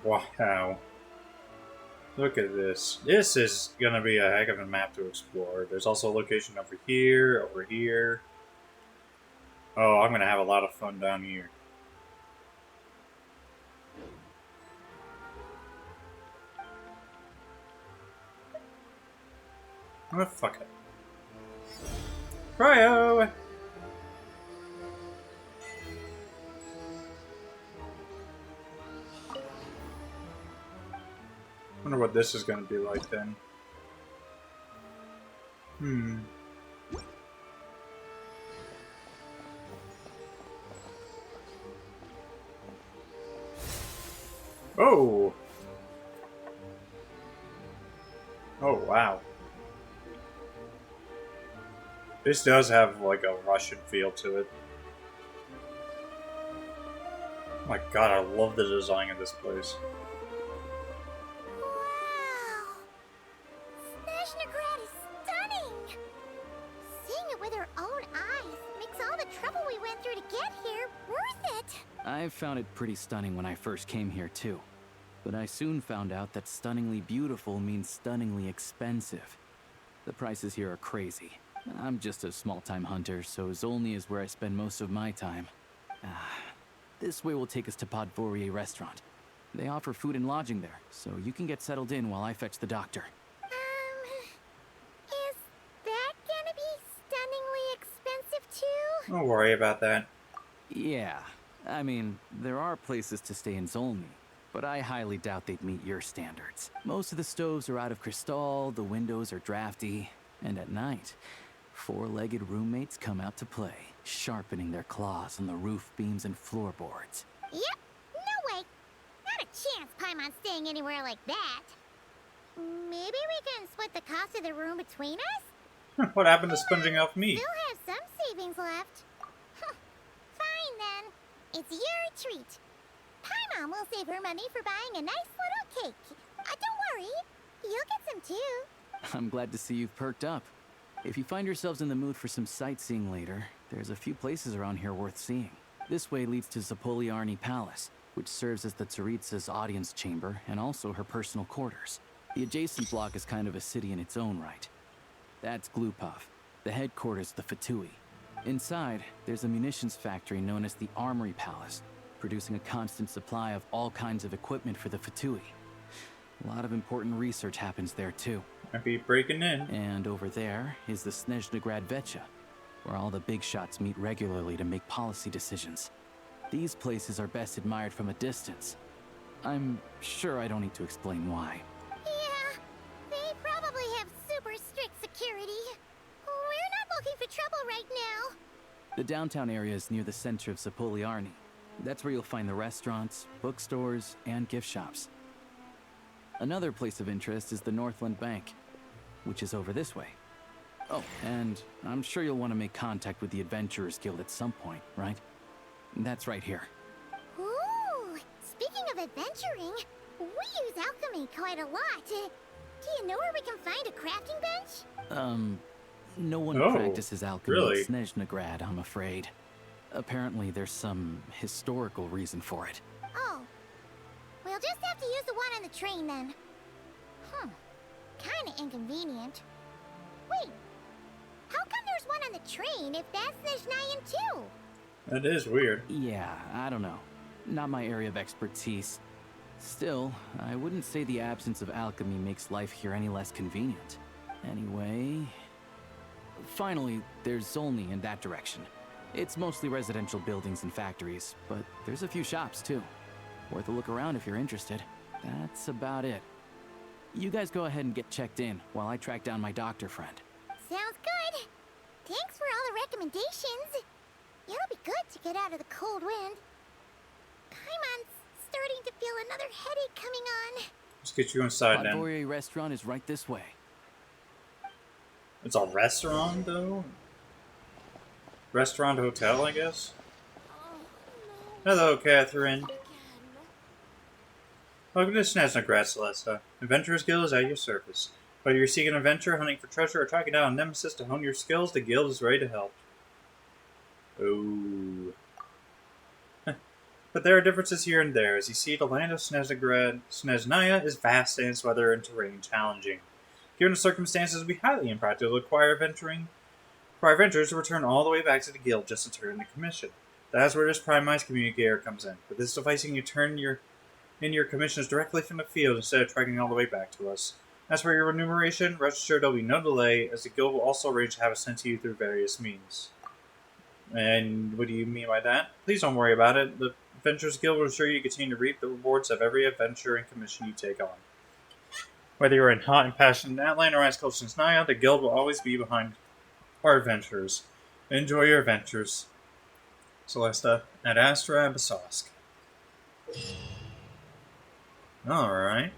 Wow. Look at this. This is gonna be a heck of a map to explore. There's also a location over here, over here. Oh, I'm gonna have a lot of fun down here. Oh, fuck it. Cryo! Wonder what this is gonna be like then. Oh! Oh, wow. This does have, like, a Russian feel to it. Oh my god, I love the design of this place. Wow! Snezhnaya is stunning! Seeing it with our own eyes makes all the trouble we went through to get here worth it! I found it pretty stunning when I first came here too. But I soon found out that stunningly beautiful means stunningly expensive. The prices here are crazy. I'm just a small-time hunter, so Zolny is where I spend most of my time. This way will take us to Podvorier restaurant. They offer food and lodging there, so you can get settled in while I fetch the doctor. Is that gonna be stunningly expensive too? Don't worry about that. Yeah, I mean, there are places to stay in Zolny, but I highly doubt they'd meet your standards. Most of the stoves are out of crystal, the windows are drafty, and at night, four-legged roommates come out to play, sharpening their claws on the roof beams and floorboards. Yep, no way. Not a chance Paimon's staying anywhere like that. Maybe we can split the cost of the room between us? What happened to sponging off me? Still have some savings left. Fine then. It's your treat. Paimon will save her money for buying a nice little cake. Don't worry, you'll get some too. I'm glad to see you've perked up. If you find yourselves in the mood for some sightseeing later, there's a few places around here worth seeing. This way leads to Zapoliarny Palace, which serves as the Tsaritsa's audience chamber and also her personal quarters. The adjacent block is kind of a city in its own right. That's Glupov, the headquarters of the Fatui. Inside, there's a munitions factory known as the Armory Palace, producing a constant supply of all kinds of equipment for the Fatui. A lot of important research happens there too. Might be breaking in. And over there is the Snezhnaya Vetcha, where all the big shots meet regularly to make policy decisions. These places are best admired from a distance. I'm sure I don't need to explain why. Yeah, they probably have super strict security. We're not looking for trouble right now. The downtown area is near the center of Zapoliarny. That's where you'll find the restaurants, bookstores, and gift shops. Another place of interest is the Northland Bank, which is over this way. Oh, and I'm sure you'll want to make contact with the Adventurers Guild at some point, right? That's right here. Ooh, speaking of adventuring, we use alchemy quite a lot. Do you know where we can find a crafting bench? No one practices alchemy in Snezhnaya, I'm afraid. Apparently there's some historical reason for it. Oh, we'll just have to use the one on the train then. Kinda inconvenient. Wait, how come there's one on the train if that's Snezhnayan too? That is weird. Yeah, I don't know. Not my area of expertise. Still, I wouldn't say the absence of alchemy makes life here any less convenient. Anyway... Finally, there's Zolny in that direction. It's mostly residential buildings and factories, but there's a few shops too. Worth a look around if you're interested. That's about it. You guys go ahead and get checked in while I track down my doctor friend. Sounds good. Thanks for all the recommendations. It'll be good to get out of the cold wind. Paimon's starting to feel another headache coming on. Let's get you inside then. Podvorier restaurant is right this way. It's a restaurant though? Restaurant hotel, I guess? Hello, Catherine. Welcome to Snezhnaya, Celesta. Adventurers Guild is at your service. Whether you're seeking adventure, hunting for treasure, or tracking down a nemesis to hone your skills, the guild is ready to help. Oh. But there are differences here and there. As you see, the land of Snezhnaya is vast and its weather and terrain challenging. Given the circumstances, it would be highly impractical to require adventurers to return all the way back to the guild just to turn in the commission. That's where this primized communicator comes in. With this device, you can turn in your commissions directly from the field instead of trekking all the way back to us. As for your remuneration, rest assured there'll be no delay, as the guild will also arrange to have it sent to you through various means. And what do you mean by that? Please don't worry about it. The Adventurers Guild will ensure you continue to reap the rewards of every adventure and commission you take on. Whether you're in hot and passionate Outland or ice cold Snezhnaya, the guild will always be behind our adventurers. Enjoy your adventures. Celesta, at Astra Abyssosque. Alright.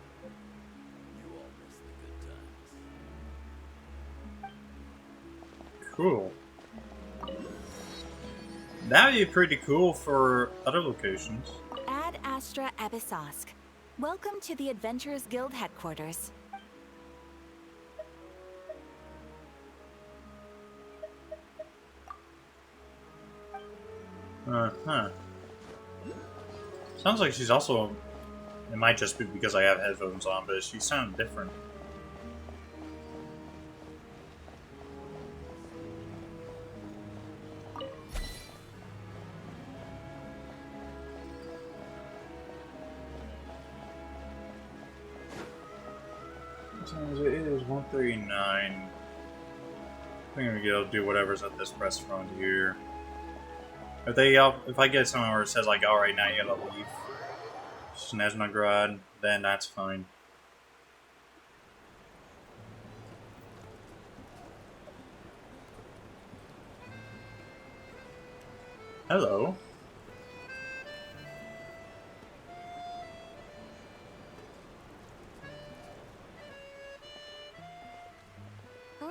Cool. That would be pretty cool for other locations. Ad Astra Abyssosque. Welcome to the Adventurers Guild headquarters. Uh-huh. Sounds like she's also... It might just be because I have headphones on, but she sounded different. It is 1:39. I think I'm gonna do whatever's at this restaurant here. If I get somewhere where it says like, alright, now you gotta leave Snezhnaya, then that's fine. Hello.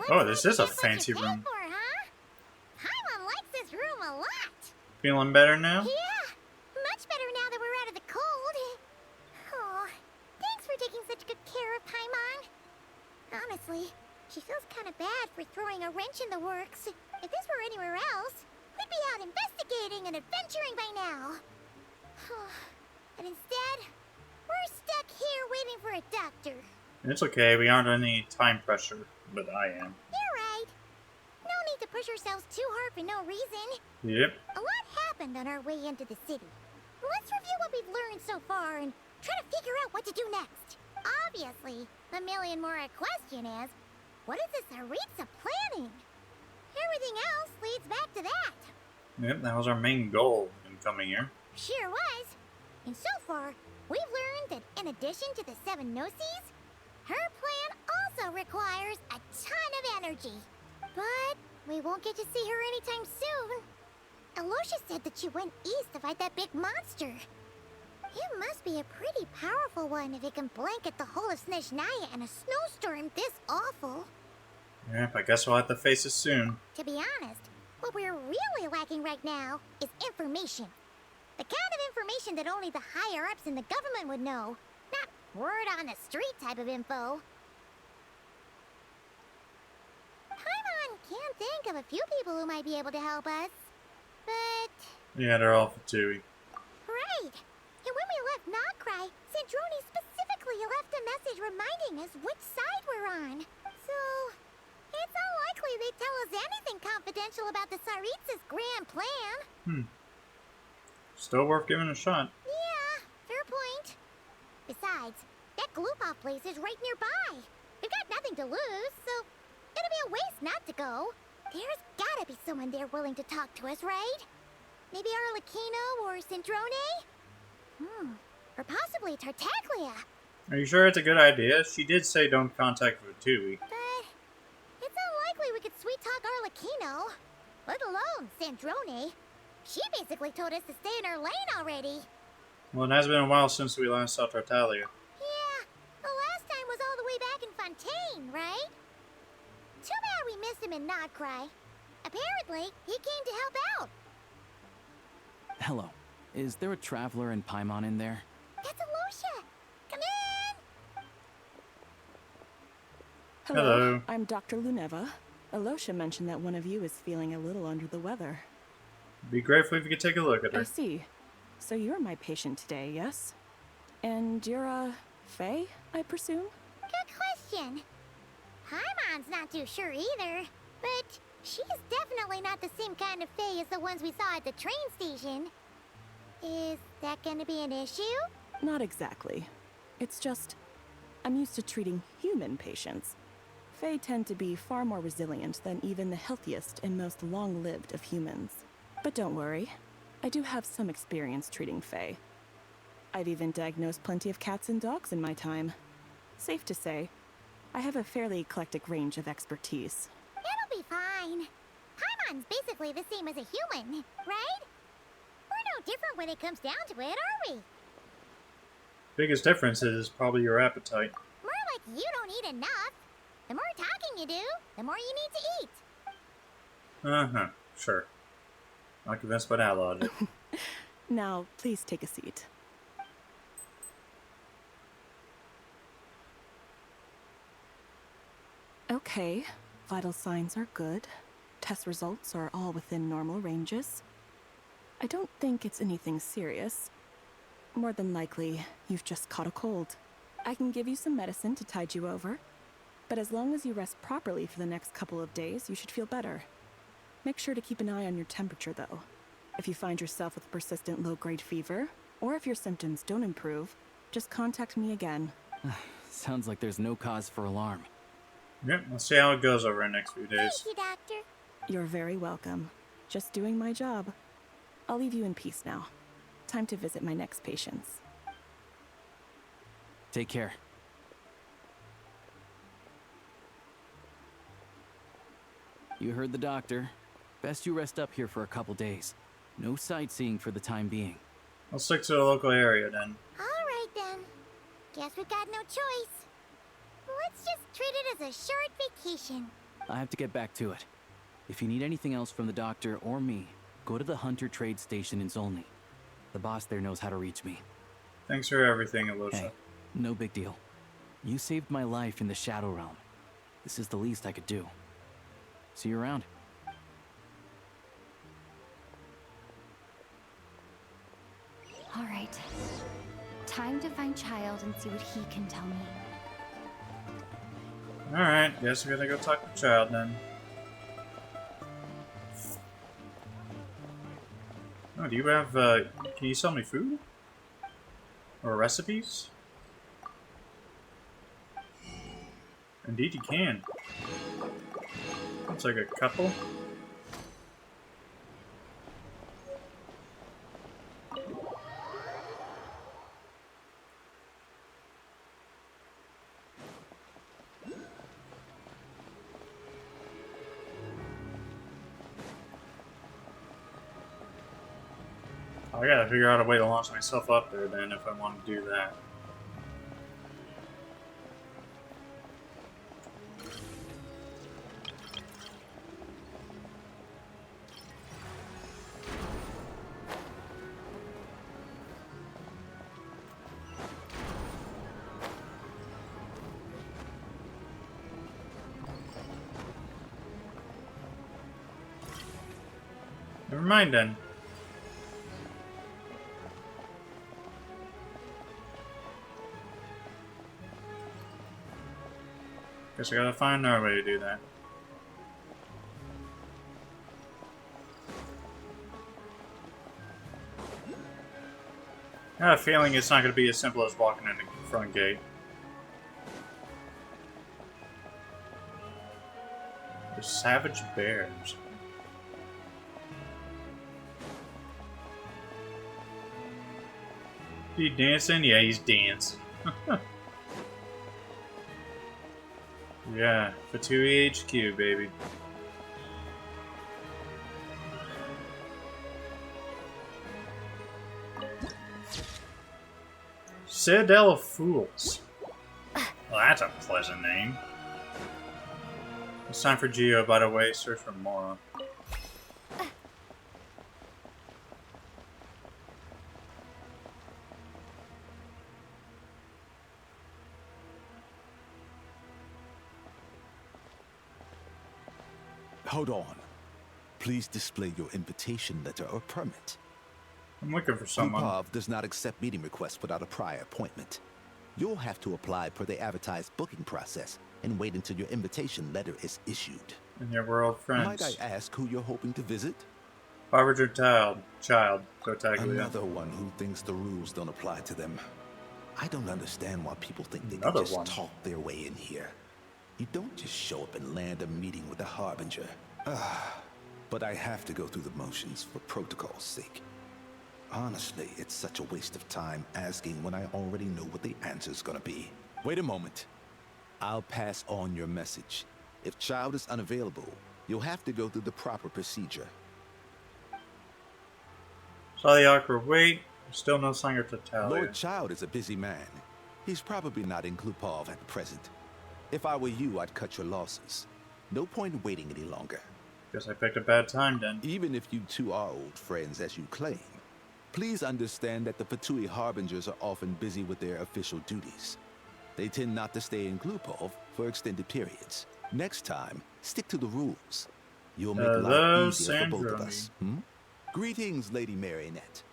Oh, this is a fancy room. Paimon likes this room a lot. Feeling better now? Yeah, much better now that we're out of the cold. Oh, thanks for taking such good care of Paimon. Honestly, she feels kind of bad for throwing a wrench in the works. If this were anywhere else, we'd be out investigating and adventuring by now. And instead, we're stuck here waiting for a doctor. It's okay, we aren't under any time pressure, but I am. You're right. No need to push ourselves too hard for no reason. Yep. A lot happened on our way into the city. Let's review what we've learned so far and try to figure out what to do next. Obviously, the million more question is, what is the Tsaritsa planning? Everything else leads back to that. Yep, that was our main goal in coming here. Sure was. And so far, we've learned that in addition to the 7 Gnosis, her plan also requires a ton of energy. But we won't get to see her anytime soon. Aloysia said that she went east to fight that big monster. It must be a pretty powerful one if it can blanket the whole of Snezhnaya in a snowstorm this awful. Yep, I guess we'll have to face it soon. To be honest, what we're really lacking right now is information. The kind of information that only the higher-ups in the government would know. Not word on the street type of info. Paimon can think of a few people who might be able to help us. But... Yeah, they're all Fatui. Right. And when we left Nocry, Sandrone specifically left a message reminding us which side we're on. So, it's unlikely they'd tell us anything confidential about the Tsaritsa's grand plan. Still worth giving a shot. Yeah, fair point. Besides, that Gloopov place is right nearby. We've got nothing to lose, so it'll be a waste not to go. There's gotta be someone there willing to talk to us, right? Maybe Arlecchino or Sandrone? Or possibly Tartaglia. Are you sure it's a good idea? She did say don't contact Fatui. But it's unlikely we could sweet-talk Arlecchino. Let alone Sandrone. She basically told us to stay in her lane already. Well, it has been a while since we last saw Tartaglia. Yeah, the last time was all the way back in Fontaine, right? Too bad we missed him in Nocry. Apparently, he came to help out. Hello. Is there a traveler in Paimon in there? That's Alosha. Come in. Hello. I'm Dr. Luneva. Alosha mentioned that one of you is feeling a little under the weather. Be grateful if you could take a look at I her. see. So you're my patient today, yes? And you're a Fae, I presume? Good question. Paimon's not too sure either, but she's definitely not the same kind of Fae as the ones we saw at the train station. Is that gonna be an issue? Not exactly. It's just, I'm used to treating human patients. Fae tend to be far more resilient than even the healthiest and most long-lived of humans. But don't worry, I do have some experience treating Fae. I've even diagnosed plenty of cats and dogs in my time. Safe to say, I have a fairly eclectic range of expertise. It'll be fine. Paimon's basically the same as a human, right? We're no different when it comes down to it, are we? Biggest difference is probably your appetite. More like you don't eat enough. The more talking you do, the more you need to eat. Uh-huh, sure. Not convinced by that logic. Now, please take a seat. Okay, vital signs are good. Test results are all within normal ranges. I don't think it's anything serious. More than likely, you've just caught a cold. I can give you some medicine to tide you over, but as long as you rest properly for the next couple of days, you should feel better. Make sure to keep an eye on your temperature, though. If you find yourself with persistent low-grade fever, or if your symptoms don't improve, just contact me again. Sounds like there's no cause for alarm. Yep, we'll see how it goes over the next few days. Thank you, Doctor. You're very welcome. Just doing my job. I'll leave you in peace now. Time to visit my next patients. Take care. You heard the doctor. Best you rest up here for a couple days. No sightseeing for the time being. I'll stick to the local area then. Alright then. Guess we've got no choice. Let's just treat it as a short vacation. I have to get back to it. If you need anything else from the doctor or me, go to the Hunter Trade Station in Zolny. The boss there knows how to reach me. Thanks for everything, Alosha. Hey, no big deal. You saved my life in the Shadow Realm. This is the least I could do. See you around. All right. Time to find Child and see what he can tell me. Alright, guess we're gonna go talk to Child then. Oh, do you have, can you sell me food? Or recipes? Indeed you can. Looks like a couple. I gotta figure out a way to launch myself up there then if I want to do that. Never mind then. Guess I gotta find another way to do that. I have a feeling it's not gonna be as simple as walking in the front gate. The savage bears. He dancing? Yeah, he's dancing. Yeah, Fatui HQ, baby. Citadel of Fools. Well, that's a pleasant name. It's time for Geo, by the way. Search for Mora. Hold on. Please display your invitation letter or permit. I'm looking for someone. Glupov does not accept meeting requests without a prior appointment. You'll have to apply per the advertised booking process and wait until your invitation letter is issued. And yeah, we're old friends. Might I ask who you're hoping to visit? Harbinger child, Tartaglia. Another one who thinks the rules don't apply to them. I don't understand why people think they Another can just one. talk their way in here. You don't just show up and land a meeting with the Harbinger. But I have to go through the motions for protocol's sake. Honestly, it's such a waste of time asking when I already know what the answer's gonna be. Wait a moment. I'll pass on your message. If Child is unavailable, you'll have to go through the proper procedure. Saw the awkward wait. Still no sign of Tartaglia. Lord Child is a busy man. He's probably not in Glupov at present. If I were you, I'd cut your losses. No point waiting any longer. Guess I picked a bad time then. Even if you two are old friends as you claim, please understand that the Fatui Harbingers are often busy with their official duties. They tend not to stay in Glupov for extended periods. Next time, stick to the rules. You'll make life easier for both of us. Greetings, Lady Marionette.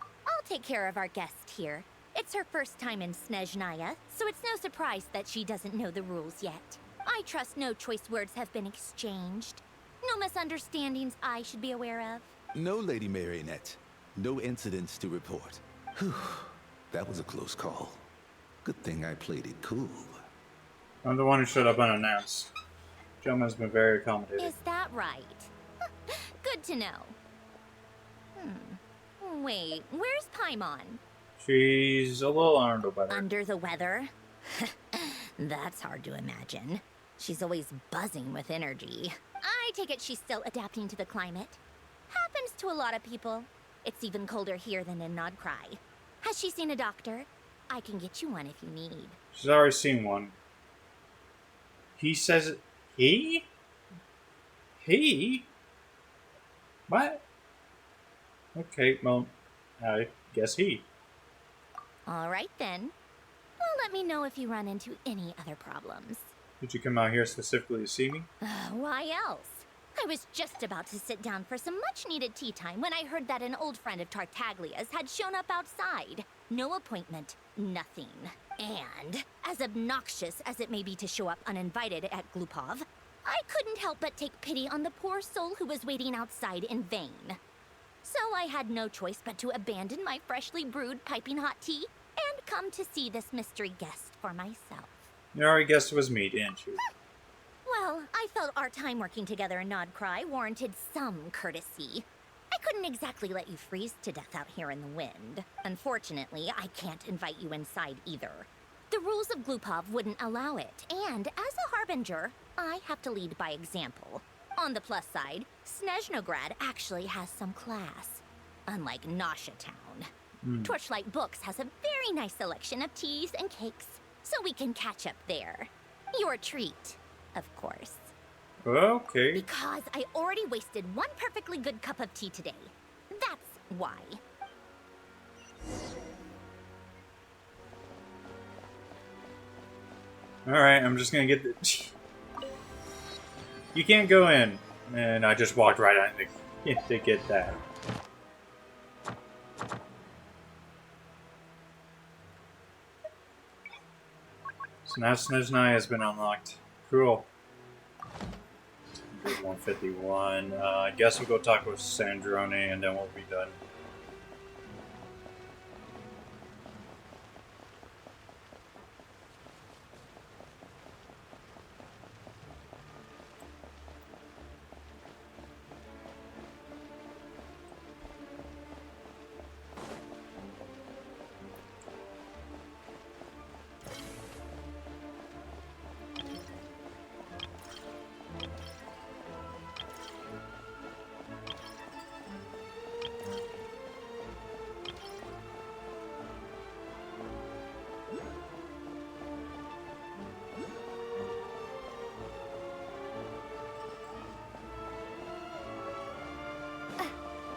I'll take care of our guest here. It's her first time in Snezhnaya, so it's no surprise that she doesn't know the rules yet. I trust no choice words have been exchanged. No misunderstandings I should be aware of. No, Lady Marionette. No incidents to report. Whew. That was a close call. Good thing I played it cool. I'm the one who showed up unannounced. Gentleman's been very accommodating. Is that right? Good to know. Wait, where's Paimon? She's a little under the weather. Under the weather? That's hard to imagine. She's always buzzing with energy. I take it she's still adapting to the climate. Happens to a lot of people. It's even colder here than in Nodcry. Has she seen a doctor? I can get you one if you need. She's already seen one. He says... He? He? What? Okay, well, I guess he. All right then. Well, let me know if you run into any other problems. Did you come out here specifically to see me? Why else? I was just about to sit down for some much-needed tea time when I heard that an old friend of Tartaglia's had shown up outside. No appointment, nothing. And, as obnoxious as it may be to show up uninvited at Glupov, I couldn't help but take pity on the poor soul who was waiting outside in vain. So I had no choice but to abandon my freshly brewed piping hot tea and come to see this mystery guest for myself. You already guessed it was me, didn't you? Well, I felt our time working together in Nodcry warranted some courtesy. I couldn't exactly let you freeze to death out here in the wind. Unfortunately, I can't invite you inside either. The rules of Glupov wouldn't allow it, and as a harbinger, I have to lead by example. On the plus side, Snezhnograd actually has some class, unlike Nasha Town. Torchlight Books has a very nice selection of teas and cakes, so we can catch up there. Your treat, of course. Okay. Because I already wasted one perfectly good cup of tea today. That's why. Alright, I'm just gonna get the... You can't go in. And I just walked right out to get that. So now Snezhnaya has been unlocked. Cool. 151. I guess we'll go talk with Sandrone and then we'll be done.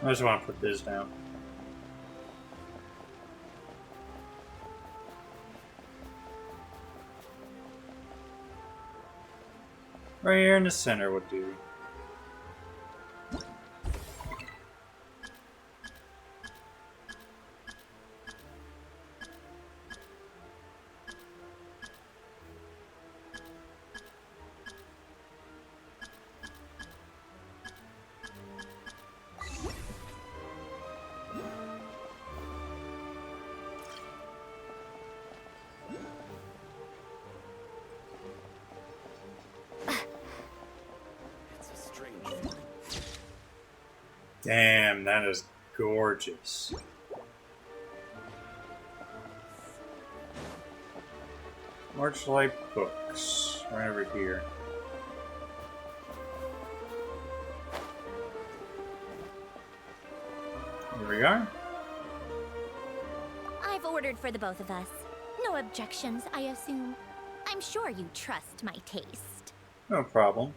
I just want to put this down. Right here in the center would do. Damn, that is gorgeous. Marchlight books. Right over here. Here we are. I've ordered for the both of us. No objections, I assume. I'm sure you trust my taste. No problem.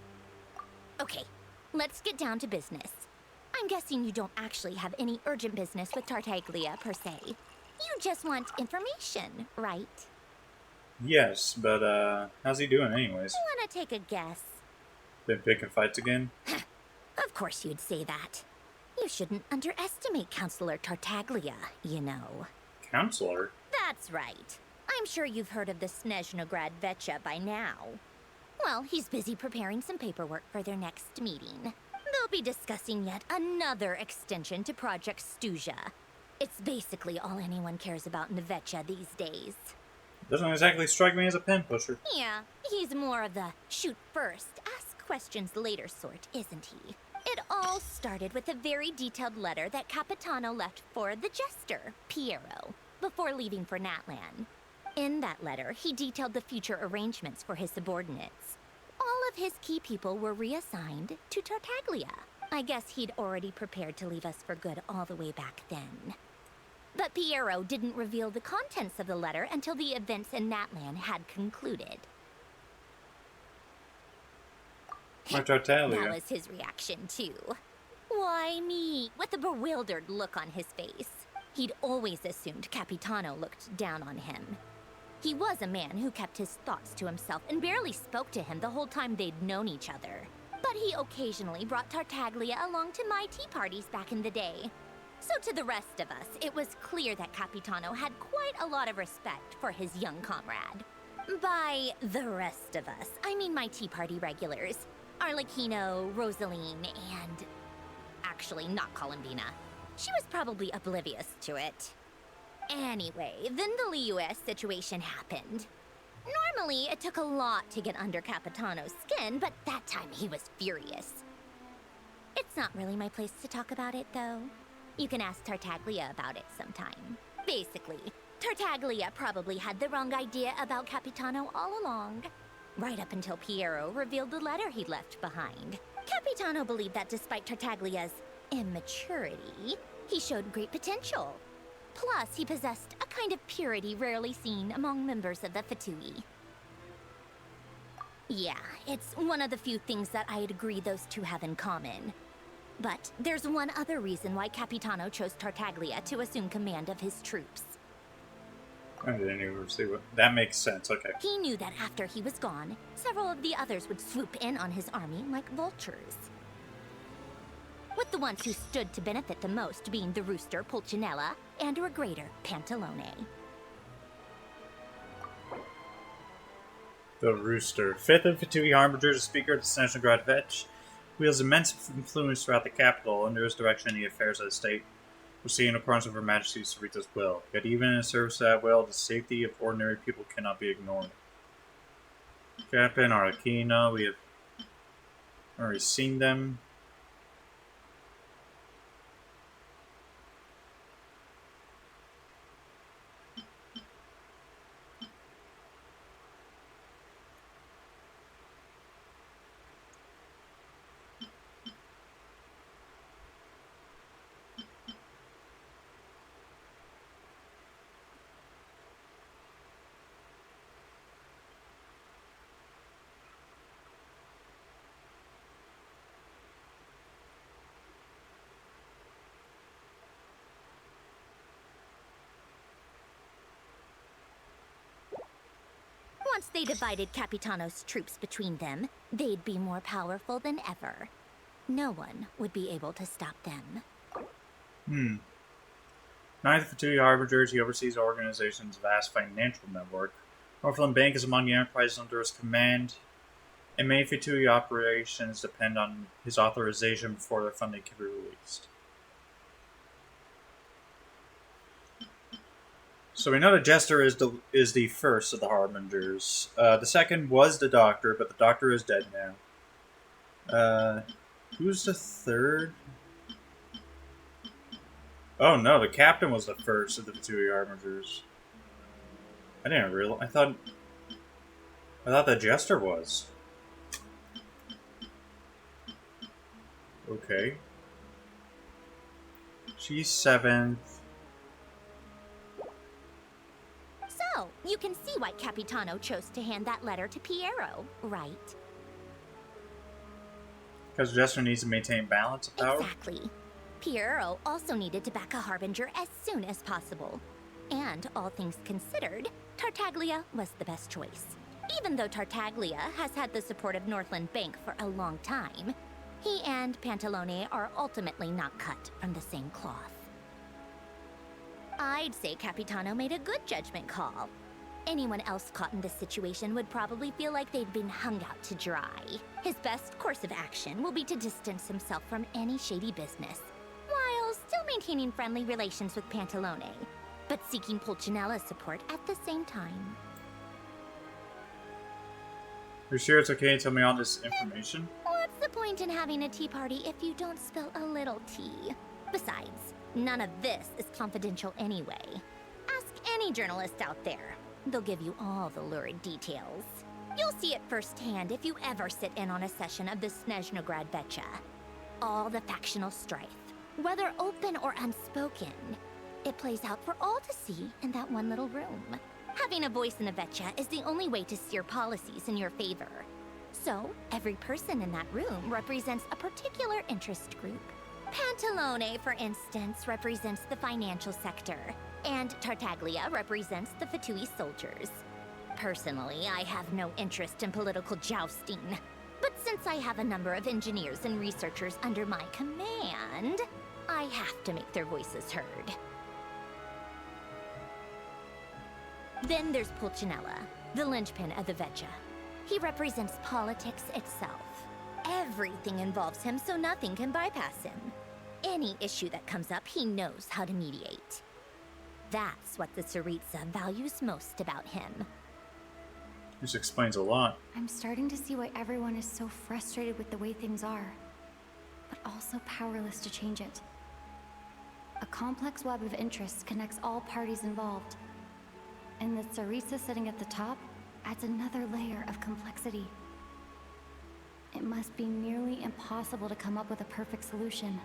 Okay, let's get down to business. I'm guessing you don't actually have any urgent business with Tartaglia, per se. You just want information, right? Yes, but how's he doing anyways? Wanna take a guess? Been picking fights again? Of course you'd say that. You shouldn't underestimate Counselor Tartaglia, you know. Counselor? That's right. I'm sure you've heard of the Snezhnaya Vetcha by now. Well, he's busy preparing some paperwork for their next meeting. They'll be discussing yet another extension to Project Stuzha. It's basically all anyone cares about in the Vetcha these days. Doesn't exactly strike me as a pen pusher. Yeah, he's more of the shoot first, ask questions later sort, isn't he? It all started with a very detailed letter that Capitano left for the jester, Piero, before leaving for Natlan. In that letter, he detailed the future arrangements for his subordinates. All of his key people were reassigned to Tartaglia. I guess he'd already prepared to leave us for good all the way back then. But Piero didn't reveal the contents of the letter until the events in Natlan had concluded. That was his reaction, too. Why me? With a bewildered look on his face. He'd always assumed Capitano looked down on him. He was a man who kept his thoughts to himself and barely spoke to him the whole time they'd known each other. But he occasionally brought Tartaglia along to my tea parties back in the day. So to the rest of us, it was clear that Capitano had quite a lot of respect for his young comrade. By the rest of us, I mean my tea party regulars. Arlecchino, Rosaline, and... actually, not Columbina. She was probably oblivious to it. Anyway, then the Liu's situation happened. Normally, it took a lot to get under Capitano's skin, but that time he was furious. It's not really my place to talk about it, though. You can ask Tartaglia about it sometime. Basically, Tartaglia probably had the wrong idea about Capitano all along. Right up until Piero revealed the letter he'd left behind. Capitano believed that despite Tartaglia's immaturity, he showed great potential. Plus, he possessed a kind of purity rarely seen among members of the Fatui. Yeah, it's one of the few things that I'd agree those two have in common. But there's one other reason why Capitano chose Tartaglia to assume command of his troops. I didn't even see what... That makes sense, okay. He knew that after he was gone, several of the others would swoop in on his army like vultures. With the ones who stood to benefit the most being the rooster Pulcinella and Regrator Pantalone. The Rooster. Fifth of Fatui Harbingers, Speaker of the Snezhnaya Vetch, wields immense influence throughout the capital. Under his direction, the affairs of the state proceed in accordance with Her Majesty Tsaritsa's will. Yet even in service of that will, the safety of ordinary people cannot be ignored. Captain Arlecchino, we have already seen them. Once they divided Capitano's troops between them, they'd be more powerful than ever. No one would be able to stop them. Ninth Fatui Harbingers, he oversees the organization's vast financial network. Northland Bank is among the enterprises under his command, and many Fatui operations depend on his authorization before their funding can be released. So we know the Jester is the first of the Harbingers. The second was the Doctor, but the Doctor is dead now. Who's the third? Oh no, the captain was the first of the Fatui Harbingers. I didn't realize. I thought the Jester was. Okay. She's 7th. So, you can see why Capitano chose to hand that letter to Piero, right? Because Jester needs to maintain balance of power? Exactly. Piero also needed to back a Harbinger as soon as possible. And, all things considered, Tartaglia was the best choice. Even though Tartaglia has had the support of Northland Bank for a long time, he and Pantalone are ultimately not cut from the same cloth. I'd say Capitano made a good judgment call. Anyone else caught in this situation would probably feel like they'd been hung out to dry. His best course of action will be to distance himself from any shady business, while still maintaining friendly relations with Pantalone, but seeking Pulcinella's support at the same time. Are you sure it's okay to tell me all this information? What's the point in having a tea party if you don't spill a little tea? Besides, none of this is confidential anyway. Ask any journalist out there. They'll give you all the lurid details. You'll see it firsthand if you ever sit in on a session of the Snezhnaya Vecha. All the factional strife, whether open or unspoken, it plays out for all to see in that one little room. Having a voice in the Vecha is the only way to steer policies in your favor. So, every person in that room represents a particular interest group. Pantalone, for instance, represents the financial sector, and Tartaglia represents the Fatui soldiers. Personally, I have no interest in political jousting, but since I have a number of engineers and researchers under my command, I have to make their voices heard. Then there's Pulcinella, the linchpin of the Vecha. He represents politics itself. Everything involves him, so nothing can bypass him. Any issue that comes up, he knows how to mediate. That's what the Tsaritsa values most about him. This explains a lot. I'm starting to see why everyone is so frustrated with the way things are, but also powerless to change it. A complex web of interests connects all parties involved, and the Tsaritsa sitting at the top adds another layer of complexity. It must be nearly impossible to come up with a perfect solution.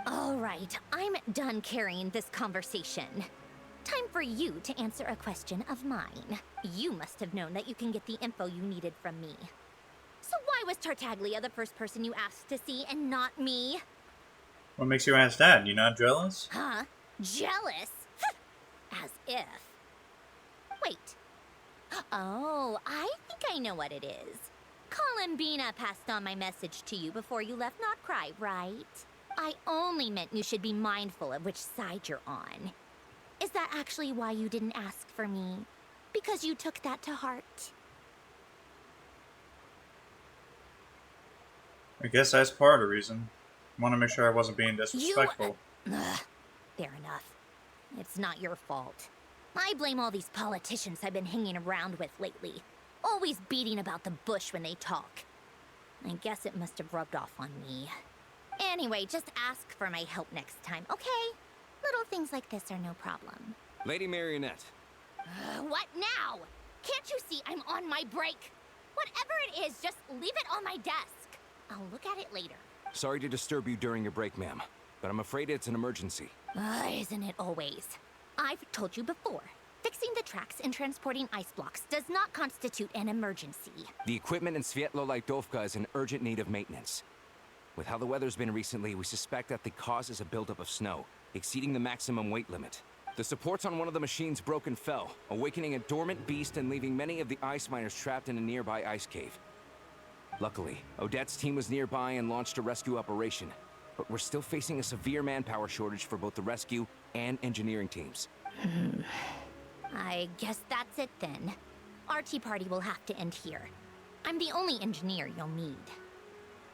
All right, I'm done carrying this conversation. Time for you to answer a question of mine. You must have known that you can get the info you needed from me. So why was Tartaglia the first person you asked to see and not me? What makes you ask that? You not jealous? Huh? Jealous? As if. Wait. Oh, I think I know what it is. Columbina passed on my message to you before you left Not Cry, right? I only meant you should be mindful of which side you're on. Is that actually why you didn't ask for me? Because you took that to heart? I guess that's part of the reason. I want to make sure I wasn't being disrespectful. Ugh, fair enough. It's not your fault. I blame all these politicians I've been hanging around with lately. Always beating about the bush when they talk. I guess it must have rubbed off on me. Anyway, just ask for my help next time, okay? Little things like this are no problem. Lady Marionette. What now? Can't you see I'm on my break? Whatever it is, just leave it on my desk. I'll look at it later. Sorry to disturb you during your break, ma'am, but I'm afraid it's an emergency. Isn't it always? I've told you before. Fixing the tracks and transporting ice blocks does not constitute an emergency. The equipment in Svietlo-Laitovka is in urgent need of maintenance. With how the weather's been recently, we suspect that the cause is a buildup of snow, exceeding the maximum weight limit. The supports on one of the machines broke and fell, awakening a dormant beast and leaving many of the ice miners trapped in a nearby ice cave. Luckily, Odette's team was nearby and launched a rescue operation, but we're still facing a severe manpower shortage for both the rescue and engineering teams. I guess that's it then. Our tea party will have to end here. I'm the only engineer you'll need.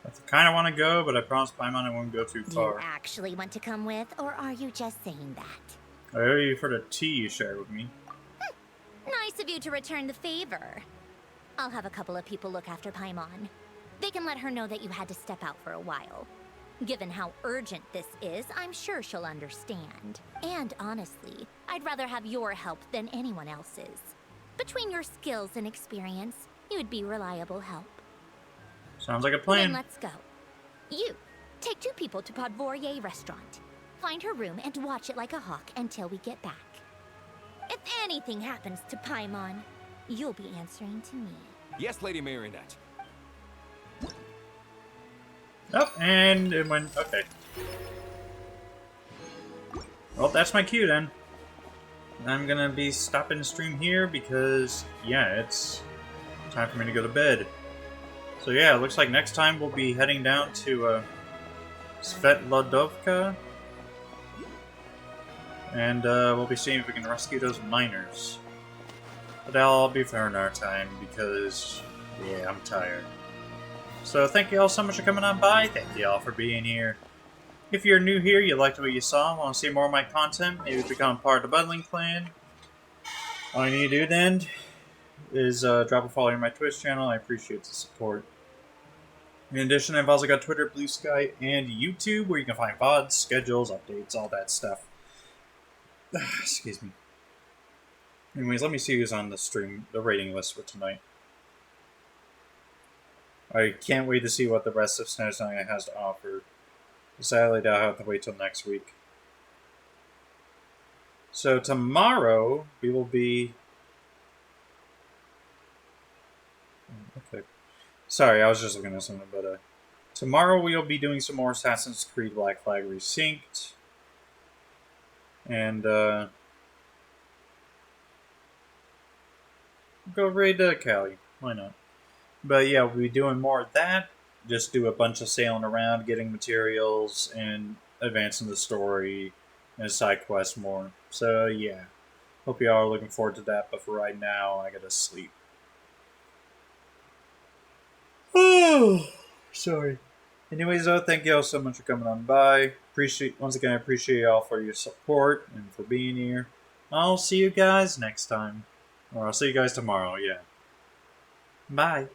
I kind of want to go, but I promised Paimon I won't go too Do far. you actually want to come with, or are you just saying that? I owe you for the tea you shared with me. Nice of you to return the favor. I'll have a couple of people look after Paimon. They can let her know that you had to step out for a while. Given how urgent this is, I'm sure she'll understand. And honestly, I'd rather have your help than anyone else's. Between your skills and experience, you would be reliable help. Sounds like a plan. Then let's go. You, take 2 people to Podvorier restaurant. Find her room and watch it like a hawk until we get back. If anything happens to Paimon, you'll be answering to me. Yes, Lady Marionette. Oh, and it went... okay. Well, that's my cue then. I'm gonna be stopping the stream here because, yeah, it's time for me to go to bed. So yeah, it looks like next time we'll be heading down to Svetlodovka. And we'll be seeing if we can rescue those miners. But that'll all be for another time because, yeah, I'm tired. So thank you all so much for coming on by. Thank you all for being here. If you're new here, you liked what you saw, want to see more of my content, maybe become part of the Bundling Clan, all you need to do then is drop a follow on my Twitch channel. I appreciate the support. In addition, I've also got Twitter, Blue Sky, and YouTube, where you can find VODs, schedules, updates, all that stuff. Excuse me. Anyways, let me see who's on the stream, the rating list for tonight. I can't wait to see what the rest of Snezhnaya has to offer. Sadly, I'll have to wait till next week. So tomorrow, we will be... okay. Sorry, I was just looking at something, but tomorrow we'll be doing some more Assassin's Creed Black Flag Resynced. And, go raid Cali. Why not? But yeah, we'll be doing more of that. Just do a bunch of sailing around, getting materials, and advancing the story and side quests more. So yeah, hope you all are looking forward to that. But for right now, I gotta sleep. Oh, sorry. Anyways, though, thank you all so much for coming on by. Once again, I appreciate you all for your support and for being here. I'll see you guys next time, or I'll see you guys tomorrow. Yeah. Bye.